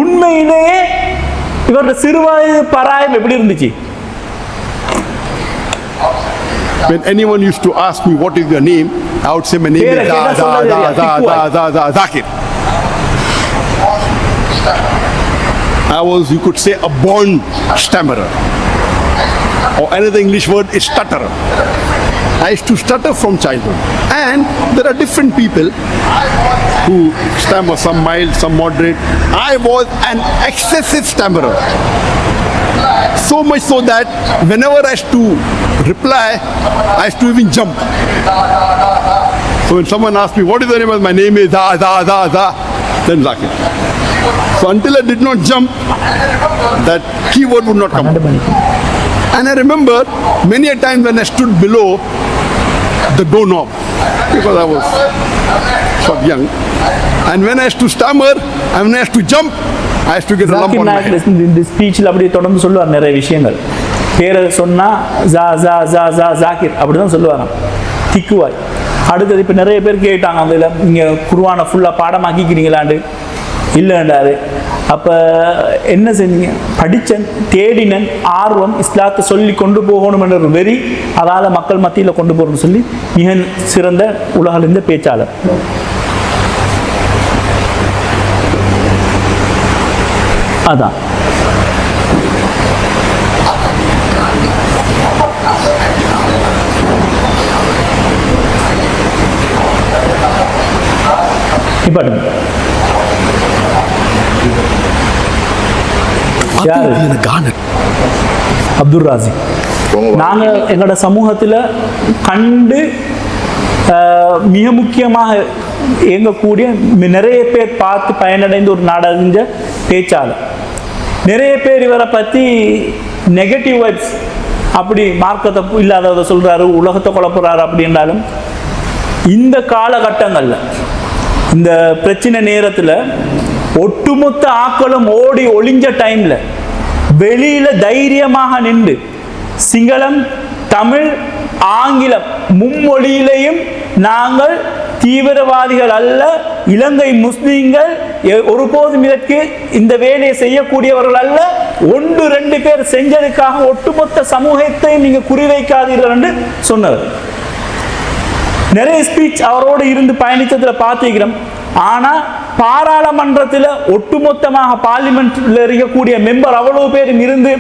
[SPEAKER 2] உண்மையிலேயே இவரோட சிறுவயது பராயம் எப்படி இருந்துச்சு?
[SPEAKER 5] When anyone used to ask me what is your name, I would say my name is Zakir. I was, you could say, a born stammerer, or another English word is stutterer. I used to stutter from childhood, and there are different people who stammer, some mild, some moderate. I was an excessive stammerer, so much so that whenever I used to reply, I used to even jump. So when someone asked me what is the name, my name is then Zakir. So until I did not jump, that keyword would not come out. And I remember many a time when I stood below the doorknob, because I was so young, and when I used to stammer and when I used to jump, I used to get a lump on my head.
[SPEAKER 2] இந்த ஸ்பீச்சில் அப்படி தொடர்ந்து சொல்லுவார் நிறைய விஷயங்கள். பேரை சொன்னா ஜாகிர் அப்படிதான் சொல்லுவாராம். திக்குவாய் அடுத்தது இப்போ நிறைய பேர் கேட்டாங்க அதில் நீங்கள் குர்ஆனை ஃபுல்லாக பாடமாக்கிக்கிறீங்களாண்டு. இல்லைன்றாரு. அப்போ என்ன செஞ்சீங்க? படித்தேன், தேடினன், ஆர்வம், இஸ்லாத்தை சொல்லி கொண்டு போகணும் என்ற ஒரு வெறி, அதால் மக்கள் மத்தியில் கொண்டு போகணும்னு சொல்லி மிக சிறந்த உலகிலிருந்த பேச்சாளர். அதான் நிப்பாட்டுங்க. அப்துல் ராசி. நாங்கள் எங்களோட சமூகத்தில் கண்டு மிக முக்கியமாக இயங்கக்கூடிய நிறைய பேர் பார்த்து பயனடைந்த ஒரு நாடறிஞ்ச பேச்சாளர். நிறைய பேர் இவரை பற்றி நெகட்டிவ் வைப்ஸ், அப்படி மார்க்கத்தை இல்லாததை சொல்கிறாரு, உலகத்தை குழப்புறாரு அப்படின்றாலும், இந்த காலகட்டங்களில் இந்த பிரச்சனை நேரத்தில் ஒட்டுமொத்த ஆக்களும் ஓடி ஒளிஞ்ச டைமில் வெளியில் தைரியமாக நின்று சிங்களம், தமிழ், ஆங்கிலம் மும்மொழியிலையும் நாங்கள் தீவிரவாதிகள் அல்ல, இலங்கை முஸ்லீம்கள் ஒருபோதும் இதற்கு இந்த வேலையை செய்யக்கூடியவர்கள் அல்ல, 1-2 பேர் செஞ்சதுக்காக ஒட்டுமொத்த சமூகத்தையும் நீங்கள் குறிவைக்காதீர்கள் என்று சொன்னவர். நிறைய ஸ்பீச் அவரோடு இருந்து பயணித்ததில் பார்த்துக்கிறோம். ஆனால் பாராளுமன்றத்தில் ஒட்டுமொத்தமாக பார்லிமெண்ட்டில் இருக்கக்கூடிய மெம்பர் அவ்வளோ பேரும் இருந்து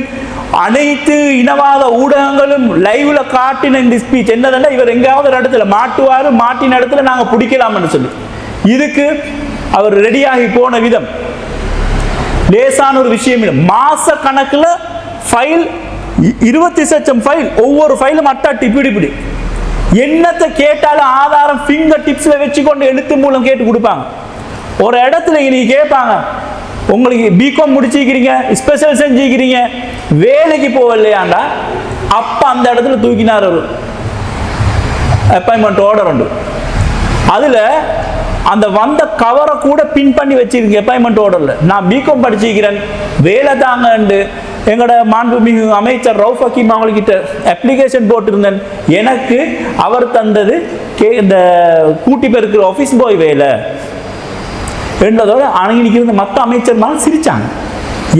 [SPEAKER 2] அனைத்து இனவாத ஊடகங்களும் லைவ்ல காட்டின இந்த ஸ்பீச் என்னதுன்னா, இவர் எங்கேயாவது ஒரு இடத்துல மாட்டுவார், மாட்டின இடத்துல நாங்கள் பிடிக்கலாம்னு சொல்லி இதுக்கு அவர் ரெடியாகி போன விதம் லேசான ஒரு விஷயம் இல்லை. மாச கணக்கில் ஃபைல் 20 லட்சம் ஃபைல், ஒவ்வொரு ஃபைலும் அட்டாட்டி இப்படி என்னத்தை கேட்டாலும் ஆதாரம் ஃபிங்கர் டிப்ஸில் வச்சுக்கொண்டு எழுத்து மூலம் கேட்டு கொடுப்பாங்க. ஒரு இடத்துல நீங்க கேட்பாங்க, உங்களுக்கு பிகாம் முடிச்சிக்கிறீங்க, ஸ்பெஷல் செஞ்சுக்கிறீங்க, வேலைக்கு போகலையாண்டா, அப்போ அந்த இடத்துல தூக்கினார் ஒரு அப்பாயின்மெண்ட் ஆர்டர் உண்டு. அதில் அந்த வந்த கவரை கூட பின் பண்ணி வச்சிருக்கீங்க அப்பாயின்மெண்ட் ஆர்டரில். நான் பிகாம் படிச்சிக்கிறேன், வேலை தாங்கண்டு எங்களோட மாண்புமிகு அமைச்சர் ரவுஃப் ஹக்கீம் அவங்கக்கிட்ட அப்ளிகேஷன் போட்டிருந்தேன். எனக்கு அவர் தந்தது இந்த கூட்டி பெருக்கிற ஆஃபீஸ் பாய் வேலை என்றதோட அணுகி இருந்த மற்ற அமைச்சர்மாரும் சிரிச்சாங்க.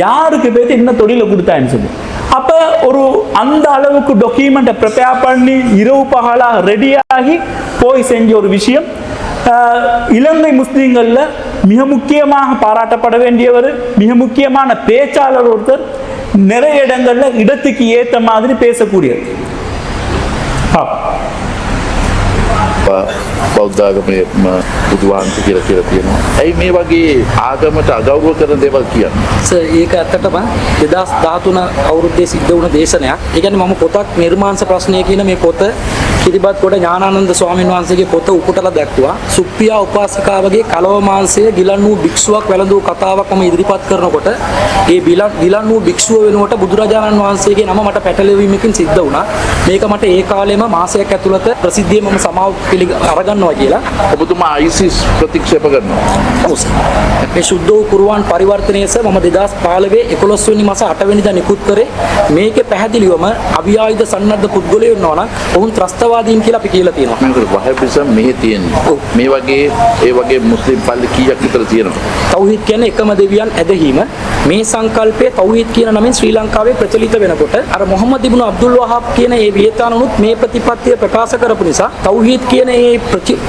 [SPEAKER 2] யாருக்கு பேர் என்ன தொழிலை கொடுத்தான்னு சொல்லி. அப்போ ஒரு அந்த அளவுக்கு டாக்குமெண்ட்டை ப்ரிப்பேர் பண்ணி இரவு பகலாக ரெடியாகி போய் செஞ்ச ஒரு விஷயம். இலங்கை முஸ்லீம்களில் மிக முக்கியமாக பாராட்டப்பட வேண்டியவர், மிக முக்கியமான பேச்சாளர் ஒருத்தர், நிறைய இடங்கள்ல இடத்துக்கு ஏற்ற மாதிரி பேசக்கூடியவர்.
[SPEAKER 6] බෞද්ධ ආගමේ බුදුවහන්සේ කියලා තියෙනවා. ඇයි මේ වගේ ආගමට අගෞරව කරන දේවල් කියන්නේ?
[SPEAKER 7] සර් ඒක ඇත්තටම 2013 අවුරුද්දේ සිද්ධ වුණ දේශනයක්. ඒ කියන්නේ මම පොතක් නිර්මාංශ ප්‍රශ්නය කියන මේ පොත කිරිබත් කොට ඥානානන්ද ස්වාමීන් වහන්සේගේ පොත උපුටලා දැක්ුවා. සුප්පියා උපාසිකාවගේ කලව මාංශය ගිලන් වූ භික්ෂුවක් වැළඳූ කතාවක් මම ඉදිරිපත් කරනකොට ඒ ගිලන් වූ භික්ෂුව වෙනුවට බුදුරජාණන් වහන්සේගේ නම මට පැටලෙවීමකින් සිද්ධ වුණා. මේක මට ඒ කාලෙම මාසයක් ඇතුළත ප්‍රසිද්ධියේ මම සමාව අරගන්නවා කියලා.
[SPEAKER 6] ඔබතුමා ISIS ප්‍රතික්ෂේප කරනවා.
[SPEAKER 7] ඔව් සර්. මේ සුද්ධ වූ කුර්ආන් පරිවර්තනයේ සර් මම 2015 11 වෙනි මාස 8 වෙනිදා නිකුත් කරේ. මේකේ පැහැදිලිවම අවියායුධ සන්නද්ධ පුද්ගලයෝ ඉන්නවා නම් ඔවුන් ත්‍රස්තවාදීන් කියලා අපි කියලා තියෙනවා.
[SPEAKER 6] මේකට වහබිසම් මෙහි තියෙනවා. මේ වගේ ඒ වගේ මුස්ලිම් පල්ලි කීයක් විතර තියෙනවා?
[SPEAKER 7] තෞහීද් කියන්නේ එකම දෙවියන් ඇදහිීම. මේ සංකල්පය තෞහීද් කියන නමින් ශ්‍රී ලංකාවේ ප්‍රචලිත වෙනකොට අර මොහම්මද් ඉබ්නු අබ්දුල් වහාබ් කියන ඒ වියතානුනුත් මේ ප්‍රතිපත්තිය ප්‍රකාශ කරපු නිසා තෞහීද් කියන ඒ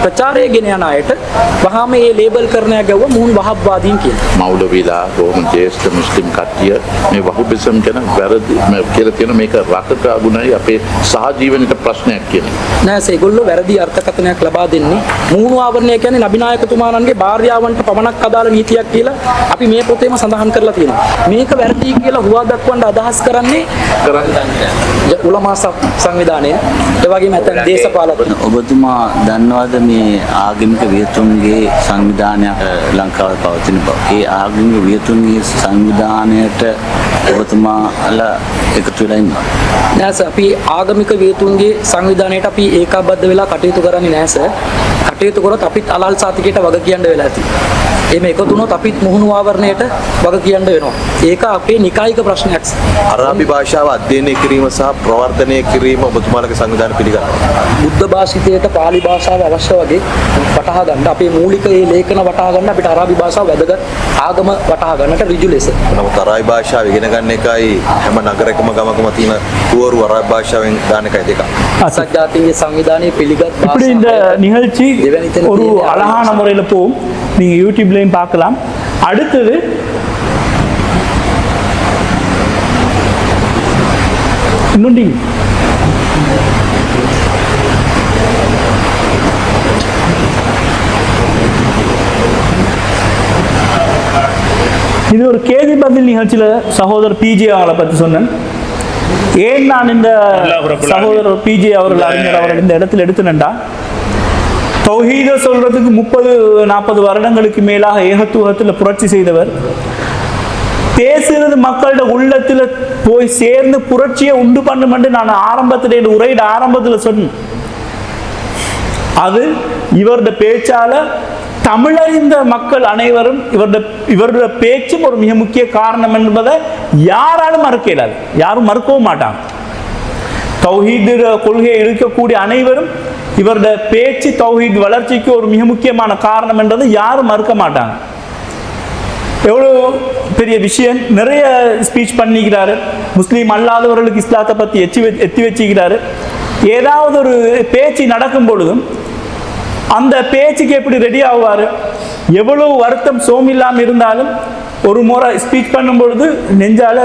[SPEAKER 7] ප්‍රචාරය ගෙන යන අයට වහාම මේ ලේබල් කරණය ගැවුවා මුහුන් වහබ්වාදීන් කියලා.
[SPEAKER 6] මෞලවීලා බොහොම ජ්‍යෙෂ්ඨ මුස්ලිම් කට්ටිය මේ වහබිසම් කියන වැරදි කියලා තියෙන මේක රටක අගුණයි අපේ සහජීවනයේ ප්‍රශ්නයක් කියන.
[SPEAKER 7] නෑ ඒගොල්ලෝ වැරදි අර්ථකථනයක් ලබා දෙන්නේ. මුහුණු ආවරණය කියන්නේ නබිනායකතුමාණන්ගේ භාර්යාවන්ට පමණක් අදාළ නීතියක් කියලා අපි මේ පොතේම සඳහන් කරලා තියෙනවා. මේක වැරදි කියලා හුවා දක්වන්න අදහස් කරන්නේ උලමා සංවිධානය ඒ වගේම නැත්නම් දේශපාලන.
[SPEAKER 8] ඔබතුමා දන්නවද මේ ආගමික වියතුන්ගේ සංවිධානයක් ලංකාවේ පවතින බව? ඒ ආගමික වියතුන්ගේ සංවිධානයට ඔබතුමාලා එකතු වෙලා ඉන්නවා?
[SPEAKER 7] නෑ සර් අපි ආගමික වියතුන්ගේ සංවිධානයට අපි ඒකාබද්ධ වෙලා කටයුතු කරන්නේ නෑ සර්. කටයුතු කරොත් අපිත් අලල් සාතිකයට වග කියන්න වෙලා ඇති. එimhe එකතු වුණොත් අපිත් මුහුණු ආවරණයට වග කියන්න වෙනවා. ඒක අපේ නිකායික ප්‍රශ්නයක්.
[SPEAKER 9] අරාබි භාෂාව අධ්‍යයනය කිරීම සහ ප්‍රවර්ධනය කිරීම ඔබතුමාලගේ සංවිධානය පිළිගන්නවා.
[SPEAKER 7] බුද්ධ භාෂිතයට පාලි භාෂාව අවශ්‍ය වගේ වටහා ගන්න අපේ මූලික මේ ලේඛන වටහා ගන්න අපිට අරාබි භාෂාව වැදගත් ආගම වටහා ගන්නට ඍජු ලෙස.
[SPEAKER 9] නමුත් අරාබි භාෂාව ඉගෙන ගන්න එකයි හැම නගරයකම ගමකම තියෙන පුවරු අරාබි භාෂාවෙන් දාන එකයි දෙක.
[SPEAKER 7] සත්‍යාතීය සංවිධානයේ පිළිගත්
[SPEAKER 2] இப்படி இந்த நிகழ்ச்சி ஒரு அழகான முறையில் போகும். நீங்கள் யூடியூப்லையும் பார்க்கலாம். அடுத்தது இன்னொன்று இது ஒரு கேள்வி பதில் நிகழ்ச்சியில் சகோதரர் பிஜே அவங்களை பற்றி சொன்னேன். ஏன் நான் இந்த சகோதரர் பிஜே அவர்கள் அறிஞர் அவர்கள் இந்த இடத்துல எடுத்துனேன்டா, தௌஹீத சொல்றதுக்கு 30-40 வருடங்களுக்கு மேலாக ஏகத்துவத்தில் புரட்சி செய்தவர், பேசுறது மக்களோட உள்ளத்துல போய் சேர்ந்து புரட்சியை உண்டு பண்ணுமென்று நான் ஆரம்பத்தில் உரையிட ஆரம்பத்தில் சொன்னேன். அது இவருடைய பேச்சால தமிழறிந்த மக்கள் அனைவரும் இவருடைய பேச்சும் ஒரு மிக முக்கிய காரணம் என்பதை யாராலும் மறுக்க இயலாது, யாரும் மறுக்கவும் மாட்டாங்க. தௌஹீத் கொள்கையை இருக்கக்கூடிய அனைவரும் இவருடைய பேச்சு தௌஹீத் வளர்ச்சிக்கு ஒரு மிக முக்கியமான காரணம் என்றதை யாரும் மறுக்க மாட்டாங்க. எவ்வளோ பெரிய விஷயம், நிறைய ஸ்பீச் பண்ணிக்கிறாரு, முஸ்லீம் அல்லாதவர்களுக்கு இஸ்லாத்தை பற்றி எத்தி வச்சுக்கிறாரு. ஏதாவது ஒரு பேச்சு நடக்கும் பொழுதும் அந்த பேச்சுக்கு எப்படி ரெடி ஆகுவார், எவ்வளவு வருத்தம் சோமில்லாமல் இருந்தாலும் ஒரு முறை ஸ்பீச் பண்ணும் பொழுது நெஞ்சால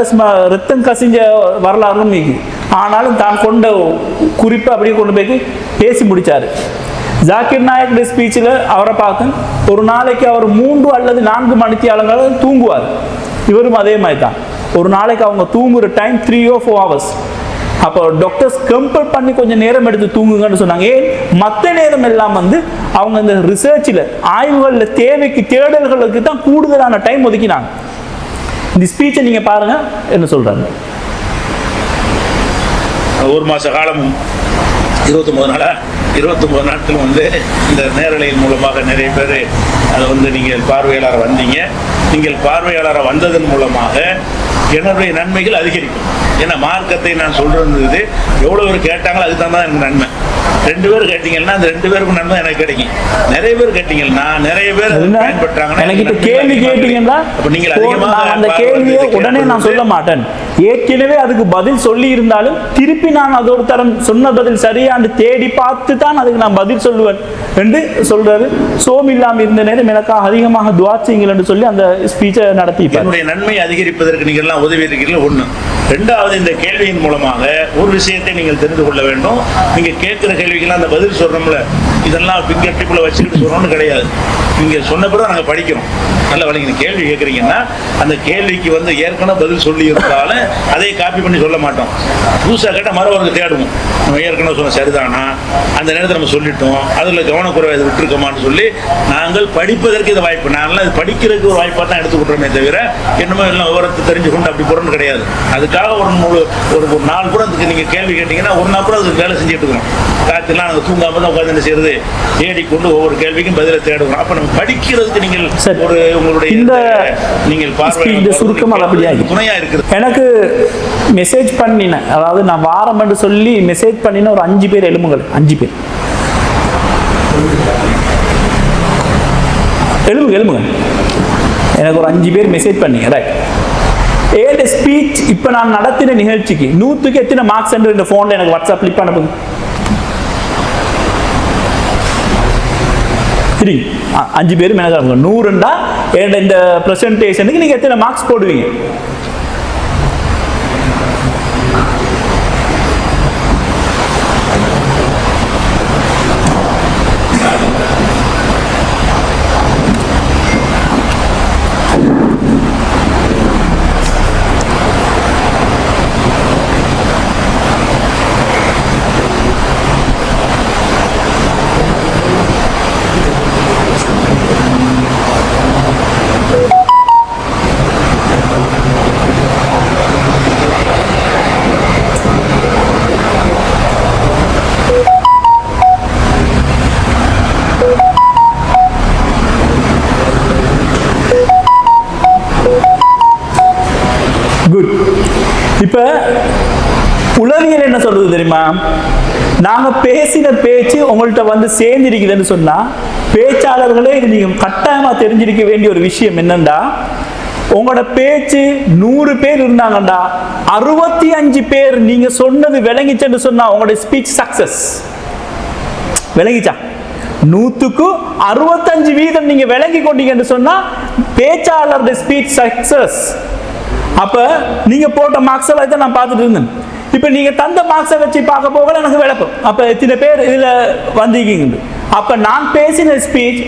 [SPEAKER 2] ரத்தம் கசிஞ்ச வரலாறும் நீக்கி, ஆனாலும் தான் கொண்ட குறிப்பை அப்படியே கொண்டு போய் பேசி முடித்தார். ஜாக்கிர் நாயக்குடைய ஸ்பீச்சில் அவரை பார்த்து ஒரு நாளைக்கு அவர் 3 அல்லது 4 மணித்தியாலங்கள் தூங்குவார். இவரும் அதே மாதிரி தான். ஒரு நாளைக்கு அவங்க தூங்குற டைம் 3 or 4 hours. அப்போ டாக்டர்ஸ் கம்பல் பண்ணி கொஞ்சம் நேரம் எடுத்து தூங்குங்கன்னு சொன்னாங்க. ஏன் மற்ற நேரம் எல்லாம் அவங்க இந்த ரிசர்ச்சில் ஆய்வுகளில் தேவைக்கு தேடல்களுக்கு தான் கூடுதலான டைம் ஒதுக்கினாங்க. இந்த ஸ்பீச்சை நீங்கள் பாருங்க என்ன சொல்றாங்க.
[SPEAKER 10] 1 மாத காலமும் 29 நாட்களும் இந்த நேரலையின் மூலமாக நிறைய பேர் அதை நீங்கள் பார்வையாளராக வந்தீங்க. நீங்கள் பார்வையாளராக வந்ததன் மூலமாக என்னுடைய நன்மைகள் அதிகரிக்கும். ஏன்னா மார்க்கத்தை நான் சொல்றது எவ்வளோ பேர் கேட்டாங்களோ அதுக்கு தான் எனக்கு நன்மை. 2 பேர் கேட்டீங்கன்னா அந்த 2 பேருக்கும் நன்மை எனக்கு கிடைக்கும். நிறைய பேர் கேட்டீங்கன்னா நிறைய பேர் பயன்பட்டாங்கன்னா
[SPEAKER 2] எனக்கு கேள்வி கேட்டீங்கன்னா
[SPEAKER 10] நீங்கள் அதிகமாக
[SPEAKER 2] அந்த கேள்வியை உடனே நான் சொல்ல மாட்டேன். ஏற்கனவே அதுக்கு பதில் சொல்லி இருந்தாலும் திருப்பி நான் அது ஒரு தரம் சொன்ன பதில் சரியான்னு தேடி பார்த்து தான் அதுக்கு நான் பதில் சொல்லுவேன் என்று சொல்றாரு. சோம் இல்லாமல் இருந்த நேரம் எனக்காக அதிகமாக துவா செய்யுங்கள் என்று சொல்லி அந்த ஸ்பீச்சை நடத்தி
[SPEAKER 10] என்னுடைய நன்மை அதிகரிப்பதற்கு நீங்கள் எல்லாம் உதவி இருக்கிறீர்கள். 1. 2வது, இந்த கேள்வியின் மூலமாக ஒரு விஷயத்தை நீங்கள் தெரிந்து கொள்ள வேண்டும். நீங்க கேட்கிற கேள்விக்கெல்லாம் அந்த பதில் சொல்றோம்ல, இதெல்லாம் ஃபிங்கர் டிப்ல வச்சுக்கிட்டு சொல்றோம்னு கிடையாது. நீங்க சொன்ன பிறகு நாங்கள் படிக்கிறோம். நல்ல வழிங்க கேள்வி கேட்குறீங்கன்னா அந்த கேள்விக்கு ஏற்கனவே பதில் சொல்லி இருந்தாலும் அதை காப்பி பண்ணி சொல்ல மாட்டோம். புதுசாக கேட்டால் மறுவருக்கு தேடுவோம். நம்ம ஏற்கனவே சொன்ன சரிதானா, அந்த நேரத்தை நம்ம சொல்லிட்டோம், அதில் கவனக்குறைவை இதை விட்டுருக்கோமான்னு சொல்லி நாங்கள் படிப்பதற்கு இது வாய்ப்பு. நாங்களாம் இது படிக்கிறதுக்கு ஒரு வாய்ப்பாக தான் எடுத்துக்கிட்டோமே தவிர என்னமோ எல்லாம் விவரத்தை தெரிஞ்சு கொண்டு அப்படி போகிறோன்னு கிடையாது. அதுக்காக ஒரு 4 கூட அதுக்கு நீங்கள் கேள்வி கேட்டிங்கன்னா 1 நாள் கூட அதுக்கு வேலை செஞ்சுட்டு இருக்கோம். காற்றுலாம் நாங்கள் தூங்காமல் தான் உட்காந்து என்ன செய்யறது, தேடிக்கொண்டு ஒவ்வொரு கேள்விக்கும் பதிலை தேடுவோம். அப்போ நம்ம படிக்கிறதுக்கு நீங்கள் ஒரு உங்களுடைய நீங்கள் பார்வை துணையா இருக்குது.
[SPEAKER 2] எனக்கு மெசேஜ் பண்ணினேன், அதாவது நான் வாரம் என்று சொல்லி மெசேஜ் பண்ணின ஒரு 5 பேர் எழுமுங்கள். 5 பேர் எழுமுங்க. எனக்கு ஒரு 5 பேர் மெசேஜ் பண்ணீங்க. ரைட். ஏழு ஸ்பீச் இப்போ நான் நடத்தின நிகழ்ச்சிக்கு 100க்கு எத்தனை மார்க்ஸ் என்று இந்த ஃபோனில் எனக்கு வாட்ஸ்அப் கிளிப் அனுப்புங்க. 5 பேரும் எனக்கு 100ண்டா இந்த ப்ரெசன்டேஷனுக்கு நீங்கள் எத்தனை மார்க்ஸ் போடுவீங்க? இப்போ உளவியல் என்ன சொல்றது தெரியுமா? நாங்க பேசின பேச்சு உங்கள்கிட்ட வந்து சேர்ந்திருக்குதுன்னு சொன்னா, பேச்சாளர்களே இது நீங்க கட்டாயமா தெரிஞ்சிருக்க வேண்டிய ஒரு விஷயம் என்னண்டா, உங்களோட பேச்சு 100 பேர் இருந்தாங்கண்டா 65 பேர் நீங்க சொன்னது விளங்கிச்சேன்னு சொன்னா உங்களோட ஸ்பீச் சக்சஸ். விளங்கிச்சா? 100க்கு 65% நீங்க விளங்கி கொண்டீங்கன்னு சொன்னா பேச்சாளருடைய ஸ்பீச் சக்சஸ். அப்ப நீங்க போட்ட மார்க்ஸ் எல்லாம் இதை நான் பார்த்துட்டு இருந்தேன். இப்ப நீங்க தந்த மார்க்ஸை வச்சு பார்க்க போகல எனக்கு விளக்கம். அப்ப எத்தனை பேர் இதுல வந்திருக்கீங்க? அப்ப நான் பேசின ஸ்பீச்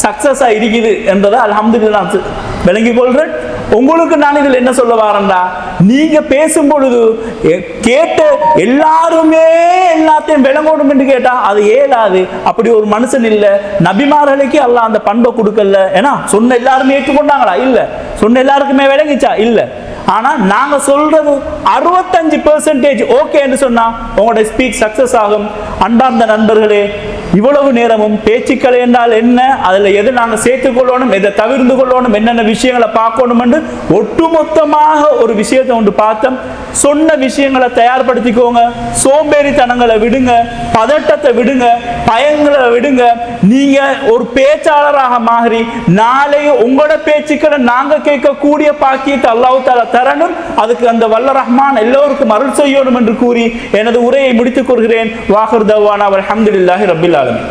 [SPEAKER 2] சக்சஸா இருக்குது என்றதை அல்ஹம்துலில்லாஹ் நான் விளங்கிக் கொள்றேன். உங்களுக்கு நான் இதில் என்ன சொல்ல வரேன்டா, நீங்க பேசும் பொழுது கேட்ட எல்லாருமே எல்லாத்தையும் விளங்கணும் என்று கேட்டா அது ஏலாது. அப்படி ஒரு மனுஷன் இல்ல. நபிமார்களுக்கு அல்லாஹ் அந்த பண்பை கொடுக்கல. ஏன்னா சொன்ன எல்லாருமே ஏற்றுக்கொண்டாங்களா? இல்ல. சொன்ன எல்லாருக்குமே விளங்கிச்சா? இல்ல. ஆனா நாங்க சொல்றது 65% ஓகேன்னு சொன்னா உங்களோட ஸ்பீச் சக்சஸ் ஆகும். அன்பார்ந்த நண்பர்களே, இவ்வளவு நேரமும் பேச்சுக்கள் என்றால் என்ன, அதுல எது நாங்க சேர்த்துக் கொள்ளணும், எதை தவிர்த்து கொள்ளணும், என்னென்ன விஷயங்களை பார்க்கணும் என்று ஒட்டுமொத்தமாக ஒரு விஷயத்தை ஒன்று பார்த்தோம். சொன்ன விஷயங்களை தயார்படுத்திக்கோங்க. சோம்பேறித்தனங்களை விடுங்க, பதட்டத்தை விடுங்க, பயங்களை விடுங்க. நீங்க ஒரு பேச்சாளராக மாறி நாளை உங்களோட பேச்சுக்களை நாங்க கேட்கக்கூடிய பாக்கியத்தை அல்லாஹ் தஆலா தரணும். அதுக்கு அந்த வல்ல ரஹ்மான் எல்லோருக்கும் அருள் செய்யணும் என்று கூறி எனது உரையை முடித்துக் கொள்கிறேன். வாஹிர் தவானா அல்ஹம்துலில்லாஹி ரப்பில் ஆலமீன்.